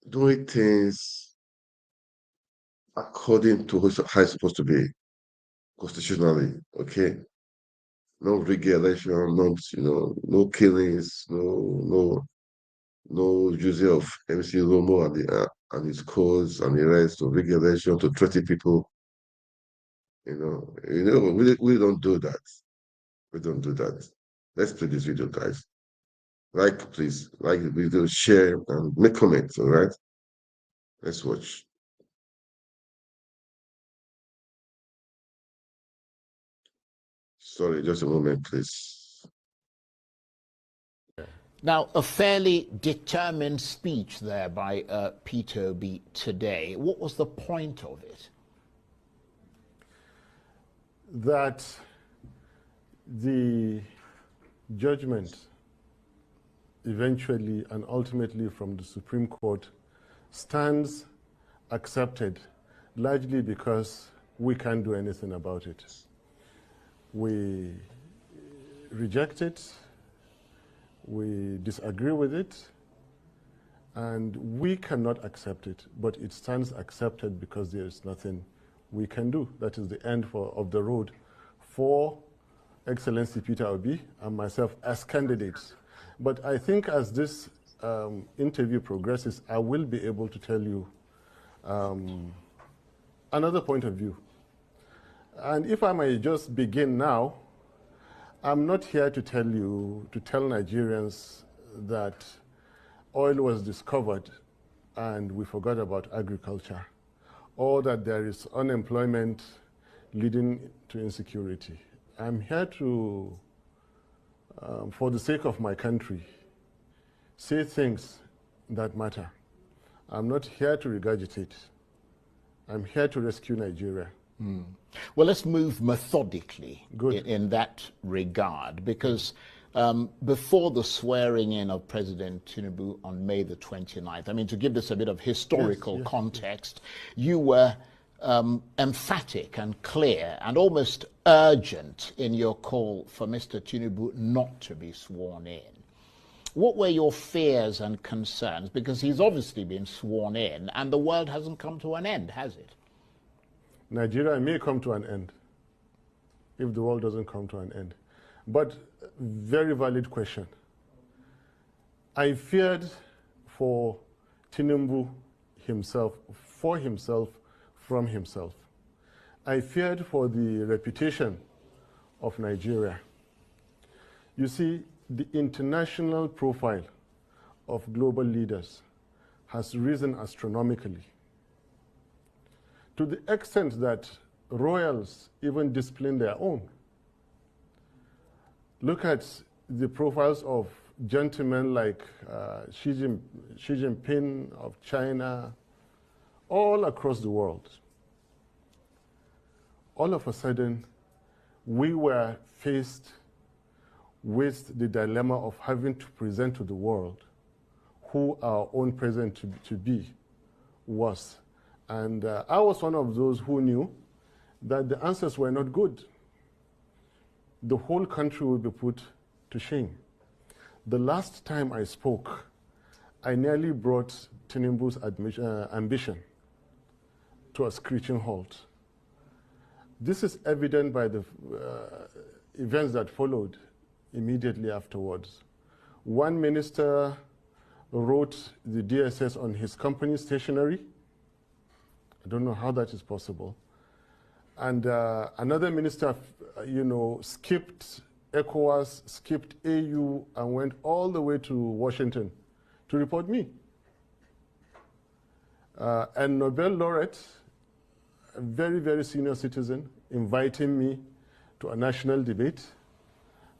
[SPEAKER 1] doing things according to how it's supposed to be constitutionally. Okay, no regulation, no killings, no using of MC Romo and his cause and the rest of regulation to threaten people. We don't do that. We don't do that. Let's play this video, guys. Please, like the video, share, and make comments, all right? Let's watch. Sorry, just a moment, please.
[SPEAKER 14] Now, a fairly determined speech there by Peter Obi today. What was the point of it?
[SPEAKER 15] That the judgment eventually and ultimately from the Supreme Court stands accepted, largely because we can't do anything about it. We reject it, we disagree with it, and we cannot accept it, but it stands accepted because there is nothing we can do. That is the end of the road for Excellency Peter Obi and myself as candidates. But I think as this interview progresses, I will be able to tell you another point of view. And if I may just begin now, I'm not here to tell Nigerians that oil was discovered and we forgot about agriculture, or that there is unemployment leading to insecurity. I'm here to, for the sake of my country, say things that matter. I'm not here to regurgitate. I'm here to rescue Nigeria.
[SPEAKER 14] Well, let's move methodically in that regard, because before the swearing in of President Tinubu on May the 29th, I mean, to give this a bit of historical context, you were emphatic and clear and almost urgent in your call for Mr. Tinubu not to be sworn in. What were your fears and concerns? Because he's obviously been sworn in and the world hasn't come to an end, has it?
[SPEAKER 15] Nigeria may come to an end if the world doesn't come to an end. But very valid question. I feared for Tinubu himself, for himself, from himself. I feared for the reputation of Nigeria. You see, the international profile of global leaders has risen astronomically, to the extent that royals even discipline their own. Look at the profiles of gentlemen like Xi Jinping of China, all across the world. All of a sudden, we were faced with the dilemma of having to present to the world who our own president to be was. And I was one of those who knew that the answers were not good. The whole country would be put to shame. The last time I spoke, I nearly brought Tinubu's ambition to a screeching halt. This is evident by the events that followed immediately afterwards. One minister wrote the DSS on his company stationery. I don't know how that is possible. And another minister, skipped ECOWAS, skipped AU, and went all the way to Washington to report me. And Nobel laureate, a very, very senior citizen, inviting me to a national debate.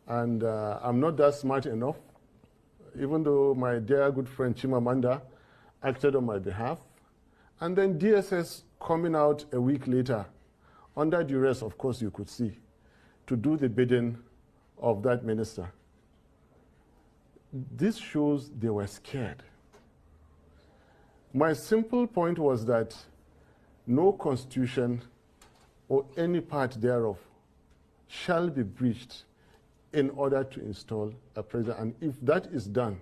[SPEAKER 15] And I'm not that smart enough, even though my dear good friend Chimamanda acted on my behalf. And then DSS coming out a week later, under duress, of course, you could see, to do the bidding of that minister. This shows they were scared. My simple point was that no constitution or any part thereof shall be breached in order to install a president. And if that is done,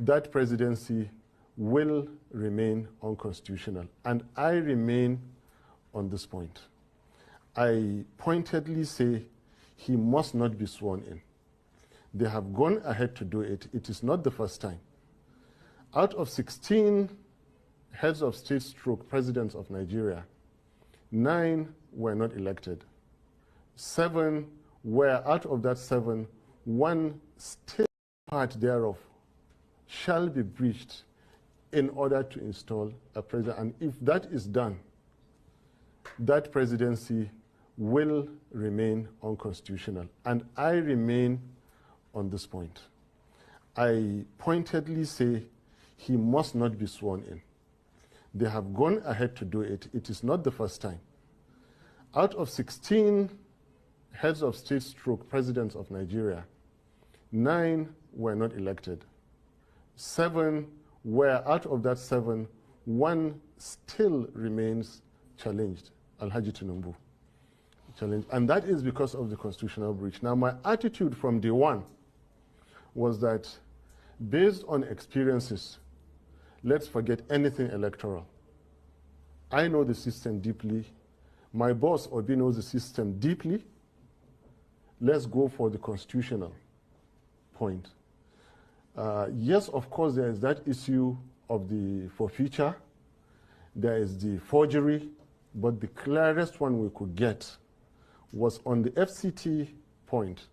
[SPEAKER 15] that presidency will remain unconstitutional. And I remain on this point. I pointedly say he must not be sworn in. They have gone ahead to do it. It is not the first time. Out of 16 heads of state stroke presidents of Nigeria, 9 were not elected. 7 were, out of that 7, 1 still part thereof shall be breached in order to install a president. And if that is done, that presidency will remain unconstitutional. And I remain on this point. I pointedly say he must not be sworn in. They have gone ahead to do it. It is not the first time. Out of 16 heads of state stroke presidents of Nigeria, 9 were not elected. 7 were, out of that 7, 1 still remains challenged, Alhaji Tinubu. Challenged. And that is because of the constitutional breach. Now, my attitude from day one was that, based on experiences, let's forget anything electoral. I know the system deeply. My boss, Obi, knows the system deeply. Let's go for the constitutional point. Yes, of course, there is that issue of the forfeiture. There is the forgery. But the clearest one we could get was on the FCT point.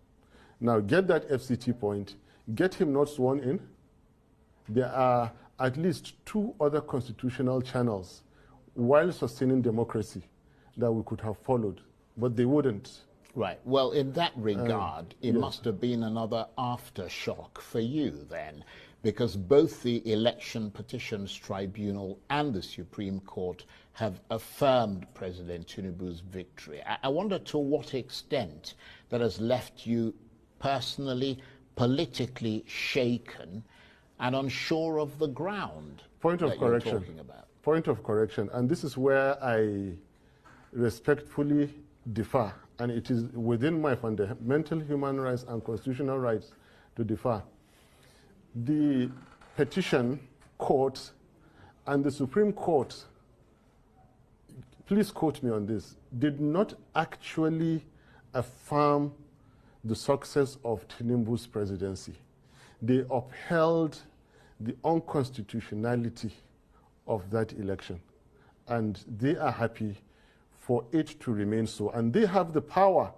[SPEAKER 15] Now, get that FCT point, get him not sworn in. There are at least 2 other constitutional channels while sustaining democracy that we could have followed, but they wouldn't.
[SPEAKER 14] Right. Well, in that regard, it must have been another aftershock for you then, because both the Election Petitions Tribunal and the Supreme Court have affirmed President Tinubu's victory. I wonder to what extent that has left you personally, politically shaken and unsure of the ground.
[SPEAKER 15] Point of correction.
[SPEAKER 14] Talking about.
[SPEAKER 15] Point of correction. And this is where I respectfully differ. And it is within my fundamental human rights and constitutional rights to differ. The petition court and the Supreme Court, please quote me on this, did not actually affirm the success of Tinubu's presidency. They upheld the unconstitutionality of that election. And they are happy for it to remain so. And they have the power.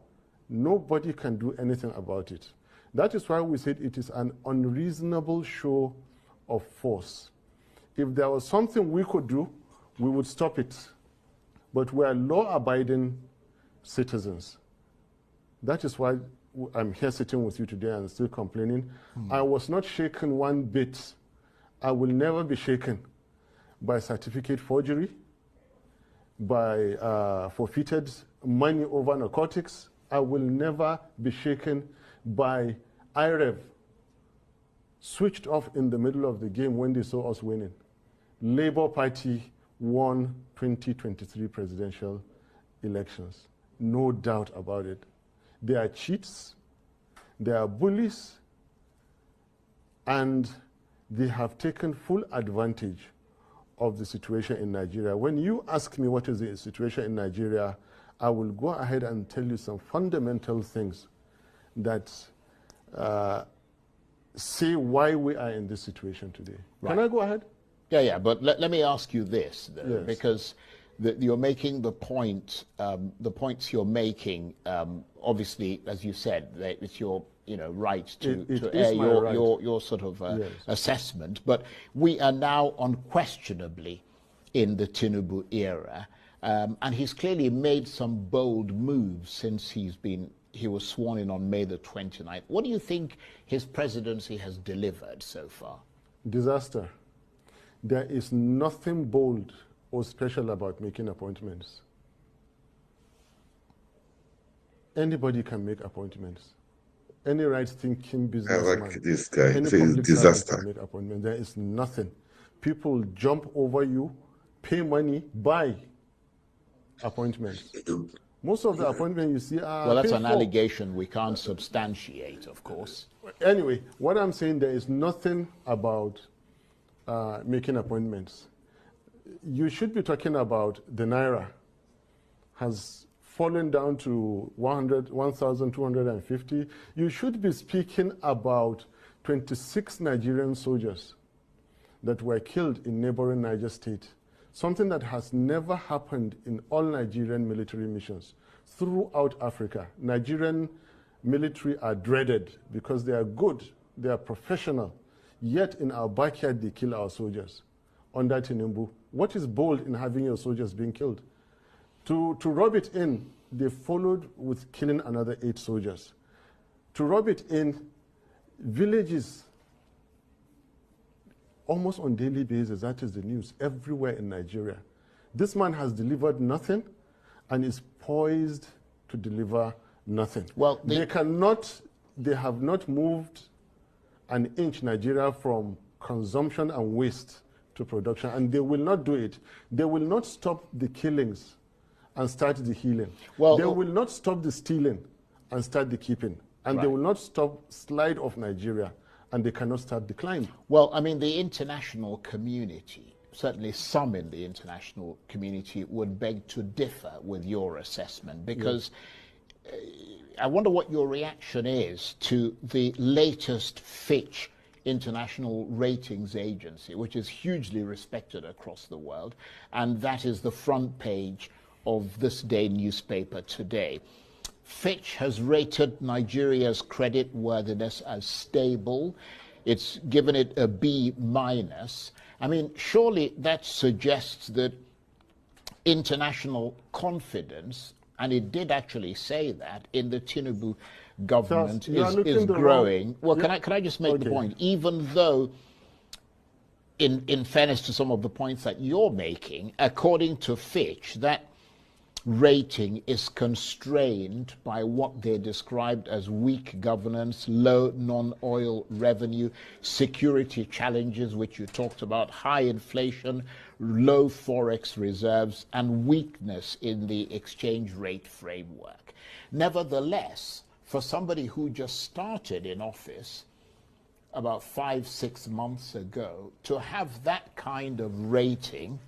[SPEAKER 15] Nobody can do anything about it. That is why we said it is an unreasonable show of force. If there was something we could do, we would stop it. But we are law-abiding citizens. That is why I'm here sitting with you today and still complaining. I was not shaken one bit. I will never be shaken by certificate forgery, by forfeited money over narcotics. I will never be shaken by IREV switched off in the middle of the game when they saw us winning. Labour Party won 2023 presidential elections. No doubt about it. They are cheats, they are bullies, and they have taken full advantage of the situation in Nigeria. When you ask me what is the situation in Nigeria, I will go ahead and tell you some fundamental things that say why we are in this situation today. Right. Can I go ahead?
[SPEAKER 14] Yeah, but let me ask you this, though, yes. Because you're making the point, the points you're making, obviously, as you said, it's your right to air your sort of yes. assessment. But we are now unquestionably in the Tinubu era, and he's clearly made some bold moves since he was sworn in on May the 29th. What do you think his presidency has delivered so far?
[SPEAKER 15] Disaster. There is nothing bold or special about making appointments. Anybody can make appointments. Any right-thinking businessman,
[SPEAKER 1] I like this guy.
[SPEAKER 15] any
[SPEAKER 1] it's a
[SPEAKER 15] public
[SPEAKER 1] disaster.
[SPEAKER 15] servant can make appointments. There is nothing. People jump over you, pay money, buy appointments. Most of the appointments you see are
[SPEAKER 14] well, that's an
[SPEAKER 15] for.
[SPEAKER 14] allegation we can't substantiate, of course.
[SPEAKER 15] Anyway, what I'm saying, there is nothing about making appointments. You should be talking about the Naira has fallen down to 1,250. You should be speaking about 26 Nigerian soldiers that were killed in neighboring Niger State, something that has never happened in all Nigerian military missions throughout Africa. Nigerian military are dreaded because they are good, they are professional, yet in our backyard they kill our soldiers under Tinubu. What is bold in having your soldiers being killed? To rub it in, they followed with killing another 8 soldiers. To rub it in, villages, almost on daily basis, that is the news, everywhere in Nigeria. This man has delivered nothing and is poised to deliver nothing. Well, they have not moved an inch Nigeria from consumption and waste to production, and they will not do it. They will not stop the killings and start the healing. Well, they will not stop the stealing and start the keeping. And they will not stop slide of Nigeria, and they cannot start decline.
[SPEAKER 14] Well, I mean, the international community, certainly some in the international community, would beg to differ with your assessment, because I wonder what your reaction is to the latest Fitch international ratings agency, which is hugely respected across the world, and that is the front page of this day newspaper today. Fitch has rated Nigeria's credit worthiness as stable. It's given it a B-. I mean, surely that suggests that international confidence, and it did actually say that, in the Tinubu government is growing. Well, can I just make the point? Even though, in fairness to some of the points that you're making, according to Fitch, that rating is constrained by what they described as weak governance, low non-oil revenue, security challenges, which you talked about, high inflation, low forex reserves, and weakness in the exchange rate framework. Nevertheless, for somebody who just started in office about 5-6 months ago, to have that kind of rating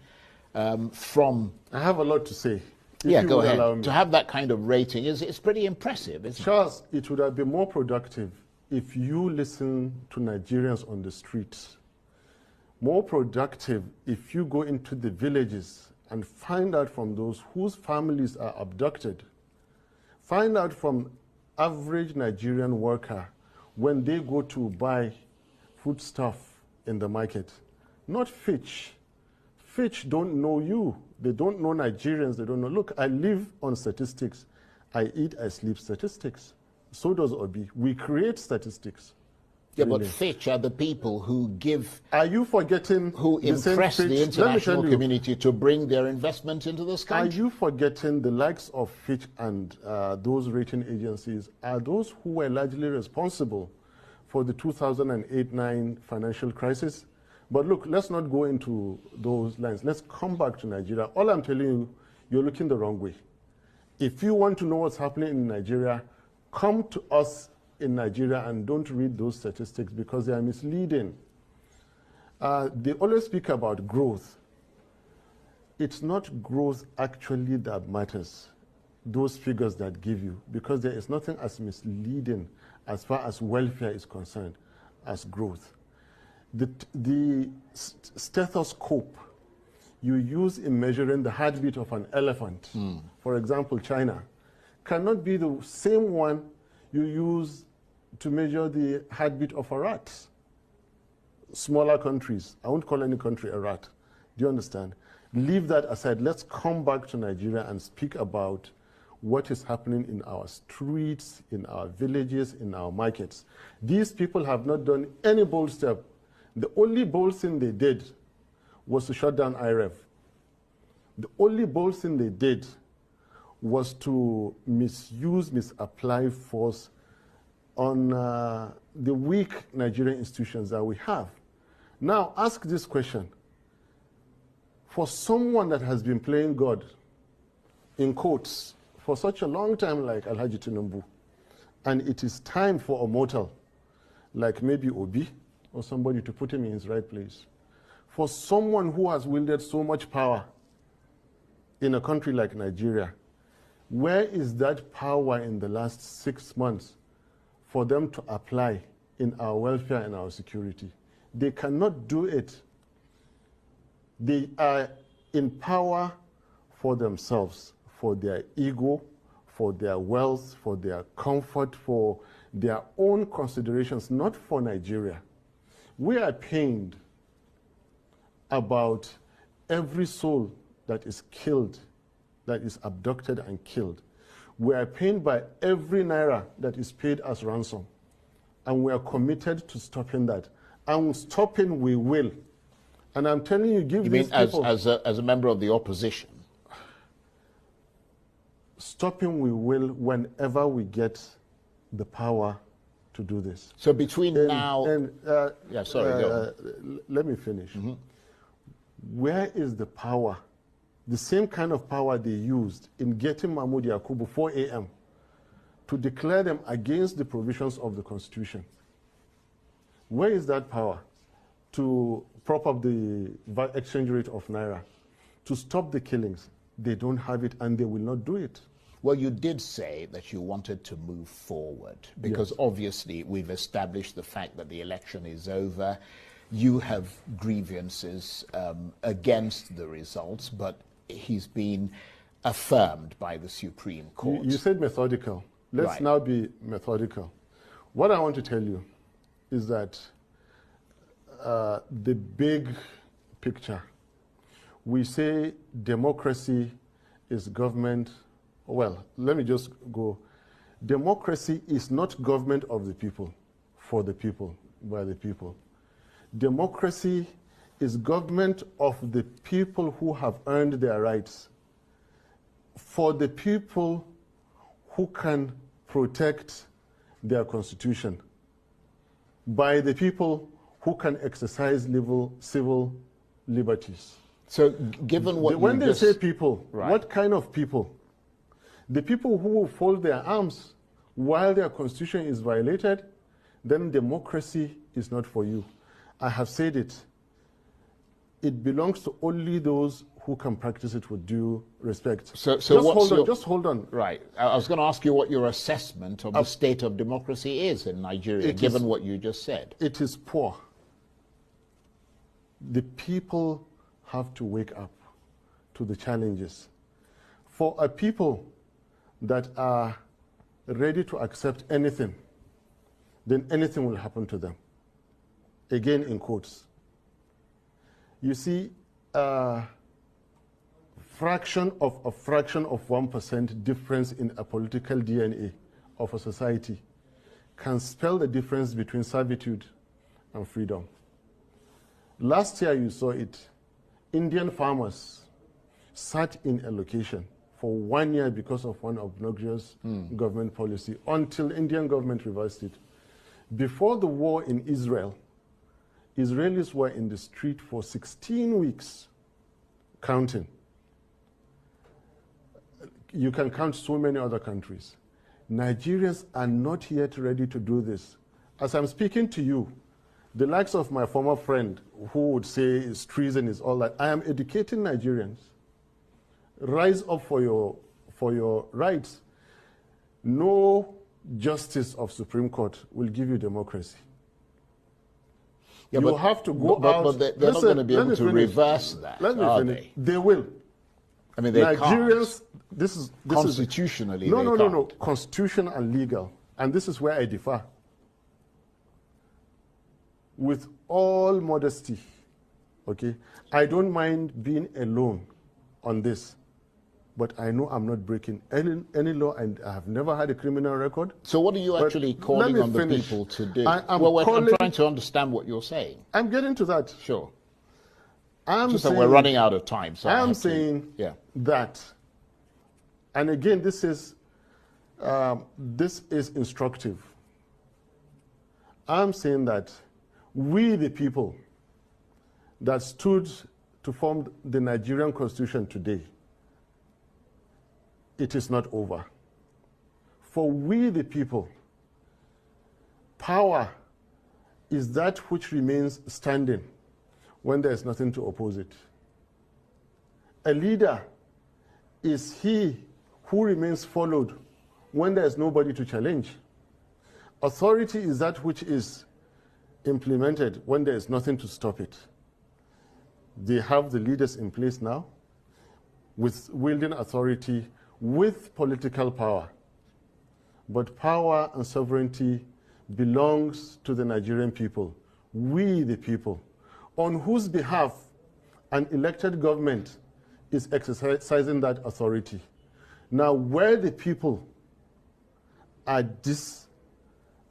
[SPEAKER 14] from...
[SPEAKER 15] I have a lot to say.
[SPEAKER 14] Yeah, go ahead. To have that kind of rating is pretty impressive, isn't it?
[SPEAKER 15] Charles, it would have been more productive if you listen to Nigerians on the streets. More productive if you go into the villages and find out from those whose families are abducted. Find out from average Nigerian worker when they go to buy foodstuff in the market. Not Fitch. Fitch don't know you. They don't know Nigerians. They don't know. Look, I live on statistics. I eat, I sleep statistics. So does Obi. We create statistics.
[SPEAKER 14] Yeah, really. But Fitch are the people who give...
[SPEAKER 15] Are you forgetting...
[SPEAKER 14] Who impress the international community to bring their investment into this country?
[SPEAKER 15] Are you forgetting the likes of Fitch and those rating agencies are those who were largely responsible for the 2008-9 financial crisis? But look, let's not go into those lines. Let's come back to Nigeria. All I'm telling you, you're looking the wrong way. If you want to know what's happening in Nigeria, come to us in Nigeria and don't read those statistics because they are misleading. They always speak about growth. It's not growth actually that matters, those figures that give you, because there is nothing as misleading as far as welfare is concerned as growth. The stethoscope you use in measuring the heartbeat of an elephant, for example, China, cannot be the same one you use to measure the heartbeat of a rat. Smaller countries, I won't call any country a rat. Do you understand? Leave that aside. Let's come back to Nigeria and speak about what is happening in our streets, in our villages, in our markets. These people have not done any bold step. The only bold thing they did was to shut down IREV. The only bold thing they did was to misapply force on the weak Nigerian institutions that we have. Now, ask this question. For someone that has been playing God, in quotes, for such a long time like Alhaji Tinubu, and it is time for a mortal, like maybe Obi, or somebody to put him in his right place. For someone who has wielded so much power in a country like Nigeria, where is that power in the last 6 months for them to apply in our welfare and our security? They cannot do it. They are in power for themselves, for their ego, for their wealth, for their comfort, for their own considerations, not for Nigeria. We are pained about every soul that is killed, that is abducted and killed. We are pained by every naira that is paid as ransom. And we are committed to stopping that. And stopping we will. And I'm telling you, give these people...
[SPEAKER 14] as a member of the opposition?
[SPEAKER 15] Stopping we will whenever we get the power to do this.
[SPEAKER 14] So between now...
[SPEAKER 15] let me finish. Mm-hmm. Where is the power, the same kind of power they used in getting Mahmoud Yakubu 4 a.m. to declare them against the provisions of the Constitution? Where is that power to prop up the exchange rate of Naira, to stop the killings? They don't have it, and they will not do it.
[SPEAKER 14] Well, you did say that you wanted to move forward, because obviously we've established the fact that the election is over. You have grievances against the results, but he's been affirmed by the Supreme Court.
[SPEAKER 15] You said methodical. Let's now be methodical. What I want to tell you is that the big picture, we say democracy is government. Well, let me just go. Democracy is not government of the people, for the people, by the people. Democracy is government of the people who have earned their rights, for the people who can protect their constitution, by the people who can exercise civil liberties.
[SPEAKER 14] So given what
[SPEAKER 15] when they say people, what kind of people? The people who will fold their arms while their constitution is violated, then democracy is not for you. I have said it. It belongs to only those who can practice it with due respect.
[SPEAKER 14] So
[SPEAKER 15] just hold on.
[SPEAKER 14] Right. I was going to ask you what your assessment of the state of democracy is in Nigeria, given what you just said.
[SPEAKER 15] It is poor. The people have to wake up to the challenges. For a people that are ready to accept anything, then anything will happen to them. Again, in quotes. You see, a fraction of 1% difference in a political DNA of a society can spell the difference between servitude and freedom. Last year you saw it. Indian farmers sat in a location for 1 year because of one obnoxious government policy, until the Indian government reversed it. Before the war in Israel, Israelis were in the street for 16 weeks, counting. You can count so many other countries. Nigerians are not yet ready to do this. As I'm speaking to you, the likes of my former friend who would say it's treason, is all that, I am educating Nigerians. Rise up for your rights. No justice of Supreme Court will give you democracy.
[SPEAKER 14] Yeah,
[SPEAKER 15] you have to go out.
[SPEAKER 14] But they're not going to be able to reverse that.
[SPEAKER 15] Let me finish. They will.
[SPEAKER 14] I mean, they
[SPEAKER 15] Nigerians,
[SPEAKER 14] can't.
[SPEAKER 15] This is
[SPEAKER 14] Constitutionally,
[SPEAKER 15] no. Constitutional and legal, and this is where I differ. With all modesty, okay, I don't mind being alone on this, but I know I'm not breaking any law, and I have never had a criminal record.
[SPEAKER 14] So what are you actually calling on the people to do? I'm trying to understand what you're saying.
[SPEAKER 15] I'm getting to that.
[SPEAKER 14] Sure. We're running out of time. So
[SPEAKER 15] I'm saying that, and again, this is instructive. I'm saying that we, the people that stood to form the Nigerian Constitution today, it is not over. For we, the people, power is that which remains standing when there is nothing to oppose it. A leader is he who remains followed when there is nobody to challenge. Authority is that which is implemented when there is nothing to stop it. They have the leaders in place now with wielding authority with political power. But power and sovereignty belongs to the Nigerian people, we the people, on whose behalf an elected government is exercising that authority. Now, where the people are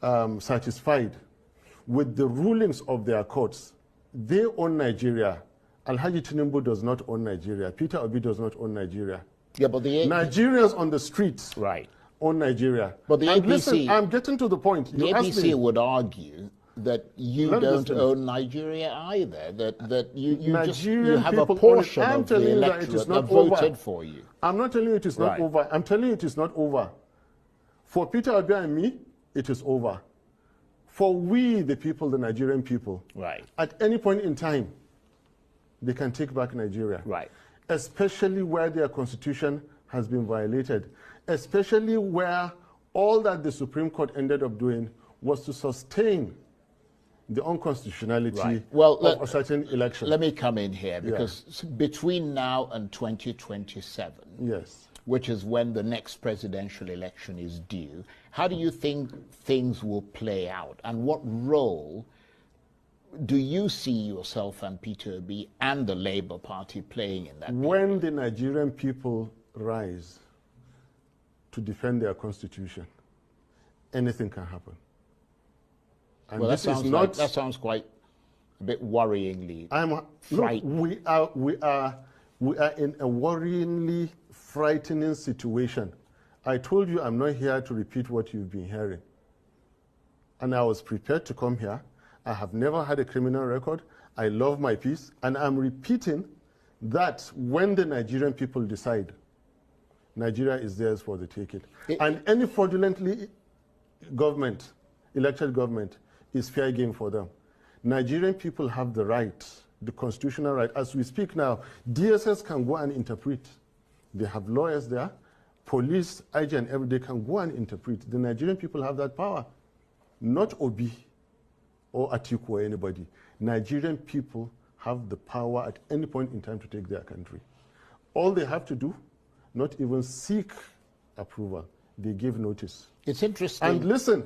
[SPEAKER 15] dissatisfied with the rulings of their courts, they own Nigeria. Alhaji Tinubu does not own Nigeria. Peter Obi does not own Nigeria.
[SPEAKER 14] Yeah, but the
[SPEAKER 15] Nigerians on the streets own Nigeria.
[SPEAKER 14] But the
[SPEAKER 15] and
[SPEAKER 14] APC,
[SPEAKER 15] listen, I'm getting to the point.
[SPEAKER 14] The APC would argue that you don't own Nigeria either. That you have a portion of the electorate that voted for you.
[SPEAKER 15] I'm not telling you it is not over. I'm telling you it is not over. For Peter Obi and me, it is over. For we, the people, the Nigerian people, at any point in time, they can take back Nigeria. Especially where their constitution has been violated. Especially where all that the Supreme Court ended up doing was to sustain the unconstitutionality of a certain election.
[SPEAKER 14] Let me come in here, because between now and 2027, which is when the next presidential election is due, how do you think things will play out? And what role do you see yourself and Peter Obi and the Labour Party playing in that?
[SPEAKER 15] When the Nigerian people rise to defend their constitution, anything can happen. And
[SPEAKER 14] well,
[SPEAKER 15] this
[SPEAKER 14] that sounds quite a bit worryingly frightening.
[SPEAKER 15] Look, we are in a worryingly frightening situation. I told you I'm not here to repeat what you've been hearing. And I was prepared to come here. I have never had a criminal record. I love my peace. And I'm repeating that when the Nigerian people decide, Nigeria is theirs for the taking. And any fraudulently elected government, is fair game for them. Nigerian people have the right, the constitutional right. As we speak now, DSS can go and interpret. They have lawyers there. Police, IG, and everybody can go and interpret. The Nigerian people have that power. Not Obi or Atiku or anybody. Nigerian people have the power at any point in time to take their country. All they have to do, not even seek approval. They give notice.
[SPEAKER 14] It's interesting.
[SPEAKER 15] And listen.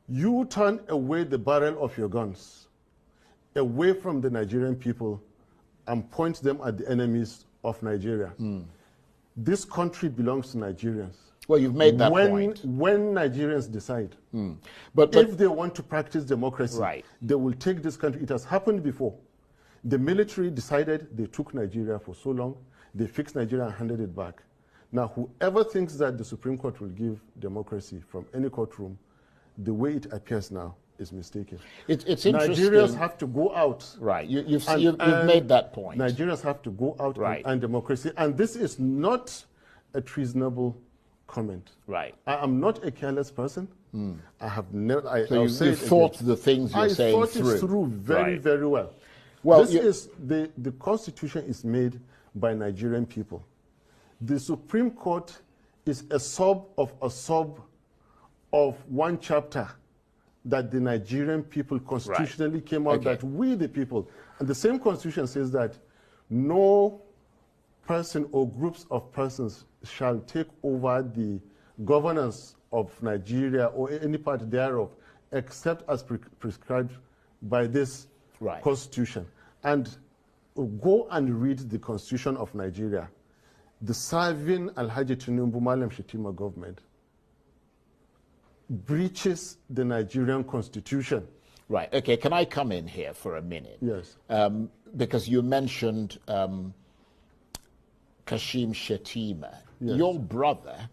[SPEAKER 15] You turn away the barrel of your guns, away from the Nigerian people, and point them at the enemies of Nigeria. This country belongs to Nigerians.
[SPEAKER 14] Well, you've made that point.
[SPEAKER 15] When Nigerians decide, but if they want to practice democracy, they will take this country. It has happened before. The military decided, they took Nigeria for so long, they fixed Nigeria and handed it back. Now, whoever thinks that the Supreme Court will give democracy from any courtroom, the way it appears now is mistaken.
[SPEAKER 14] It's interesting.
[SPEAKER 15] Nigerians have to go out.
[SPEAKER 14] You've made that point.
[SPEAKER 15] Nigerians have to go out and democracy. And this is not a treasonable comment.
[SPEAKER 14] I
[SPEAKER 15] am not a careless person. I have never.
[SPEAKER 14] So you've thought the things you're saying through.
[SPEAKER 15] I thought it through very, very well. Well, this is the Constitution is made by Nigerian people. The Supreme Court is a sub of one chapter that the Nigerian people constitutionally came out that we the people, and the same constitution says that no person or groups of persons shall take over the governance of Nigeria or any part thereof except as prescribed by this constitution. And go and read the constitution of Nigeria. The serving Alhaji Tinubu Malam Shetima government breaches the Nigerian constitution.
[SPEAKER 14] Okay, can I come in here for a minute?
[SPEAKER 15] Yes.
[SPEAKER 14] Because you mentioned Kashim Shettima.
[SPEAKER 15] Yes.
[SPEAKER 14] Your brother,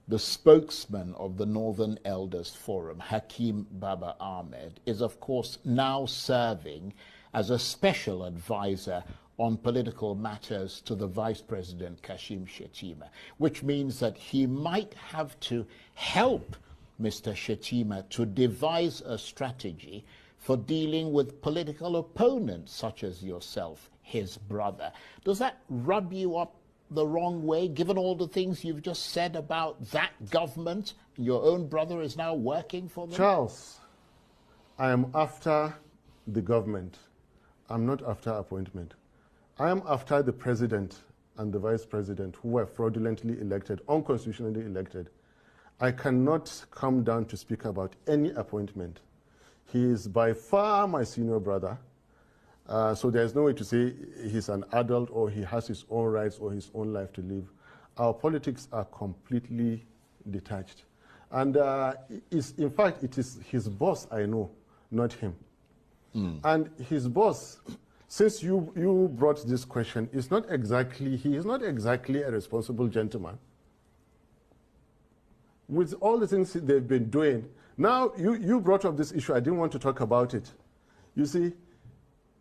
[SPEAKER 14] the spokesman of the Northern Elders Forum, Hakeem Baba Ahmed, is of course now serving as a special advisor on political matters to the Vice President Kashim Shettima, which means that he might have to help Mr. Shettima to devise a strategy for dealing with political opponents such as yourself, his brother. Does that rub you up the wrong way, given all the things you've just said about that government? Your own brother is now working for them?
[SPEAKER 15] Charles, I am after the government. I'm not after appointment. I am after the president and the vice president who were fraudulently elected, unconstitutionally elected. I cannot come down to speak about any appointment. He is by far my senior brother. So there's no way to say he's an adult or he has his own rights or his own life to live. Our politics are completely detached. And in fact, it is his boss I know, not him. And his boss, since you brought this question, he is not exactly a responsible gentleman. With all the things they've been doing, now you brought up this issue, I didn't want to talk about it. You see,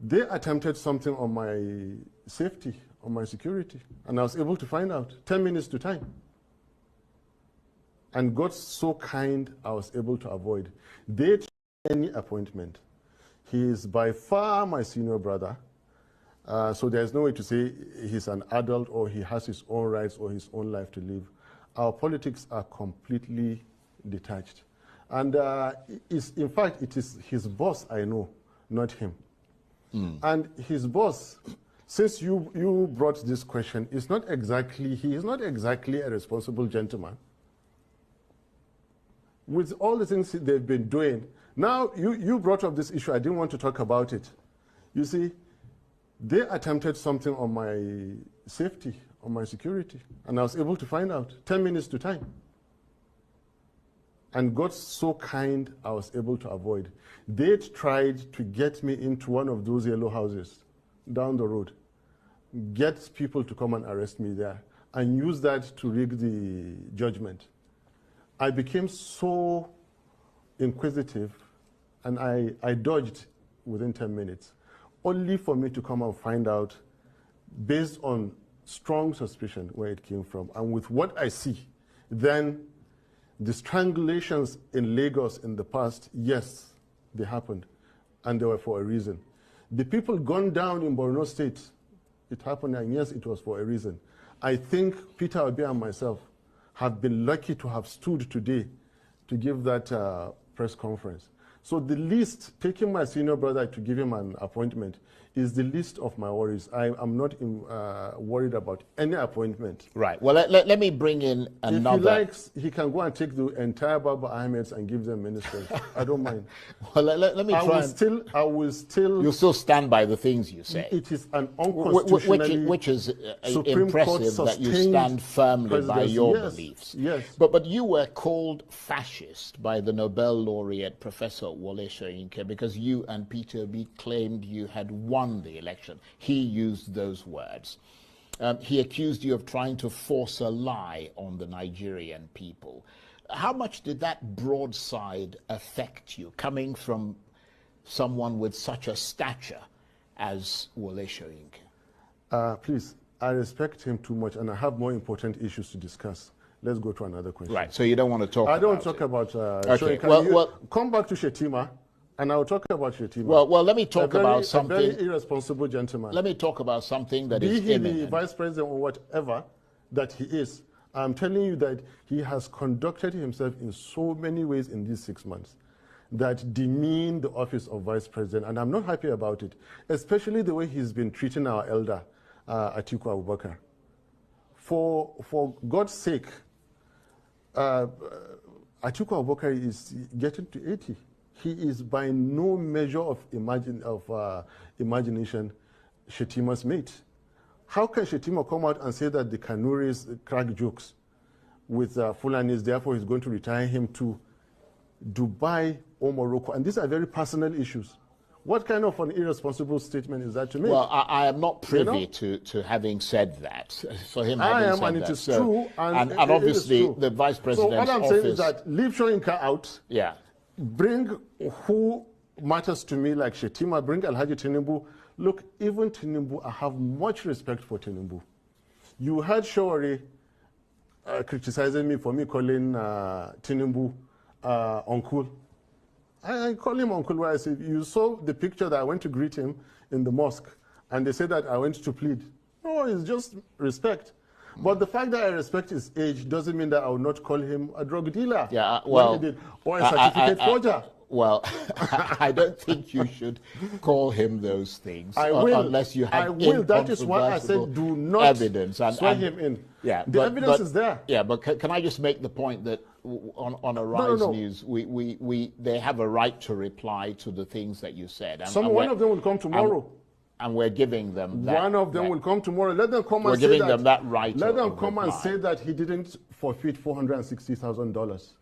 [SPEAKER 15] they attempted something on my safety, on my security, and I was able to find out 10 minutes to time. And God's so kind, I was able to avoid. They tried any appointment. He is by far my senior brother. So there's no way to say he's an adult or he has his own rights or his own life to live. Our politics are completely detached. And in fact, it is his boss I know, not him. And his boss, since you brought this question, he is not exactly a responsible gentleman. With all the things they've been doing, now you brought up this issue, I didn't want to talk about it. You see, they attempted something on my safety, on my security, and I was able to find out 10 minutes to time. And God's so kind, I was able to avoid. They tried to get me into one of those yellow houses down the road, get people to come and arrest me there, and use that to rig the judgment. I became so inquisitive, and I dodged within 10 minutes, only for me to come and find out, based on strong suspicion, where it came from. And with what I see, then the strangulations in Lagos in the past, yes, they happened, and they were for a reason. The people gunned down in Borno State, it happened, and yes, it was for a reason. I think Peter Obi-A and myself have been lucky to have stood today to give that press conference. So the least, taking my senior brother to give him an appointment, is the least of my worries. I am not worried about any appointment.
[SPEAKER 14] Right. Well, let me bring in another.
[SPEAKER 15] If he likes, he can go and take the entire Baba Ahmeds and give them ministers. I don't mind.
[SPEAKER 14] Well, let me try.
[SPEAKER 15] I will still.
[SPEAKER 14] You still stand by the things you say.
[SPEAKER 15] It is an unconstitutionally
[SPEAKER 14] which is
[SPEAKER 15] Supreme
[SPEAKER 14] impressive that you stand firmly by your beliefs.
[SPEAKER 15] Yes.
[SPEAKER 14] But you were called fascist by the Nobel laureate Professor Wole Soyinka because you and Peter Obi claimed you had won the election. He used those words. He accused you of trying to force a lie on the Nigerian people. How much did that broadside affect you, coming from someone with such a stature as Wole Soyinka?
[SPEAKER 15] Please, I respect him too much, and I have more important issues to discuss. Let's go to another question.
[SPEAKER 14] Right, so you don't want to talk about it.
[SPEAKER 15] I don't talk about
[SPEAKER 14] okay.
[SPEAKER 15] Soyinka. Come back to Shetima, and I'll talk about Shetima.
[SPEAKER 14] Well, let me talk about something.
[SPEAKER 15] A very irresponsible gentleman.
[SPEAKER 14] Let me talk about something that is imminent. Be he the
[SPEAKER 15] vice president or whatever that he is, I'm telling you that he has conducted himself in so many ways in these 6 months that demean the office of vice president, and I'm not happy about it, especially the way he's been treating our elder, Atiku Abubakar. For God's sake, Atiku Abubakar is getting to 80. He is by no measure of imagination Shetima's mate. How can Shetima come out and say that the Kanuris crack jokes with Fulanis, therefore he's going to retire him to Dubai or Morocco? And these are very personal issues. What kind of an irresponsible statement is that to make?
[SPEAKER 14] Well, I am not privy to having said that. For him,
[SPEAKER 15] I am, and it is true.
[SPEAKER 14] And obviously, the vice president's office.
[SPEAKER 15] So what I'm saying is that leave Soyinka out.
[SPEAKER 14] Yeah.
[SPEAKER 15] Bring who matters to me, like Shetima. Bring Alhaji Tinubu. Look, even Tinubu, I have much respect for Tinubu. You heard Shawari criticizing me for me calling Tinubu uncle. I call him Uncle. I said, you saw the picture that I went to greet him in the mosque, and they said that I went to plead. No, it's just respect. But the fact that I respect his age doesn't mean that I will not call him a drug dealer.
[SPEAKER 14] Yeah, well,
[SPEAKER 15] or a certificate forger.
[SPEAKER 14] Well, I don't think you should call him those things.
[SPEAKER 15] I will,
[SPEAKER 14] unless you have
[SPEAKER 15] That is why I said do not
[SPEAKER 14] evidence
[SPEAKER 15] swear him in.
[SPEAKER 14] Yeah,
[SPEAKER 15] the evidence is there.
[SPEAKER 14] Yeah, but can I just make the point that on Arise News, they have a right to reply to the things that you said.
[SPEAKER 15] One of them will come tomorrow.
[SPEAKER 14] And we're giving them that.
[SPEAKER 15] One of them will come tomorrow. Let them come
[SPEAKER 14] and say that. We're giving them that right.
[SPEAKER 15] Let them come and say that he didn't forfeit $460,000.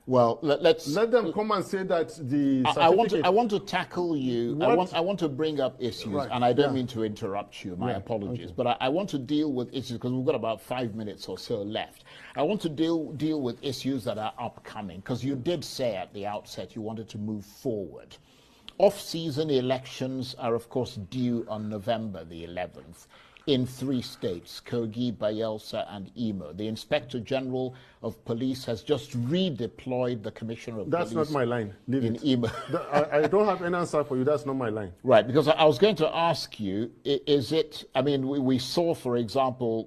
[SPEAKER 14] Well,
[SPEAKER 15] let them come and say that the
[SPEAKER 14] I want to tackle you. I want to bring up issues, and I don't mean to interrupt you. My apologies, but I want to deal with issues because we've got about 5 minutes or so left. I want to deal with issues that are upcoming because you did say at the outset you wanted to move forward. Off-season elections are, of course, due on November the 11th in 3 states, Kogi, Bayelsa, and Imo. The Inspector General of Police has just redeployed the Commissioner of Police.
[SPEAKER 15] That's not my line. Leave
[SPEAKER 14] in
[SPEAKER 15] it.
[SPEAKER 14] Imo.
[SPEAKER 15] I don't have any answer for you. That's not my line.
[SPEAKER 14] Right, because I was going to ask you, is it, I mean, we saw, for example,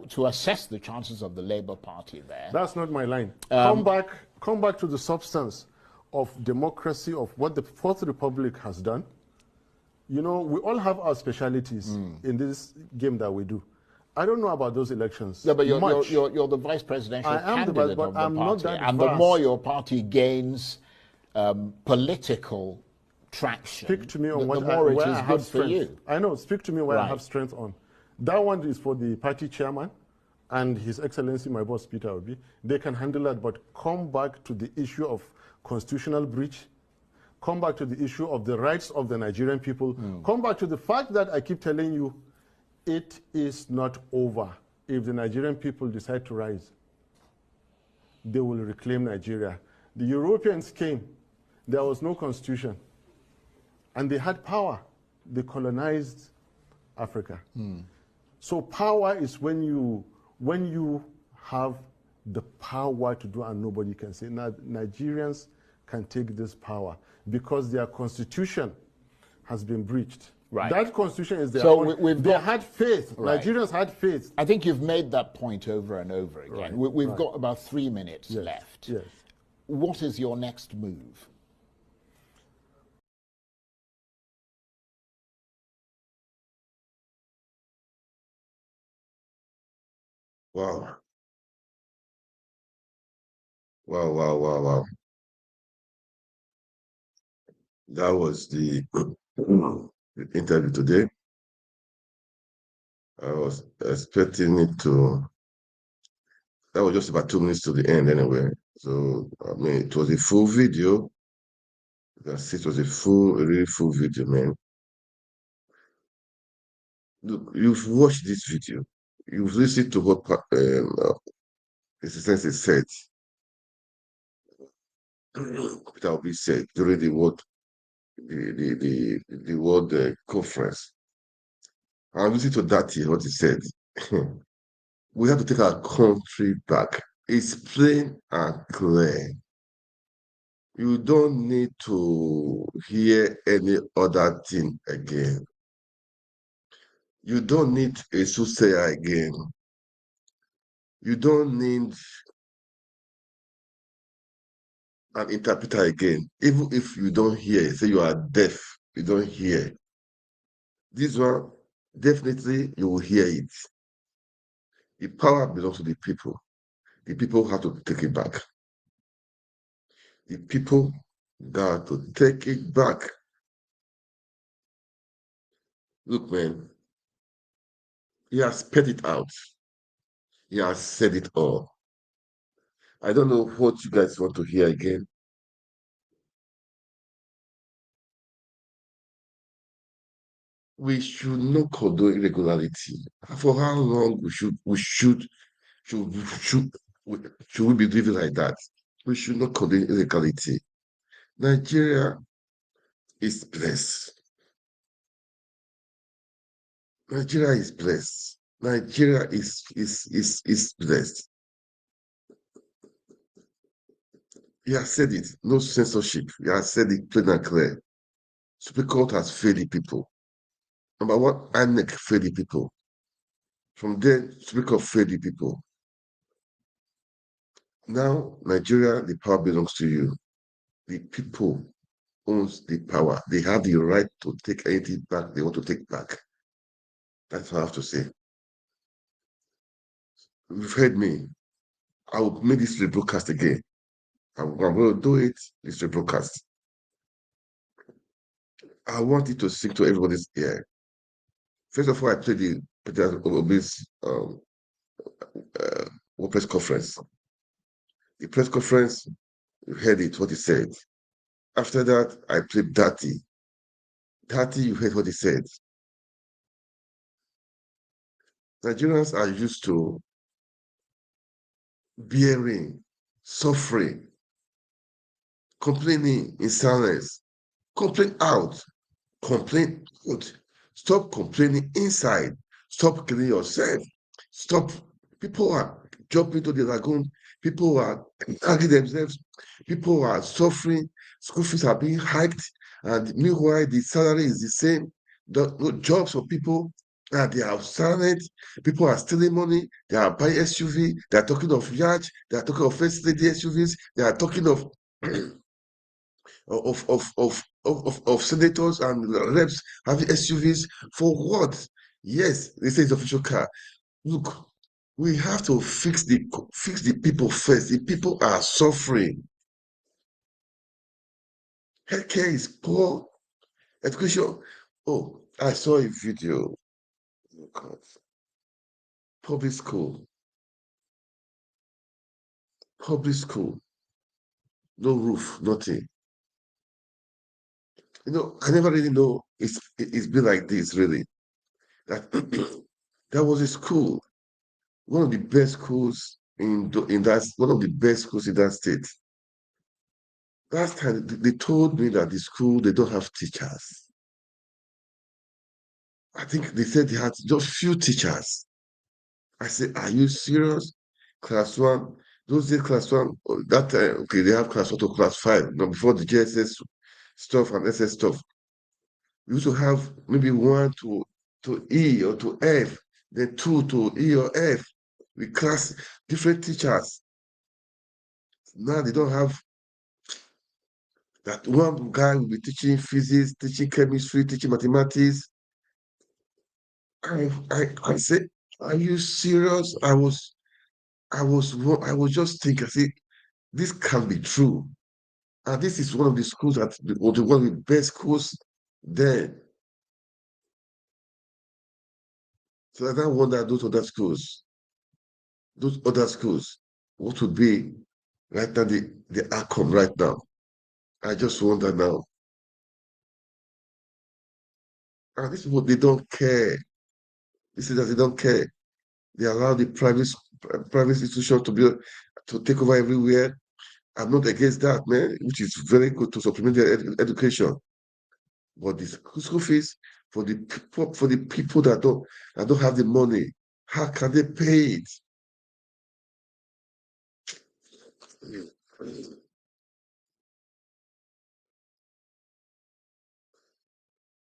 [SPEAKER 14] to assess the chances of the Labour Party there.
[SPEAKER 15] That's not my line. Come back to the substance of democracy, of what the Fourth Republic has done. You know, we all have our specialities in this game that we do. I don't know about those elections.
[SPEAKER 14] Yeah, but you're the vice presidential candidate of the party. And the more your party gains political traction,
[SPEAKER 15] speak to me on
[SPEAKER 14] the more it is good for you.
[SPEAKER 15] I know, speak to me where I have strength on. That one is for the party chairman and His Excellency, my boss, Peter Obi. They can handle that, but come back to the issue of constitutional breach. Come back to the issue of the rights of the Nigerian people. Come back to the fact that I keep telling you, it is not over. If the Nigerian people decide to rise, they will reclaim Nigeria. The Europeans came, there was no constitution, and they had power. They colonized Africa. So power is when you have the power to do and nobody can say. Now, Nigerians can take this power because their constitution has been breached.
[SPEAKER 14] Right.
[SPEAKER 15] That constitution is their
[SPEAKER 14] own.
[SPEAKER 15] They had faith. Right. Nigerians had faith.
[SPEAKER 14] I think you've made that point over and over again.
[SPEAKER 15] Right.
[SPEAKER 14] We've got about 3 minutes left.
[SPEAKER 15] Yes.
[SPEAKER 14] What is your next move?
[SPEAKER 1] Wow. Wow. That was the interview today. I was expecting it to, that was just about 2 minutes to the end anyway. So, I mean, it was a full video. You can see it was a really full video, man. Look, you've watched this video. You've listened to what His Excellency said. Peter Obi said during the World conference. I'm listening to that here, what he said. We have to take our country back. It's plain and clear. You don't need to hear any other thing again. You don't need a soothsayer again. You don't need an interpreter again. Even if you don't hear, say you are deaf, you don't hear. This one, definitely you will hear it. The power belongs to the people. The people have to take it back. The people got to take it back. Look, man, he has spit it out. He has said it all. I don't know what you guys want to hear again. We should not condone irregularity. For how long should we be living like that? We should not condone illegality. Nigeria is blessed. Nigeria is blessed. Nigeria is blessed. He has said it. No censorship. He has said it plain and clear. Supreme Court has failed the people. Number one, INEC failed the people. From there, Supreme Court failed the people. Now, Nigeria, the power belongs to you. The people owns the power. They have the right to take anything back they want to take back. That's what I have to say. You've heard me. I will make this rebroadcast again. I'm going to do it, this rebroadcast. I want it to sink to everybody's ear. First of all, I played the President Obi's press conference. The press conference, you heard it, what he said. After that, I played Dirty. Dirty, you heard what he said. Nigerians are used to bearing, suffering, complaining in silence. Complain out. Complain out. Stop complaining inside. Stop killing yourself. Stop. People are jumping to the lagoon. People are hanging themselves. People are suffering. School fees are being hiked. And meanwhile, the salary is the same. The jobs for people, they are silent. People are stealing money. They are buying SUV. They are talking of yacht. They are talking of first lady SUVs. They are talking of of senators and reps having SUVs for what? Yes, they say it's official car. Look, we have to fix the people first. The people are suffering. Healthcare is poor. Education. Oh, I saw a video. Oh God. Public school. Public school. No roof, nothing. I never really know it's been like this, really. That that was a school, one of the best schools in that one of the best schools in that state. Last time they told me that the school they don't have teachers. I think they said they had just few teachers. I said, "Are you serious?" Class one, those days class one. That time, okay, they have class one to class five. Now before the JSS stuff and SS stuff, we used to have maybe one to E or to F, then two to E or F. We class different teachers. Now they don't have that. One guy will be teaching physics, teaching chemistry, teaching mathematics. I said, are you serious? I was just thinking, I said, this can't be true. And this is one of the schools that was one of the best schools there. So I don't wonder those other schools, what would be right now the outcome right now. I just wonder now. And this is what they don't care. This is that they don't care. They allow the private institution to take over everywhere. I'm not against that, man, which is very good to supplement their education. But the school fees for the people that don't have the money, how can they pay it?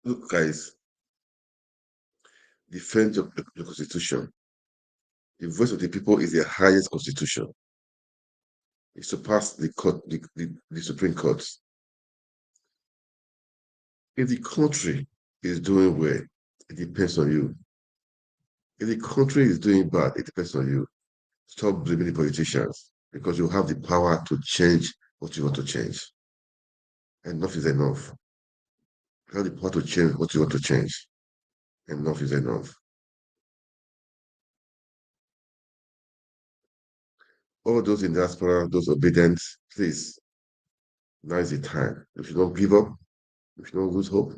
[SPEAKER 1] Look, guys, defend your constitution. The voice of the people is the highest constitution. It surpassed the court, the Supreme Court. If the country is doing well, it depends on you. If the country is doing bad, it depends on you. Stop blaming the politicians because you have the power to change what you want to change. Enough is enough. You have the power to change what you want to change. Enough is enough. All those in diaspora, those obedient, please, now is the time. If you don't give up, if you don't lose hope,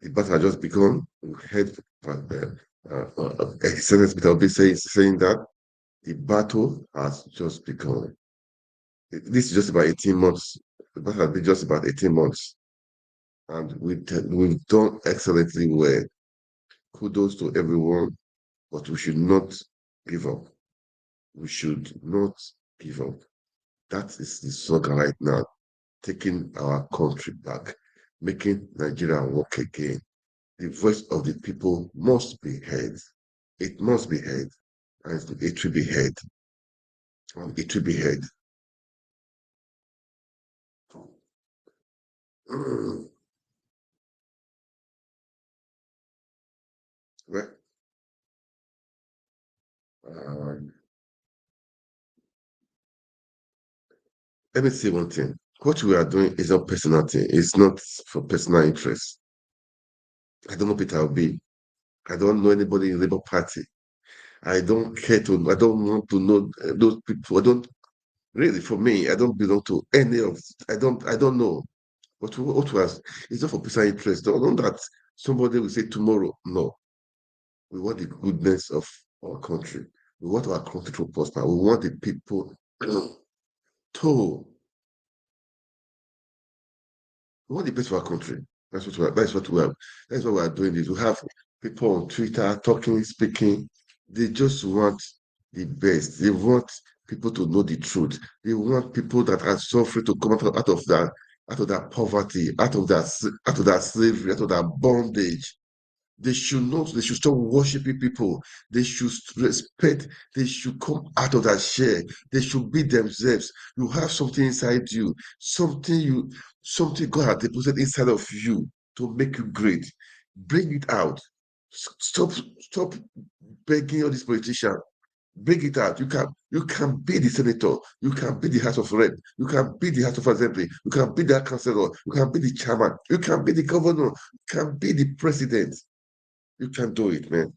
[SPEAKER 1] the battle has just begun. We heard Excellence Peter Obi saying that the battle has just begun. This is just about 18 months. The battle has been just about 18 months. And we've done excellently well. Kudos to everyone, but we should not give up. We should not give up. That is the slogan right now, taking our country back, making Nigeria work again. The voice of the people must be heard. It must be heard. And it will be heard. It will be heard. Well, let me say one thing. What we are doing is not personal thing. It's not for personal interest. I don't know Peter Obi. I don't know anybody in the Labour Party. I don't care to. I don't want to know those people. I don't really. For me, I don't belong to any of. I don't. I don't know. What was? It's not for personal interest. Don't know that somebody will say tomorrow. No, we want the goodness of our country. We want our country to prosper. We want the people to. We want the best for our country. That's what we are. That's what we are. That's why we are doing this. We have people on Twitter talking, speaking. They just want the best. They want people to know the truth. They want people that are suffering to come out of that poverty, out of that slavery, out of that bondage. They should not, they should stop worshiping people. They should respect, they should come out of that share. They should be themselves. You have something inside you, something God has deposited inside of you to make you great. Bring it out. Stop begging all these politicians. Bring it out. You can be the senator. You can be the House of Rep. You can be the House of Assembly. You can be the councillor. You can be the chairman. You can be the governor. You can be the president. You can do it, man.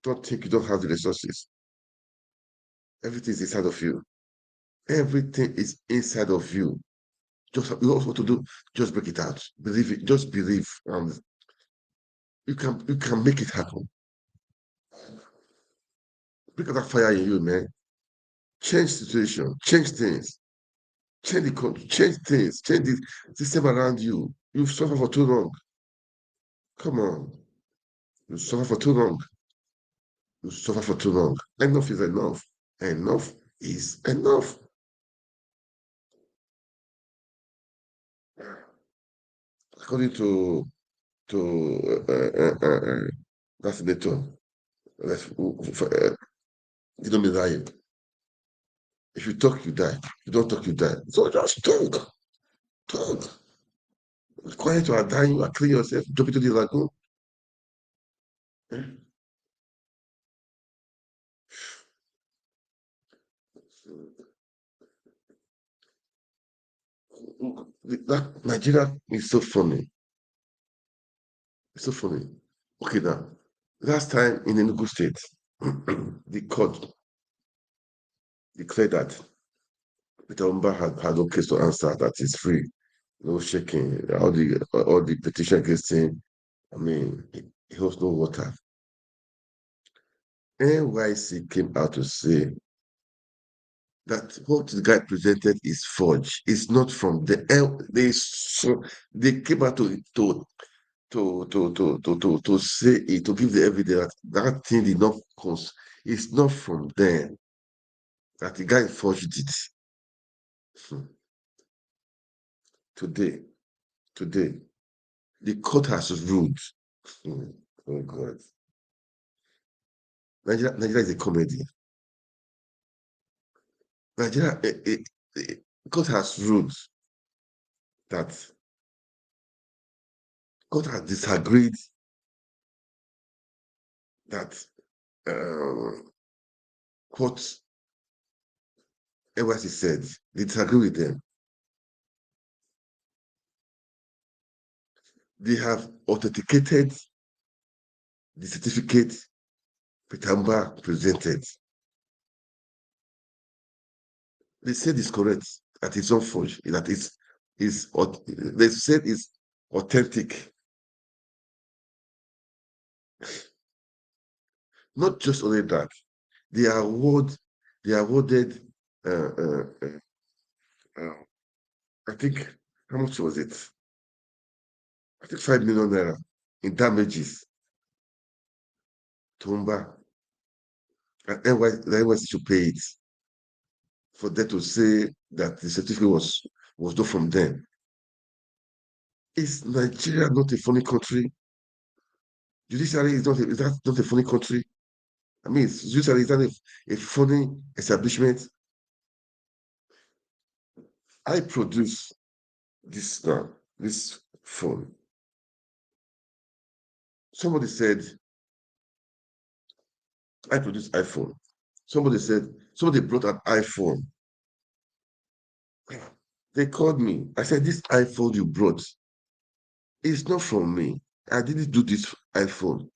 [SPEAKER 1] Don't think you don't have the resources. Everything is inside of you. Everything is inside of you. Just you also want to do, just break it out. Believe it. Just believe. You can make it happen. Break out that fire in you, man. Change situation. Change things. Change the country. Change things. Change the system around you. You've suffered for too long. Come on. You suffer for too long. You suffer for too long. Enough is enough. Enough is enough. According to that's Nature. You don't be lying. If you talk, you die. If you don't talk, you die. So just talk. Talk. Quiet, you are dying, you are killing yourself, jump into the lagoon. That Nigeria is so funny. It's so funny. Okay, now, last time in Enugu State, the court declared that Peter Umba had no case to answer, that is free, no shaking, all the petition against him. I mean, he holds no water. NYC came out to say that what the guy presented is forged. It's not from the they came out to say it, to give the evidence that thing did not cause. It's not from them that the guy forged it. Today, the court has ruled. Oh God. Nigeria is a comedy. Nigeria, court has ruled that court has disagreed that what NYC said. They disagree with them. They have authenticated the certificate Pitamba presented. They said it's correct, that it's not forged, that they said it's authentic. Not just only that, they awarded I think, how much was it? I think 5 million naira in damages to Umba. And NYC should pay it. for them to say that the certificate was not from them. Is Nigeria not a funny country? Judiciary is that not a funny country? I mean, judiciary is that a funny establishment? I produce this now, this phone. Somebody said, I produce iPhone. Somebody brought an iPhone. They called me. I said, this iPhone you brought, it's not from me. I didn't do this iPhone.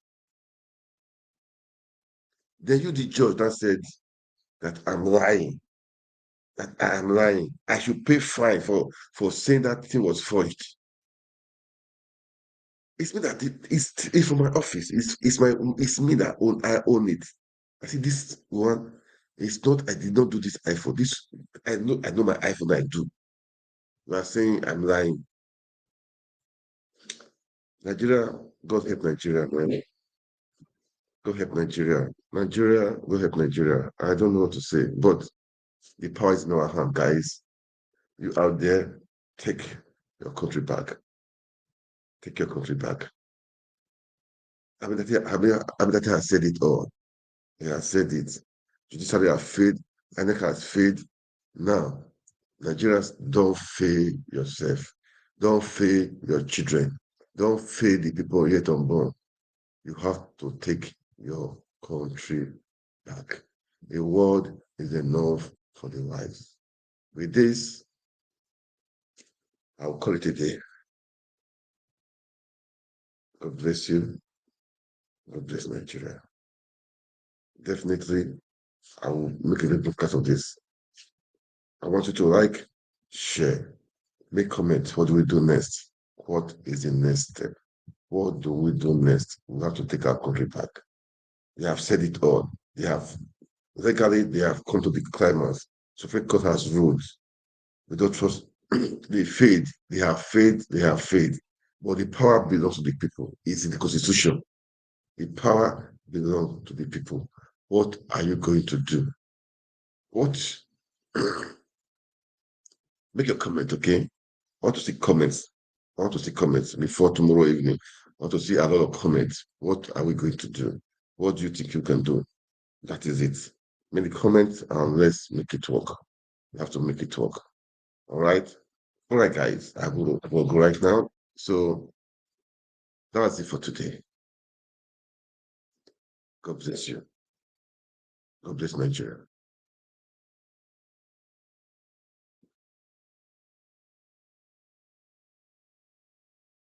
[SPEAKER 1] Then you, the judge, that said that I'm lying. That I am lying. I should pay fine for saying that thing was forged. It's me that it's from my office. It's me that I own it. I see this one. It's not. I did not do this iPhone. This I know my iPhone. I do. You are saying I'm lying. Nigeria, God help Nigeria, man. God help Nigeria. Nigeria, God help Nigeria. I don't know what to say, but the power is in our hand, guys. You out there, take your country back. Take your country back. I mean, that has said it all. He has said it. Judiciary has failed. INEC has failed. Now, Nigerians, don't fail yourself. Don't fail your children. Don't fail the people yet unborn. You have to take your country back. The word is enough for the wise. With this, I'll call it a day. God bless you. God bless Nigeria. Definitely, I will make a little podcast of this. I want you to like, share, make comments. What do we do next? What is the next step? What do we do next? We have to take our country back. They have said it all. They have come to the climax. Supreme Court has ruled. We don't trust. They failed. They have failed. They have failed. But the power belongs to the people. It's in the Constitution. The power belongs to the people. What are you going to do? What? Make your comment, okay? I want to see comments. I want to see comments before tomorrow evening. I want to see a lot of comments. What are we going to do? What do you think you can do? That is it. Make the comments and let's make it work. We have to make it work. All right? All right, guys. I will go right now. So that's it for today. God bless you. God bless Nigeria.